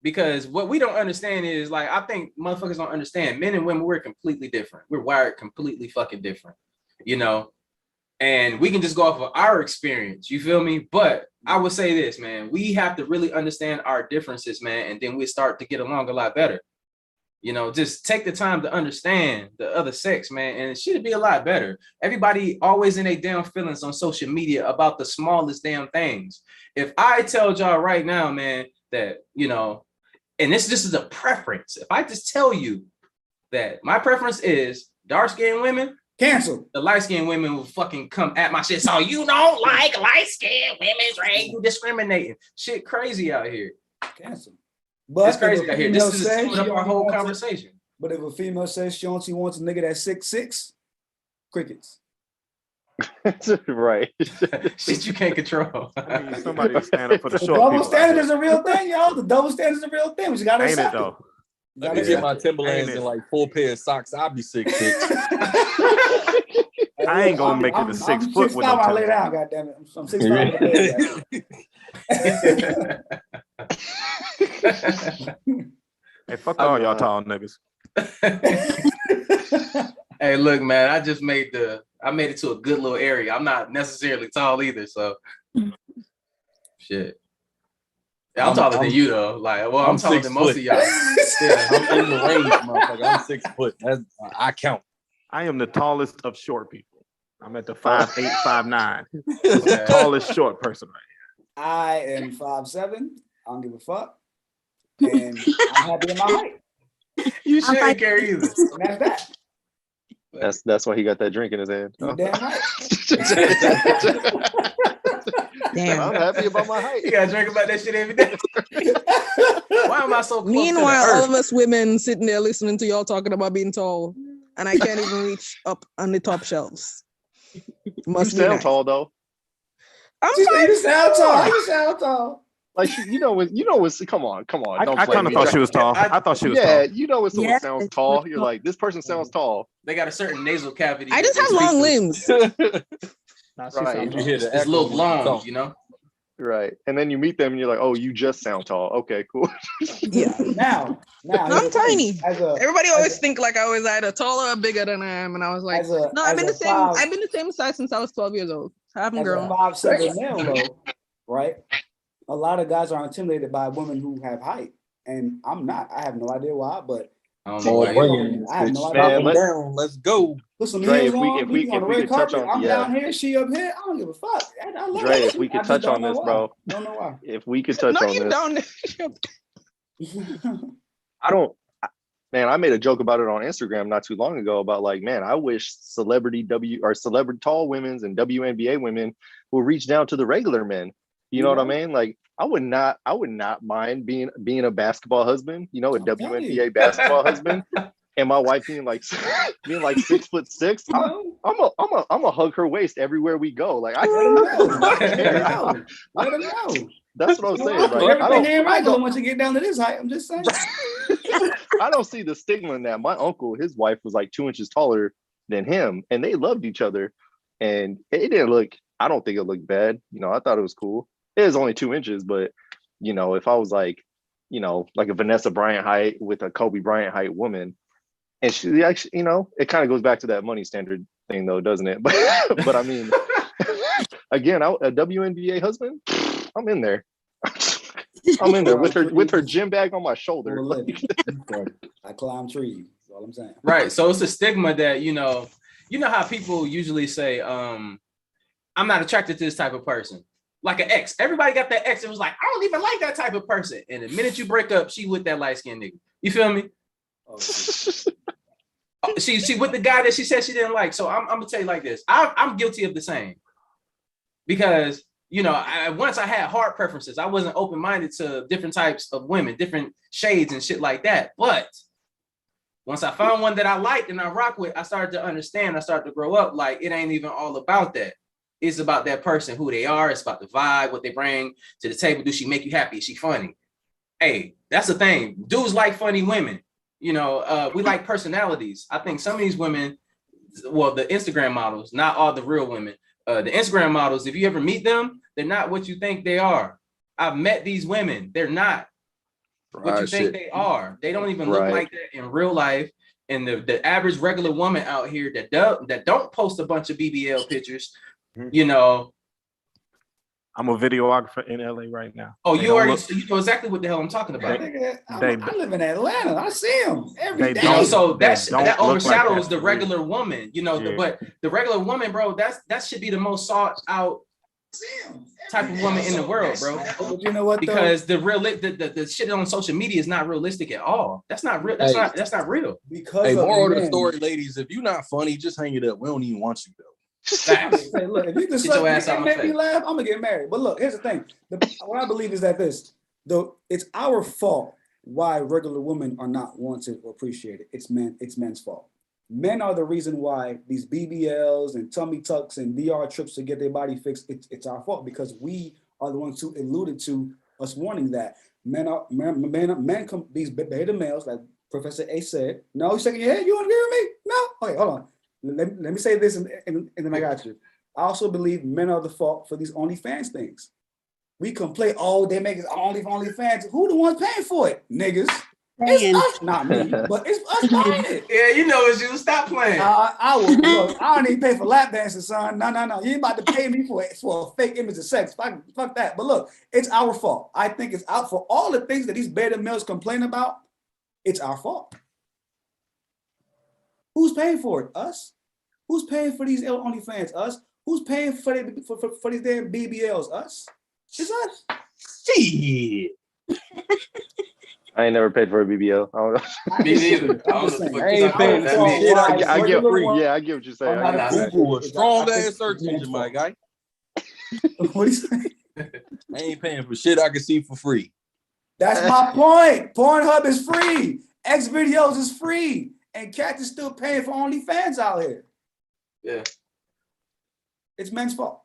because what we don't understand is, like, I think motherfuckers don't understand. Men and women, we're completely different. We're wired completely fucking different, you know? And we can just go off of our experience, you feel me? But I would say this, man, we have to really understand our differences, man, and then we start to get along a lot better. You know, just take the time to understand the other sex, man, and it should be a lot better. Everybody always in their damn feelings on social media about the smallest damn things. If I tell y'all right now, man, that, you know, and this is a preference. If I just tell you that my preference is dark-skinned women, cancel. The light-skinned women will fucking come at my shit. So you don't like light-skinned women, Ray? You discriminating. Shit crazy out here. Cancel. But it's crazy out here. This is says summing up our whole conversation. But if a female says she only wants a nigga that's 6'6", crickets. Right. Shit you can't control. I mean, somebody to stand up for the The short double people. standard is a real thing, y'all. The double standard is a real thing. We just gotta Ain't it accept though? Let me get my Timberlands and like 4 pair of socks. I'll be 6'6". I ain't gonna make it to 6 foot with I'm them. I lay down, goddamn it. I'm 6'5". Hey, fuck all y'all tall niggas. Hey, look, man, I made it to a good little area. I'm not necessarily tall either, so shit. Yeah, I'm taller than you though. Like, well, I'm taller than most of y'all. Yeah, I'm in the range, motherfucker. I'm 6 foot. I count. I am the tallest of short people. I'm at the 5'8", 5'9". Tallest short person right I am 5'7". I don't give a fuck. And I'm happy in my height. You shouldn't care either. And that's that. That's why he got that drink in his hand. You damn right. Damn. I'm happy about my height. You gotta drink about that shit every day. Why am I so close Meanwhile, to the all earth? of us women sitting there listening to y'all talking about being tall, and I can't even reach up on the top shelves. Must You be sound nice. tall though. I'm You sound tall. 5'4". You sound tall. Like you know what's come on. I kind of thought she was tall. I thought she was Yeah, tall. you know when someone Yes, sounds tall, you're like, this person sounds tall. They got a certain nasal cavity. I just that have they long speak through. limbs. Right. You hear the It's little echo. blonde, you know. Right. And then you meet them and you're like, oh, you just sound tall. Okay, cool. Yeah. Now I'm tiny. Everybody always as a- think like I was either taller or bigger than I am, and I was like, As a- no, I've as been a the same. five- I've been the same size since I was 12 years old. I haven't as a grown. 5'7" male, though, right? A lot of guys are intimidated by women who have height, and I'm not. I have no idea why, but I don't know why you- I have no Man, idea. Let's go. Put some Dre, heels if we- on. if we- We on the if we red could touch carpet. on- I'm yeah. down here. She up here. I don't give a fuck. I love Dre, that if we shit. could I just touch don't on know this, why. bro. Don't know why. If we could touch No, on you this. don't. I don't. Man, I made a joke about it on Instagram not too long ago about like, man, I wish celebrity tall women's and WNBA women will reach down to the regular men. You know what I mean? Like, I would not mind being a basketball husband, you know, a WNBA basketball husband, and my wife being like 6'6". I'm a hug her waist everywhere we go. Like, I don't Let him know. That's what I'm saying. Like, everything ain't regular once you get down to this height. I'm just saying. I don't see the stigma in that. My uncle, his wife was like 2 inches taller than him, and they loved each other. And it didn't look, I don't think it looked bad. You know, I thought it was cool. It was only 2 inches, but you know, if I was like, you know, like a Vanessa Bryant height with a Kobe Bryant height woman, and she actually, you know, it kind of goes back to that money standard thing though, doesn't it? But I mean, again, a WNBA husband, I'm in there. I'm in there with her gym bag on my shoulder. I climb trees. That's all I'm saying. Right. So it's a stigma that, you know how people usually say, I'm not attracted to this type of person. Like an ex. Everybody got that ex that was like, I don't even like that type of person. And the minute you break up, she with that light-skinned nigga. You feel me? Oh, she with the guy that she said she didn't like. So I'm gonna tell you like this. I'm guilty of the same. Because you know, once I had hard preferences. I wasn't open-minded to different types of women, different shades and shit like that. But once I found one that I liked and I rock with, I started to understand. I started to grow up. Like, it ain't even all about that. It's about that person, who they are. It's about the vibe, what they bring to the table. Do she make you happy? Is she funny? Hey, that's the thing. Dudes like funny women. You know, we like personalities. I think some of these women, well, the Instagram models, not all the real women, the Instagram models, if you ever meet them, they're not what you think they are. I've met these women. They're not what you think they are. They don't even look like that in real life. And the average regular woman out here that don't post a bunch of BBL pictures, you know. I'm a videographer in LA right now. Oh, you know exactly what the hell I'm talking about. I live in Atlanta. I see them every day. You know, so that overshadows like the regular woman. You know, but the regular woman, bro, that should be the most sought out type of woman in the world, bro. You know what? Because the shit on social media is not realistic at all. That's not real. That's not real. Because moral of the story, ladies, if you're not funny, just hang it up. We don't even want you though. Hey, look, if you can make me laugh, I'm gonna get married. But look, here's the thing. What I believe is that it's our fault why regular women are not wanted or appreciated. It's men's fault. Men are the reason why these BBLs and tummy tucks and VR trips to get their body fixed. It's our fault because we are the ones who alluded to us warning that men come, these beta males, like Professor A said. No, you're shaking your head. You want to hear me? No. Okay, hold on. Let me say this and then I got you. I also believe men are the fault for these OnlyFans things. We complain, they make it OnlyFans. Who the ones paying for it? Niggas. It's us, not me, but it's us buying it. Yeah, you know it's you. Stop playing. I don't even pay for lap dances, son. No. You ain't about to pay me for a fake image of sex. Fuck that. But look, it's our fault. I think it's out for all the things that these beta males complain about. It's our fault. Who's paying for it? Us. Who's paying for these OnlyFans? Us. Who's paying for these damn BBLs? Us. It's us. Shit. I ain't never paid for a BBL. I don't know. Me neither. I ain't paying for shit. I get free. Yeah, I get what you're saying. Google a strong ass search engine, my guy. What are you saying? I ain't paying for shit I can see for free. That's my point. Pornhub is free. X videos is free. And cats is still paying for OnlyFans out here. Yeah. It's men's fault.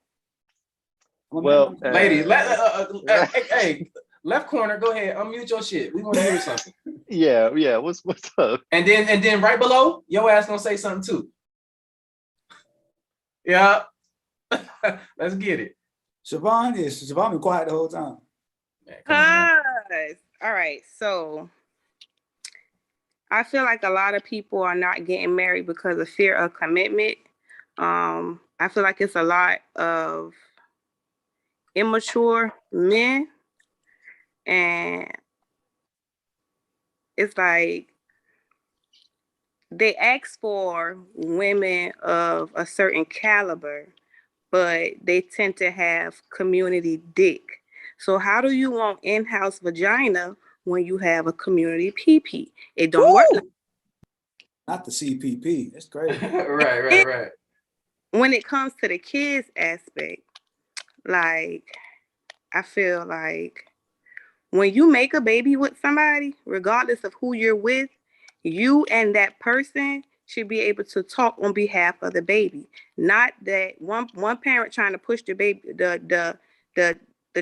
Well, ladies, hey, left corner, go ahead, unmute your shit. We want to hear something. Yeah. What's up? And then right below, your ass gonna say something too. Yeah. Let's get it. Siobhan been quiet the whole time. All right, so I feel like a lot of people are not getting married because of fear of commitment. I feel like it's a lot of immature men, and it's like they ask for women of a certain caliber, but they tend to have community dick. So how do you want in-house vagina when you have a community PP. It don't work like Not the CPP. It's crazy. Right. when it comes to the kids aspect. Like, I feel like when you make a baby with somebody, regardless of who you're with, you and that person should be able to talk on behalf of the baby. Not that one parent trying to push the baby, the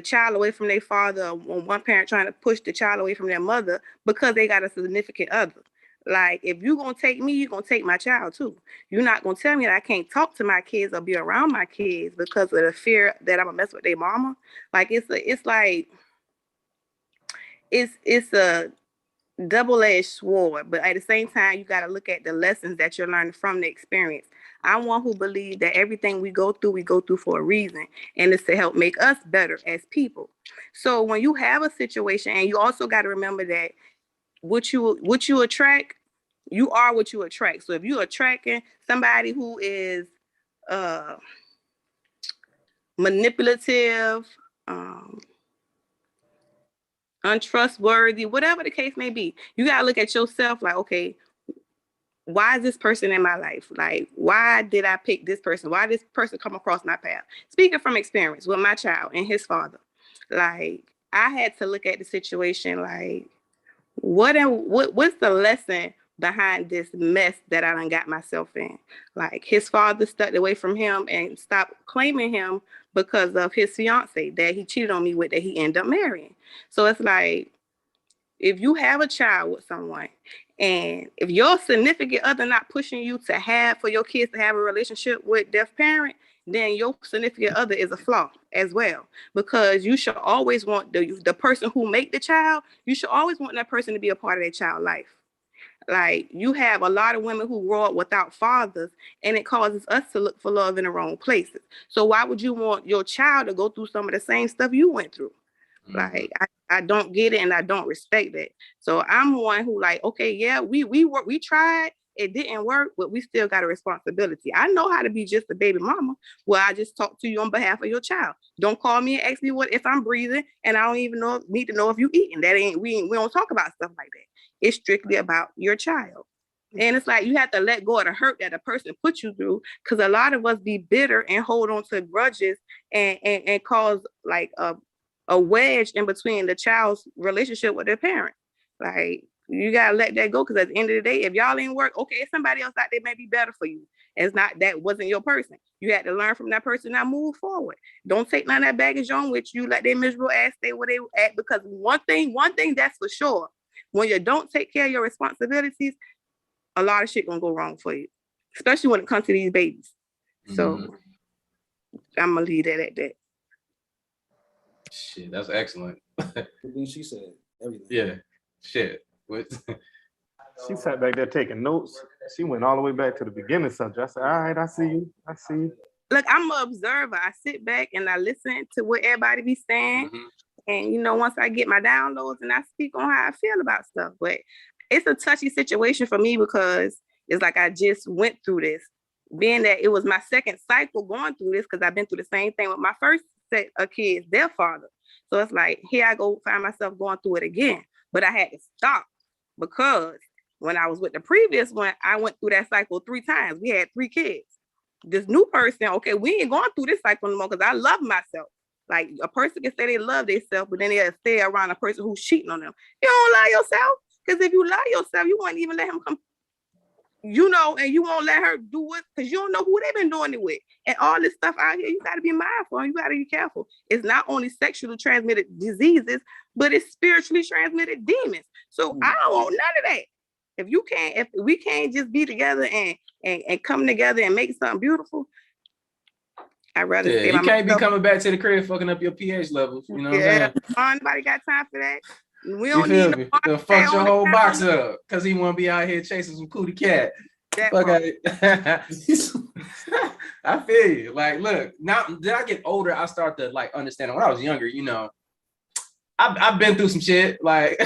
child away from their father, or one parent trying to push the child away from their mother because they got a significant other. Like, if you're gonna take me, you're gonna take my child too. You're not gonna tell me that I can't talk to my kids or be around my kids because of the fear that I'm gonna mess with their mama. Like, it's a double-edged sword, but at the same time, you got to look at the lessons that you're learning from the experience. I'm one who believes that everything we go through for a reason, and it's to help make us better as people. So when you have a situation, and you also got to remember that what you attract, you are what you attract. So if you're attracting somebody who is manipulative, untrustworthy, whatever the case may be, you gotta look at yourself like, okay, why is this person in my life? Like, why did I pick this person? Why did this person come across my path? Speaking from experience with my child and his father, like, I had to look at the situation like, what's the lesson behind this mess that I done got myself in? Like, his father stuck away from him and stopped claiming him because of his fiance that he cheated on me with, that he ended up marrying. So it's like, if you have a child with someone, and if your significant other not pushing you to have, for your kids to have a relationship with their parent, then your significant other is a flaw as well. Because you should always want the person who make the child, you should always want that person to be a part of their child's life. Like, you have a lot of women who grow up without fathers, and it causes us to look for love in the wrong places. So why would you want your child to go through some of the same stuff you went through? Like, I don't get it, and I don't respect it. So I'm one who, like, okay, yeah, we tried, it didn't work, but we still got a responsibility. I know how to be just a baby mama. Well, I just talk to you on behalf of your child. Don't call me and ask me what if I'm breathing, and I don't even need to know if you eating. We don't talk about stuff like that. It's strictly about your child. And it's like, you have to let go of the hurt that a person put you through, because a lot of us be bitter and hold on to grudges and cause like a wedge in between the child's relationship with their parent. Like, you gotta let that go, because at the end of the day, if y'all ain't work, okay, somebody else out there may be better for you. It's not, that wasn't your person. You had to learn from that person, now move forward. Don't take none of that baggage on with you. Let their miserable ass stay where they at, because one thing that's for sure, when you don't take care of your responsibilities, a lot of shit gonna go wrong for you, especially when it comes to these babies. So I'm gonna leave that at that. Shit, that's excellent. Everything she said, everything. Yeah, shit. What? She sat back there taking notes. She went all the way back to the beginning subject. I said, all right, I see you. Look, I'm an observer. I sit back and I listen to what everybody be saying. And, once I get my downloads, and I speak on how I feel about stuff. But it's a touchy situation for me, because it's like I just went through this. Being that it was my second cycle going through this, because I've been through the same thing with my first set of kids, their father. So it's like, here I go, find myself going through it again. But I had to stop, because when I was with the previous one, I went through that cycle 3 times. We had 3 kids. This new person, okay, we ain't going through this cycle anymore, because I love myself. Like, a person can say they love themselves, but then they'll stay around a person who's cheating on them. You don't love yourself, because if you love yourself, you won't even let him come, and you won't let her do it, because you don't know who they've been doing it with. And all this stuff out here, you got to be mindful, and you got to be careful. It's not only sexually transmitted diseases, but it's spiritually transmitted demons. So I don't want none of that. If we can't just be together and come together and make something beautiful, I'd rather stay you by can't myself. be coming back to the crib fucking up your pH levels. You know what I'm saying? Nobody got time for that. We You don't feel need me? no Fuck your whole box up because he want to be out here chasing some cootie cat. Fuck out it. I feel you. Like, look, now that I get older, I start to like understand. When I was younger, I've been through some shit. Like,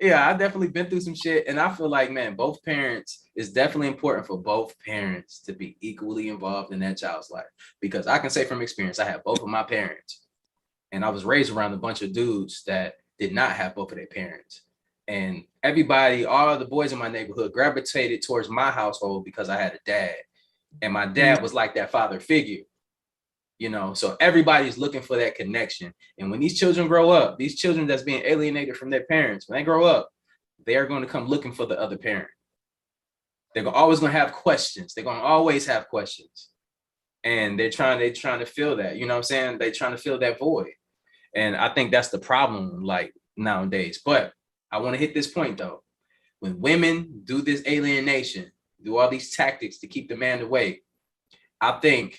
yeah, I definitely been through some shit, and I feel like, man, both parents, it's definitely important for both parents to be equally involved in that child's life. Because I can say from experience, I have both of my parents, and I was raised around a bunch of dudes that did not have both of their parents. And everybody, all the boys in my neighborhood gravitated towards my household because I had a dad. And my dad was like that father figure, you know? So everybody's looking for that connection. And when these children grow up, these children that's being alienated from their parents, when they grow up, they're going to come looking for the other parent. They're always going to have questions. They're going to always have questions. And they're trying to fill that, you know what I'm saying? They're trying to fill that void. And I think that's the problem, like, nowadays. But I want to hit this point though. When women do this alienation, do all these tactics to keep the man away, I think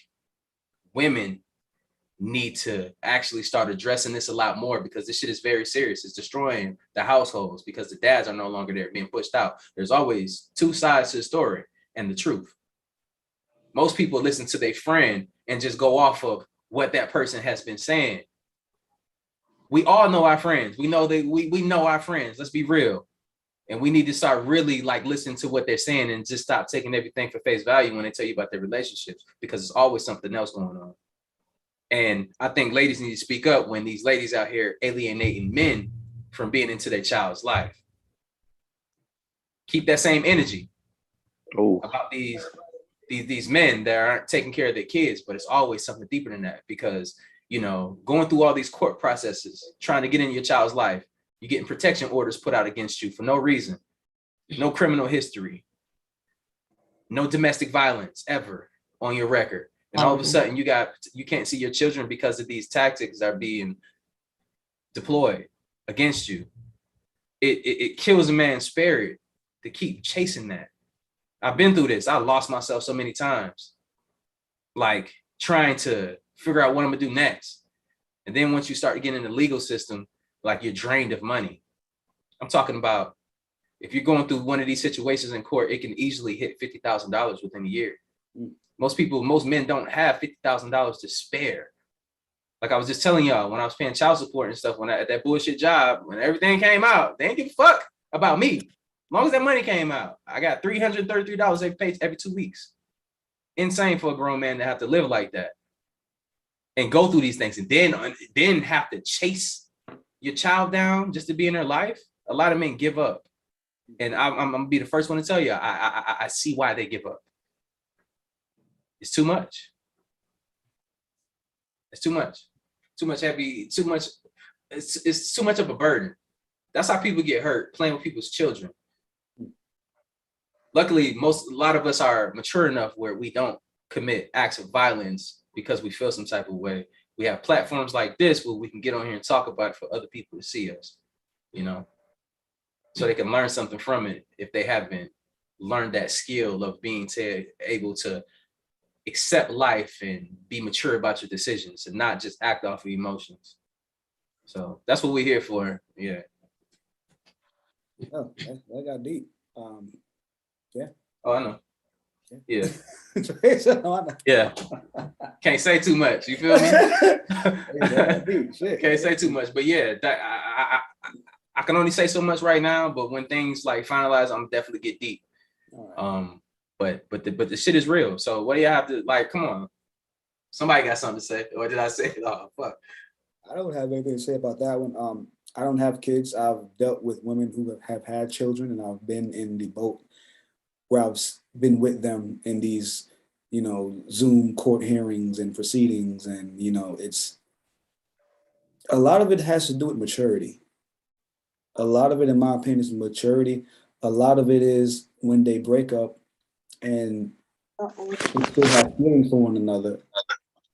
women need to actually start addressing this a lot more, because this shit is very serious. It's destroying the households because the dads are no longer there, being pushed out. There's always two sides to the story and the truth. Most people listen to their friend and just go off of what that person has been saying. We all know our friends. We know that we know our friends. Let's be real. And we need to start really like listening to what they're saying and just stop taking everything for face value when they tell you about their relationships, because there's always something else going on. And I think ladies need to speak up when these ladies out here alienating men from being into their child's life. Keep that same energy about these men that aren't taking care of their kids, but it's always something deeper than that, because, you know, going through all these court processes, trying to get in your child's life, you're getting protection orders put out against you for no reason, no criminal history, no domestic violence ever on your record. And all of a sudden you can't see your children because of these tactics that are being deployed against you. It kills a man's spirit to keep chasing that. I've been through this. I lost myself so many times, like trying to figure out what I'm gonna do next. And then once you start getting in the legal system, like you're drained of money. I'm talking about if you're going through one of these situations in court, it can easily hit $50,000 within a year. Most men don't have $50,000 to spare. Like I was just telling y'all, when I was paying child support and stuff, at that bullshit job, when everything came out, they didn't give a fuck about me. As long as that money came out, I got $333 they pay every 2 weeks. Insane for a grown man to have to live like that and go through these things, and then have to chase your child down just to be in their life. A lot of men give up, and I'm gonna be the first one to tell you, I see why they give up. It's too much. It's too much. Too much heavy. Too much. It's too much of a burden. That's how people get hurt, playing with people's children. Luckily, a lot of us are mature enough where we don't commit acts of violence because we feel some type of way. We have platforms like this where we can get on here and talk about it for other people to see us, you know, so they can learn something from it if they haven't learned that skill of being able to accept life and be mature about your decisions and not just act off of emotions. So that's what we're here for. Yeah. Oh, that got deep. Yeah. Oh, I know. Yeah. I know. Yeah. Can't say too much. You feel me? Can't say too much. But yeah, I can only say so much right now. But when things like finalize, I'm definitely get deep. Right. But the shit is real. So what do you have to, like? Come on. Somebody got something to say, or did I say it? Oh fuck. I don't have anything to say about that one. I don't have kids. I've dealt with women who have had children, and I've been in the boat where I've been with them in these, you know, Zoom court hearings and proceedings. And, you know, it's a lot of it has to do with maturity. A lot of it, in my opinion, is maturity. A lot of it is when they break up and they still have feelings for one another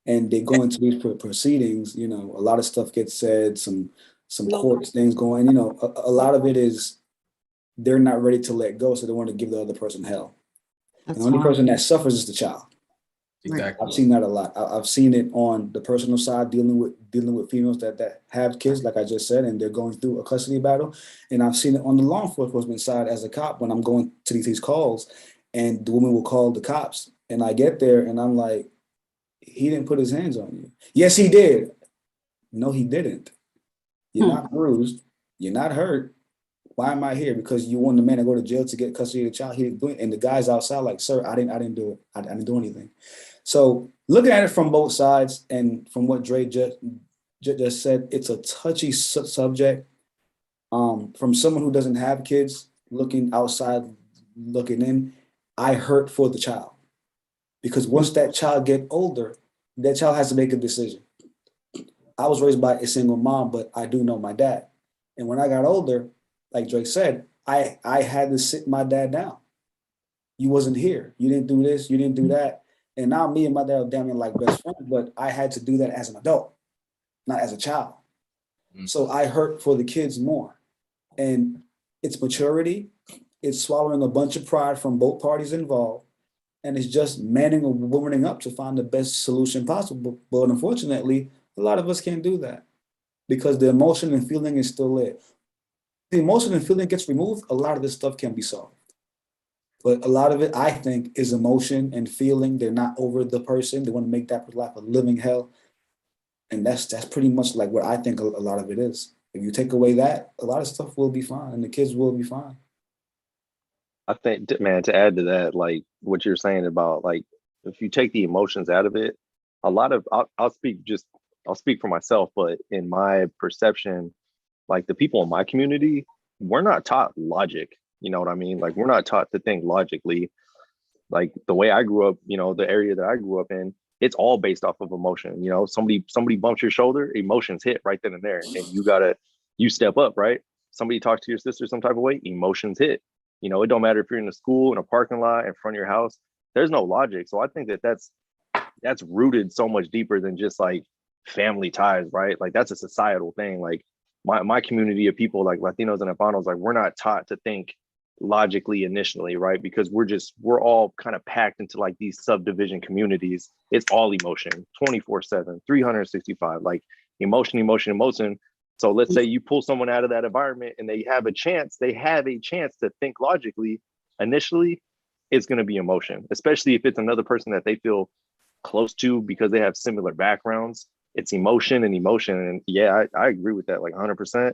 and they go into these proceedings, you know, a lot of stuff gets said, some court things going, you know, a lot of it is they're not ready to let go, so they want to give the other person hell. And the only person that suffers is the child. Exactly. I've seen that a lot. I've seen it on the personal side, dealing with females that have kids, like I just said, and they're going through a custody battle. And I've seen it on the law enforcement side as a cop when I'm going to these calls, and the woman will call the cops, and I get there and I'm like, he didn't put his hands on you. Yes, he did. No, he didn't. You're not bruised. You're not hurt. Why am I here? Because you want the man to go to jail to get custody of the child. He didn't do it. And the guy's outside like, sir, I didn't do it. I didn't do anything. So looking at it from both sides, and from what Dre just said, it's a touchy subject. From someone who doesn't have kids, looking outside, looking in, I hurt for the child. Because once that child get older, that child has to make a decision. I was raised by a single mom, but I do know my dad. And when I got older, like Drake said, I had to sit my dad down. You wasn't here. You didn't do this. You didn't do that. And now me and my dad are damn near like best friends, but I had to do that as an adult, not as a child. So I hurt for the kids more. And it's maturity. It's swallowing a bunch of pride from both parties involved. And it's just manning or womaning up to find the best solution possible. But unfortunately, a lot of us can't do that because the emotion and feeling is still there. The emotion and feeling gets removed, a lot of this stuff can be solved. But a lot of it, I think, is emotion and feeling. They're not over the person. They want to make that life a living hell. And that's pretty much like what I think a lot of it is. If you take away that, a lot of stuff will be fine and the kids will be fine. I think, man, to add to that, like what you're saying about like, if you take the emotions out of it, a lot of, I'll speak for myself, but in my perception, like the people in my community, we're not taught logic. You know what I mean? Like we're not taught to think logically. Like the way I grew up, you know, the area that I grew up in, it's all based off of emotion. You know, somebody bumps your shoulder, emotions hit right then and there, and you step up, right? Somebody talks to your sister some type of way, emotions hit. You know, it don't matter if you're in a school, in a parking lot, in front of your house. There's no logic. So I think that's rooted so much deeper than just like family ties, right? Like that's a societal thing. Like my community of people, like Latinos and Hispanos, like we're not taught to think logically initially, right? Because we're all kind of packed into like these subdivision communities. It's all emotion 24/7, 365, like emotion. So let's say you pull someone out of that environment and they have a chance to think logically. Initially, it's going to be emotion, especially if it's another person that they feel close to because they have similar backgrounds. It's emotion. And yeah, I agree with that like 100%.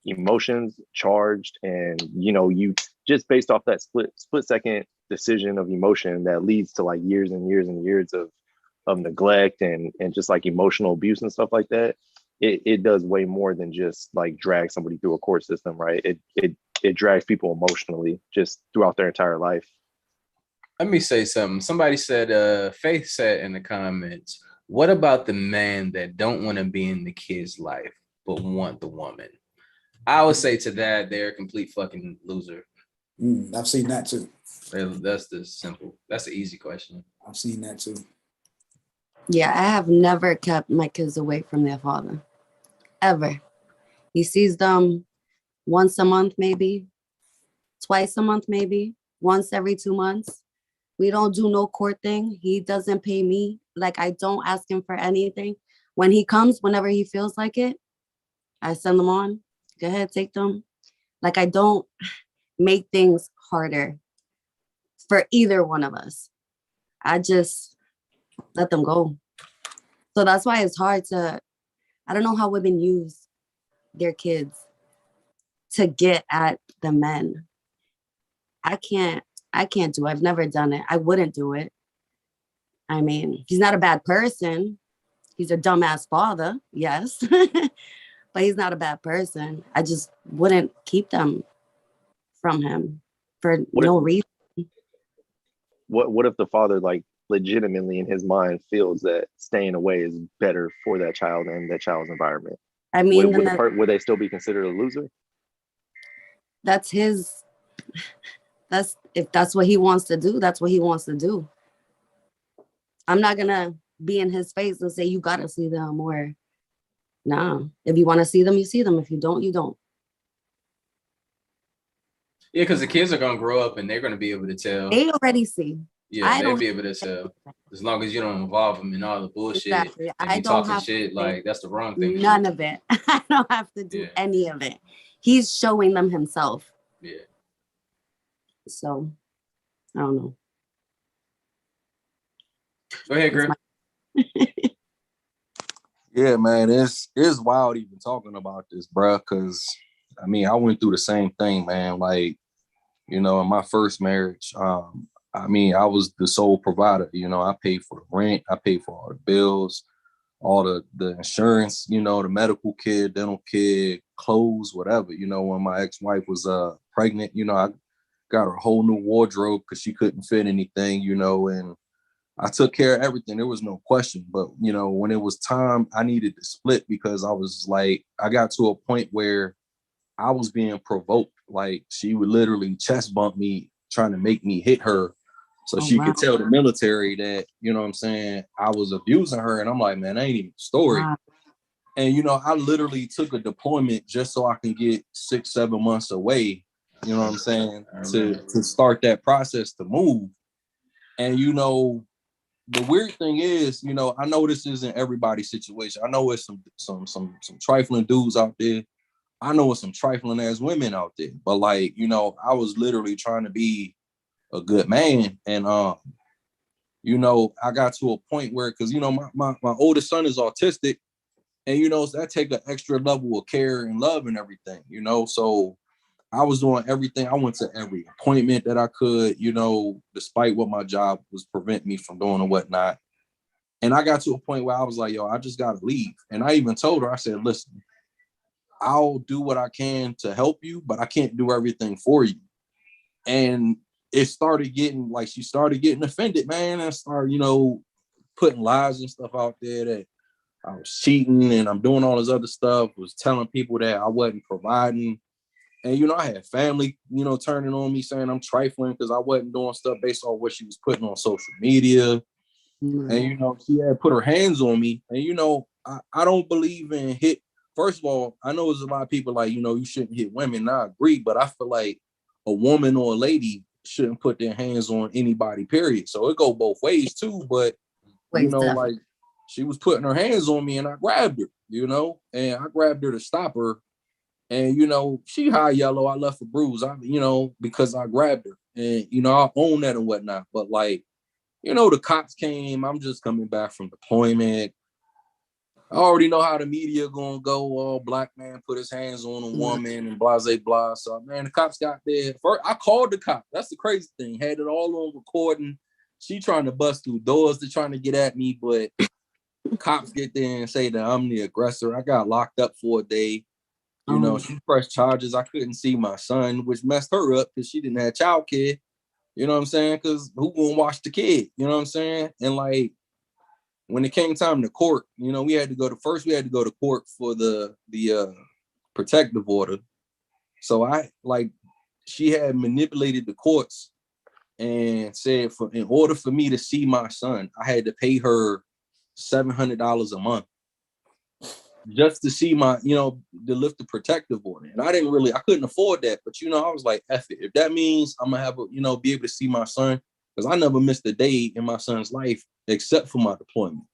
Emotions charged, and you know, you just based off that split second decision of emotion that leads to like years and years and years of neglect and just like emotional abuse and stuff like that. It does way more than just like drag somebody through a court system, right? It drags people emotionally just throughout their entire life. Let me say something. Somebody said, Faith said in the comments, what about the man that don't want to be in the kid's life but want the woman? I would say to that, they're a complete fucking loser. I've seen that too. That's the easy question. I've seen that too. Yeah, I have never kept my kids away from their father. Ever. He sees them once a month, maybe. Twice a month, maybe. Once every 2 months. We don't do no court thing. He doesn't pay me. Like, I don't ask him for anything. When he comes, whenever he feels like it, I send them on. Go ahead, take them. Like, I don't make things harder for either one of us. I just let them go. So that's why it's hard to, I don't know how women use their kids to get at the men. I can't do it. I've never done it. I wouldn't do it. I mean, he's not a bad person. He's a dumbass father, yes. But he's not a bad person. I just wouldn't keep them from him for no reason. What if the father like legitimately in his mind feels that staying away is better for that child and that child's environment? I mean, would they still be considered a loser? That's his. If that's what he wants to do, that's what he wants to do. I'm not gonna be in his face and say you gotta see them, or nah. If you want to see them, you see them. If you don't, you don't. Yeah, because the kids are gonna grow up and they're gonna be able to tell. They already see. Yeah, they'll be able to tell. As long as you don't involve them in all the bullshit. Exactly. And you talking shit, like that's the wrong thing. None of it. I don't have to do any of it. He's showing them himself. Yeah. So, I don't know. Go ahead, Griff. Yeah, man, it's wild even talking about this, bro, because, I mean, I went through the same thing, man. Like, you know, in my first marriage, I mean, I was the sole provider. You know, I paid for the rent. I paid for all the bills. all the insurance, you know, the medical care, dental care, clothes, whatever. You know, when my ex-wife was pregnant, you know, I got her a whole new wardrobe because she couldn't fit anything, you know, and I took care of everything. There was no question. But, you know, when it was time, I needed to split because I was like, I got to a point where I was being provoked. Like she would literally chest bump me, trying to make me hit her. So she could tell the military that, you know what I'm saying, I was abusing her. And I'm like, man, that ain't even a story. Wow. And, you know, I literally took a deployment just so I can get 6-7 months away, you know what I'm saying, to start that process to move. And, you know, the weird thing is, you know, I know this isn't everybody's situation. I know it's some trifling dudes out there. I know it's some trifling ass women out there. But like, you know, I was literally trying to be a good man. And you know, I got to a point where, because you know, my oldest son is autistic, and you know, so that take an extra level of care and love and everything, you know. So I was doing everything. I went to every appointment that I could, you know, despite what my job was preventing me from doing and whatnot. And I got to a point where I was like, yo, I just gotta leave. And I even told her, I said, listen, I'll do what I can to help you, but I can't do everything for you. And it started getting like, she started getting offended, man. And started, you know, putting lies and stuff out there that I was cheating and I'm doing all this other stuff, was telling people that I wasn't providing. And, you know, I had family, you know, turning on me saying I'm trifling because I wasn't doing stuff based on what she was putting on social media. Mm-hmm. And, you know, she had put her hands on me. And, you know, I don't believe in hit. First of all, I know there's a lot of people like, you know, you shouldn't hit women. And I agree, but I feel like a woman or a lady shouldn't put their hands on anybody, period. So it go both ways too. But, you know, like she was putting her hands on me and I grabbed her, you know, and I grabbed her to stop her. And, you know, she high yellow. I left a bruise, you know, because I grabbed her. And, you know, I own that and whatnot. But like, you know, the cops came. I'm just coming back from deployment. I already know how the media gonna go. All black man put his hands on a woman and blah, blah, blah. So, man, the cops got there. First, I called the cop. That's the crazy thing. Had it all on recording. She trying to bust through doors. They're trying to get at me, but cops get there and say that I'm the aggressor. I got locked up for a day. You know, she pressed charges. I couldn't see my son, which messed her up because she didn't have childcare. You know what I'm saying? Because who gonna watch the kid? You know what I'm saying? And like, when it came time to court, you know, we had to go to court for the protective order. So she had manipulated the courts and said in order for me to see my son, I had to pay her $700 a month just to see my, you know, to lift the protective order. And I couldn't afford that. But, you know, I was like, F it. If that means I'm going to have, you know, be able to see my son, because I never missed a day in my son's life except for my deployment.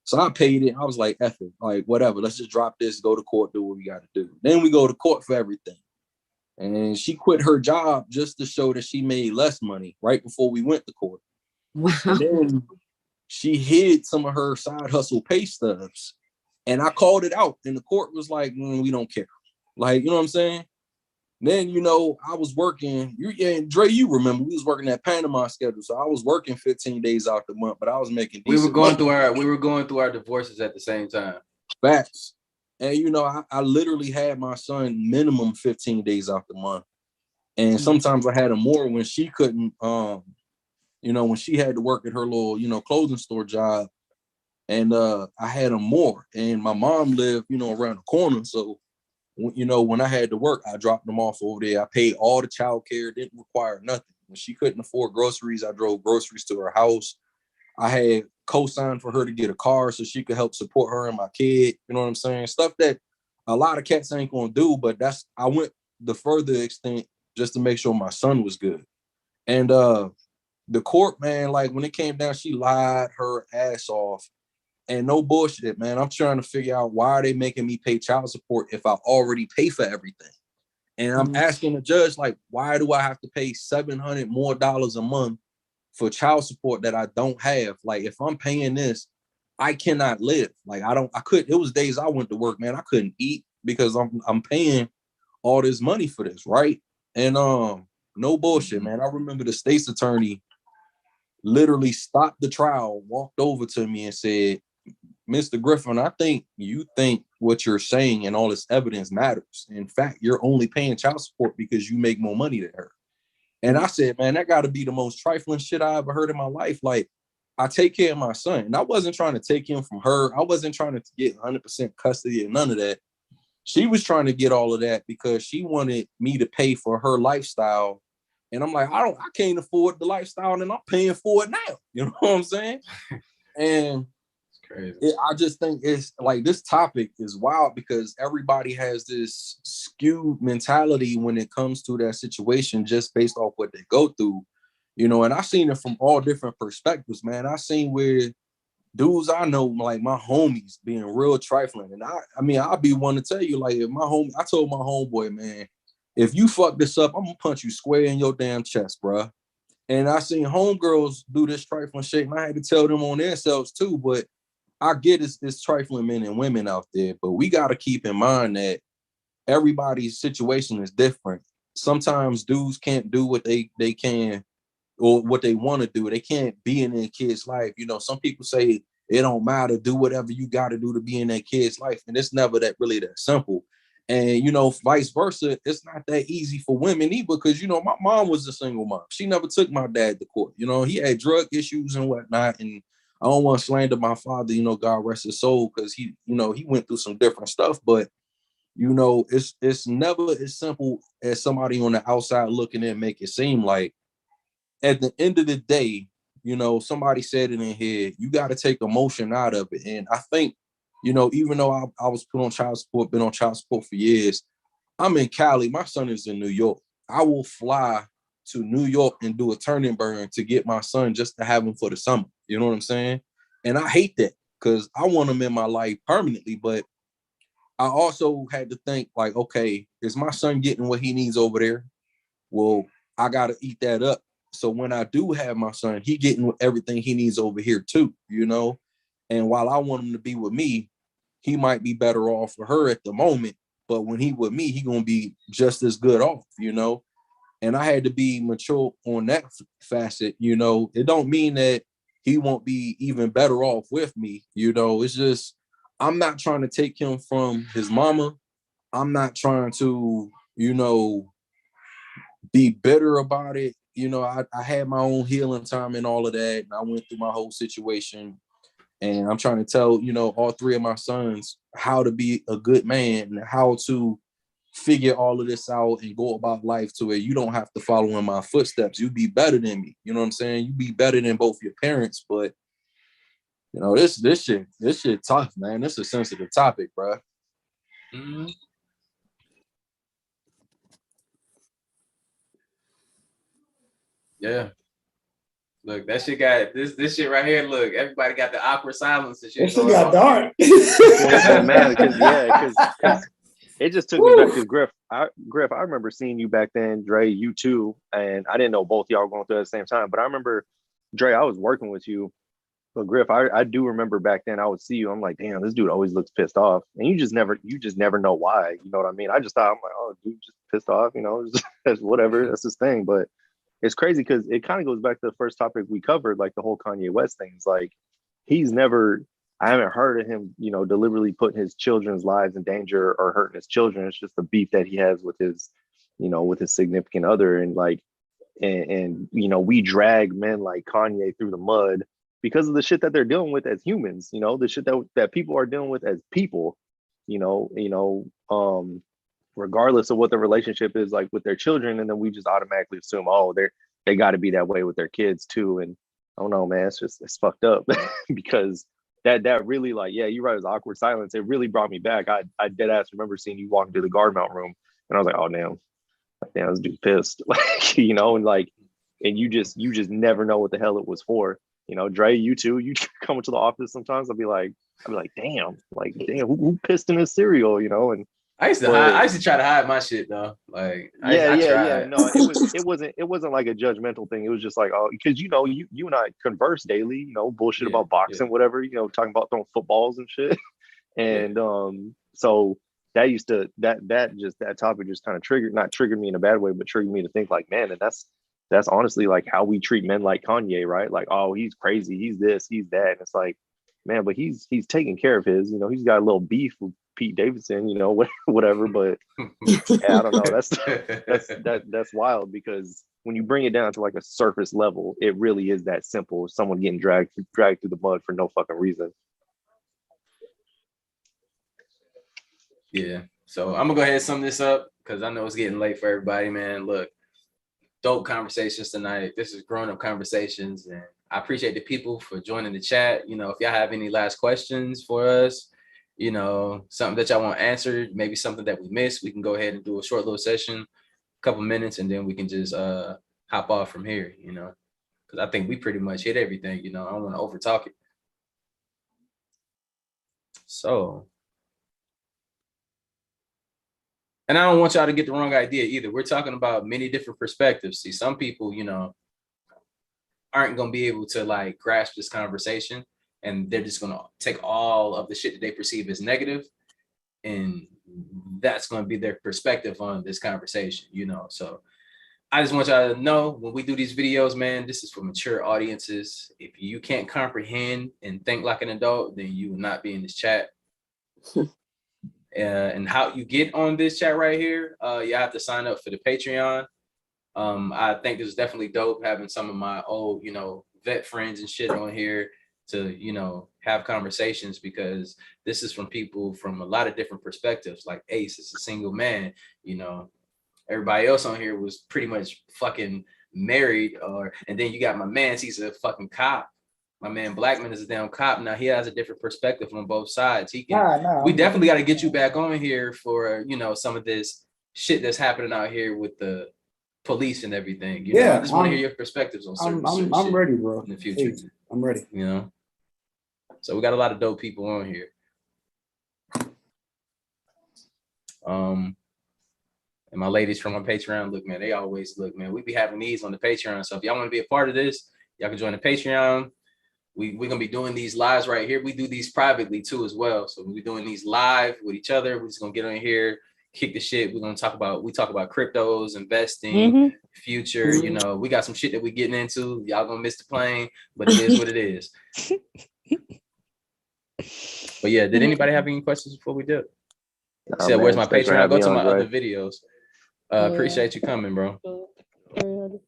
So I paid it. I was like, F it. Like, whatever. Let's just drop this, go to court, do what we got to do. Then we go to court for everything. And she quit her job just to show that she made less money right before we went to court. Wow. And then she hid some of her side hustle pay stubs. And I called it out. And the court was like, we don't care. Like, you know what I'm saying? Then, you know, I was working. Dre, you remember, we was working that Panama schedule. So I was working 15 days out the month, but I was making we were going through our divorces at the same time. Facts. And, you know, I literally had my son minimum 15 days out the month. And sometimes I had him more when she couldn't, you know, when she had to work at her little, you know, clothing store job. And I had him more. And my mom lived, you know, around the corner. So, you know, when I had to work, I dropped them off over there. I paid all the child care, didn't require nothing. When she couldn't afford groceries, I drove groceries to her house. I had co-signed for her to get a car so she could help support her and my kid. You know what I'm saying? Stuff that a lot of cats ain't gonna do, but I went the further extent just to make sure my son was good. And the court, man, like when it came down, she lied her ass off. And no bullshit, man. I'm trying to figure out why are they making me pay child support if I already pay for everything. And I'm asking the judge, like, why do I have to pay $700 more a month for child support that I don't have? Like, if I'm paying this, I cannot live. Like, it was days I went to work, man. I couldn't eat because I'm paying all this money for this, right? And no bullshit, man. I remember the state's attorney literally stopped the trial, walked over to me and said, Mr. Griffin, I think you think what you're saying and all this evidence matters. In fact, you're only paying child support because you make more money than her. And I said, man, that got to be the most trifling shit I ever heard in my life. Like, I take care of my son, and I wasn't trying to take him from her. I wasn't trying to get 100% custody and none of that. She was trying to get all of that because she wanted me to pay for her lifestyle. And I'm like, I can't afford the lifestyle, and I'm paying for it now. You know what I'm saying? And I just think it's like this topic is wild because everybody has this skewed mentality when it comes to that situation just based off what they go through, you know. And I've seen it from all different perspectives, man. I've seen where dudes I know, like my homies, being real trifling. And I mean, I'll be one to tell you, like, if I told my homeboy, man, if you fuck this up, I'm gonna punch you square in your damn chest, bruh. And I seen homegirls do this trifling shit, and I had to tell them on themselves too. But I get it's trifling men and women out there, but we got to keep in mind that everybody's situation is different. Sometimes dudes can't do what they can or what they want to do. They can't be in their kid's life. You know, some people say it don't matter, do whatever you got to do to be in that kid's life. And it's never that really that simple. And, you know, vice versa, it's not that easy for women either because, you know, my mom was a single mom. She never took my dad to court. You know, he had drug issues and whatnot. And I don't want to slander my father, you know, God rest his soul, because he, you know, he went through some different stuff. But, you know, it's never as simple as somebody on the outside looking in make it seem like. At the end of the day, you know, somebody said it in here, you got to take emotion out of it. And I think, you know, even though I was put on child support, been on child support for years, I'm in Cali. My son is in New York. I will fly to New York and do a turn and burn to get my son just to have him for the summer. You know what I'm saying? And I hate that because I want him in my life permanently. But I also had to think like, okay, is my son getting what he needs over there? Well, I got to eat that up. So when I do have my son, he getting everything he needs over here too, you know? And while I want him to be with me, he might be better off for her at the moment. But when he with me, he going to be just as good off, you know? And I had to be mature on that facet, you know? It don't mean that he won't be even better off with me, you know? It's just, I'm not trying to take him from his mama. I'm not trying to, you know, be bitter about it. You know, I had my own healing time and all of that. And I went through my whole situation. And I'm trying to tell, you know, all three of my sons how to be a good man and how to figure all of this out and go about life to where you don't have to follow in my footsteps. You be better than me. You know what I'm saying? You be better than both your parents. But, you know, this shit tough, man. This is a sensitive topic, bro. Mm-hmm. Yeah. Look, that shit got this shit right here. Look, everybody got the awkward silence and shit. It got dark. Man, because it just took me back. Because Griff, I remember seeing you back then, Dre, you too, and I didn't know both y'all going through at the same time. But I remember, Dre, I was working with you. But Griff, I do remember back then I would see you. I'm like, damn, this dude always looks pissed off, and you just never know why. You know what I mean? I just thought, I'm like, oh, dude, just pissed off. You know, that's whatever. That's his thing. But it's crazy because it kind of goes back to the first topic we covered, like the whole Kanye West thing. It's like I haven't heard of him, you know, deliberately putting his children's lives in danger or hurting his children. It's just the beef that he has with his, you know, with his significant other. And like, and you know, we drag men like Kanye through the mud because of the shit that they're dealing with as humans, you know, the shit that people are dealing with as people, you know, regardless of what the relationship is like with their children. And then we just automatically assume, oh, they got to be that way with their kids too. And I don't know, man, it's fucked up because that really, like, yeah, you're right, it was awkward silence. It really brought me back. I dead ass remember seeing you walk into the guard mount room and I was like, oh damn, this dude's pissed. Like, you know, and like, and you just never know what the hell it was for. You know, Dre, you too, you come into the office sometimes, I'll be like, damn, who pissed in his cereal, you know? And I used to try to hide my shit though. Like, yeah. No, it wasn't like a judgmental thing. It was just like, oh, because you know, you and I converse daily, you know, bullshit about boxing, whatever, you know, talking about throwing footballs and shit. And so that used to that topic just kind of not triggered me in a bad way, but triggered me to think like, man, and that's honestly like how we treat men like Kanye, right? Like, oh, he's crazy, he's this, he's that. And it's like, man, but he's taking care of his. You know, he's got a little beef with Pete Davidson. You know, whatever. But yeah, I don't know. That's wild, because when you bring it down to like a surface level, it really is that simple. Someone getting dragged through the mud for no fucking reason. Yeah. So I'm gonna go ahead and sum this up because I know it's getting late for everybody, man. Look, dope conversations tonight. This is grown up conversations, and I appreciate the people for joining the chat. You know, if y'all have any last questions for us, you know, something that y'all want answered, maybe something that we missed, we can go ahead and do a short little session, a couple minutes, and then we can just hop off from here, you know, because I think we pretty much hit everything, you know. I don't want to over talk it. So, and I don't want y'all to get the wrong idea either. We're talking about many different perspectives. See, some people, you know, aren't going to be able to like grasp this conversation, and they're just going to take all of the shit that they perceive as negative, and that's going to be their perspective on this conversation, you know. So I just want y'all to know, when we do these videos, man, this is for mature audiences. If you can't comprehend and think like an adult, then you will not be in this chat. And how you get on this chat right here, you have to sign up for the Patreon. I think this is definitely dope, having some of my old, you know, vet friends and shit on here to, you know, have conversations, because this is from people from a lot of different perspectives. Like Ace is a single man, you know, everybody else on here was pretty much fucking married, and then you got my man, he's a fucking cop. My man Blackman is a damn cop. Now he has a different perspective on both sides. He can. We definitely got to get you back on here for, you know, some of this shit that's happening out here with the police and everything. You know, I just want to hear your perspectives on certain I'm shit ready, bro. in the future. Hey, I'm ready. You know, so we got a lot of dope people on here. And my ladies from my Patreon, look, man, they always look, man. We be having these on the Patreon. So if y'all want to be a part of this, y'all can join the Patreon. We're gonna be doing these lives right here. We do these privately too as well. So we're doing these live with each other. We're just gonna get on here, kick the shit. We're gonna talk about cryptos, investing, future. You know, we got some shit that we getting into. Y'all gonna miss the plane, but it is what it is. But yeah, did anybody have any questions before we do? He said, "Where's my Patreon?" Go to my other videos. Appreciate you coming, bro. All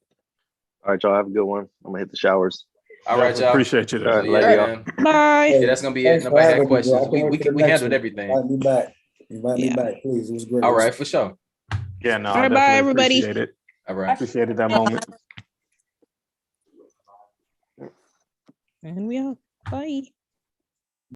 right, y'all have a good one. I'm gonna hit the showers. All right, y'all. Appreciate you. All right, Yeah, Bye. yeah, that's gonna be it. Nobody had questions. We handled everything. Invite me back. Invite me back, please. It was great. All right, for sure. Yeah, no, All right, bye, everybody. Appreciate it. All right. Appreciated that moment. And we out. Bye.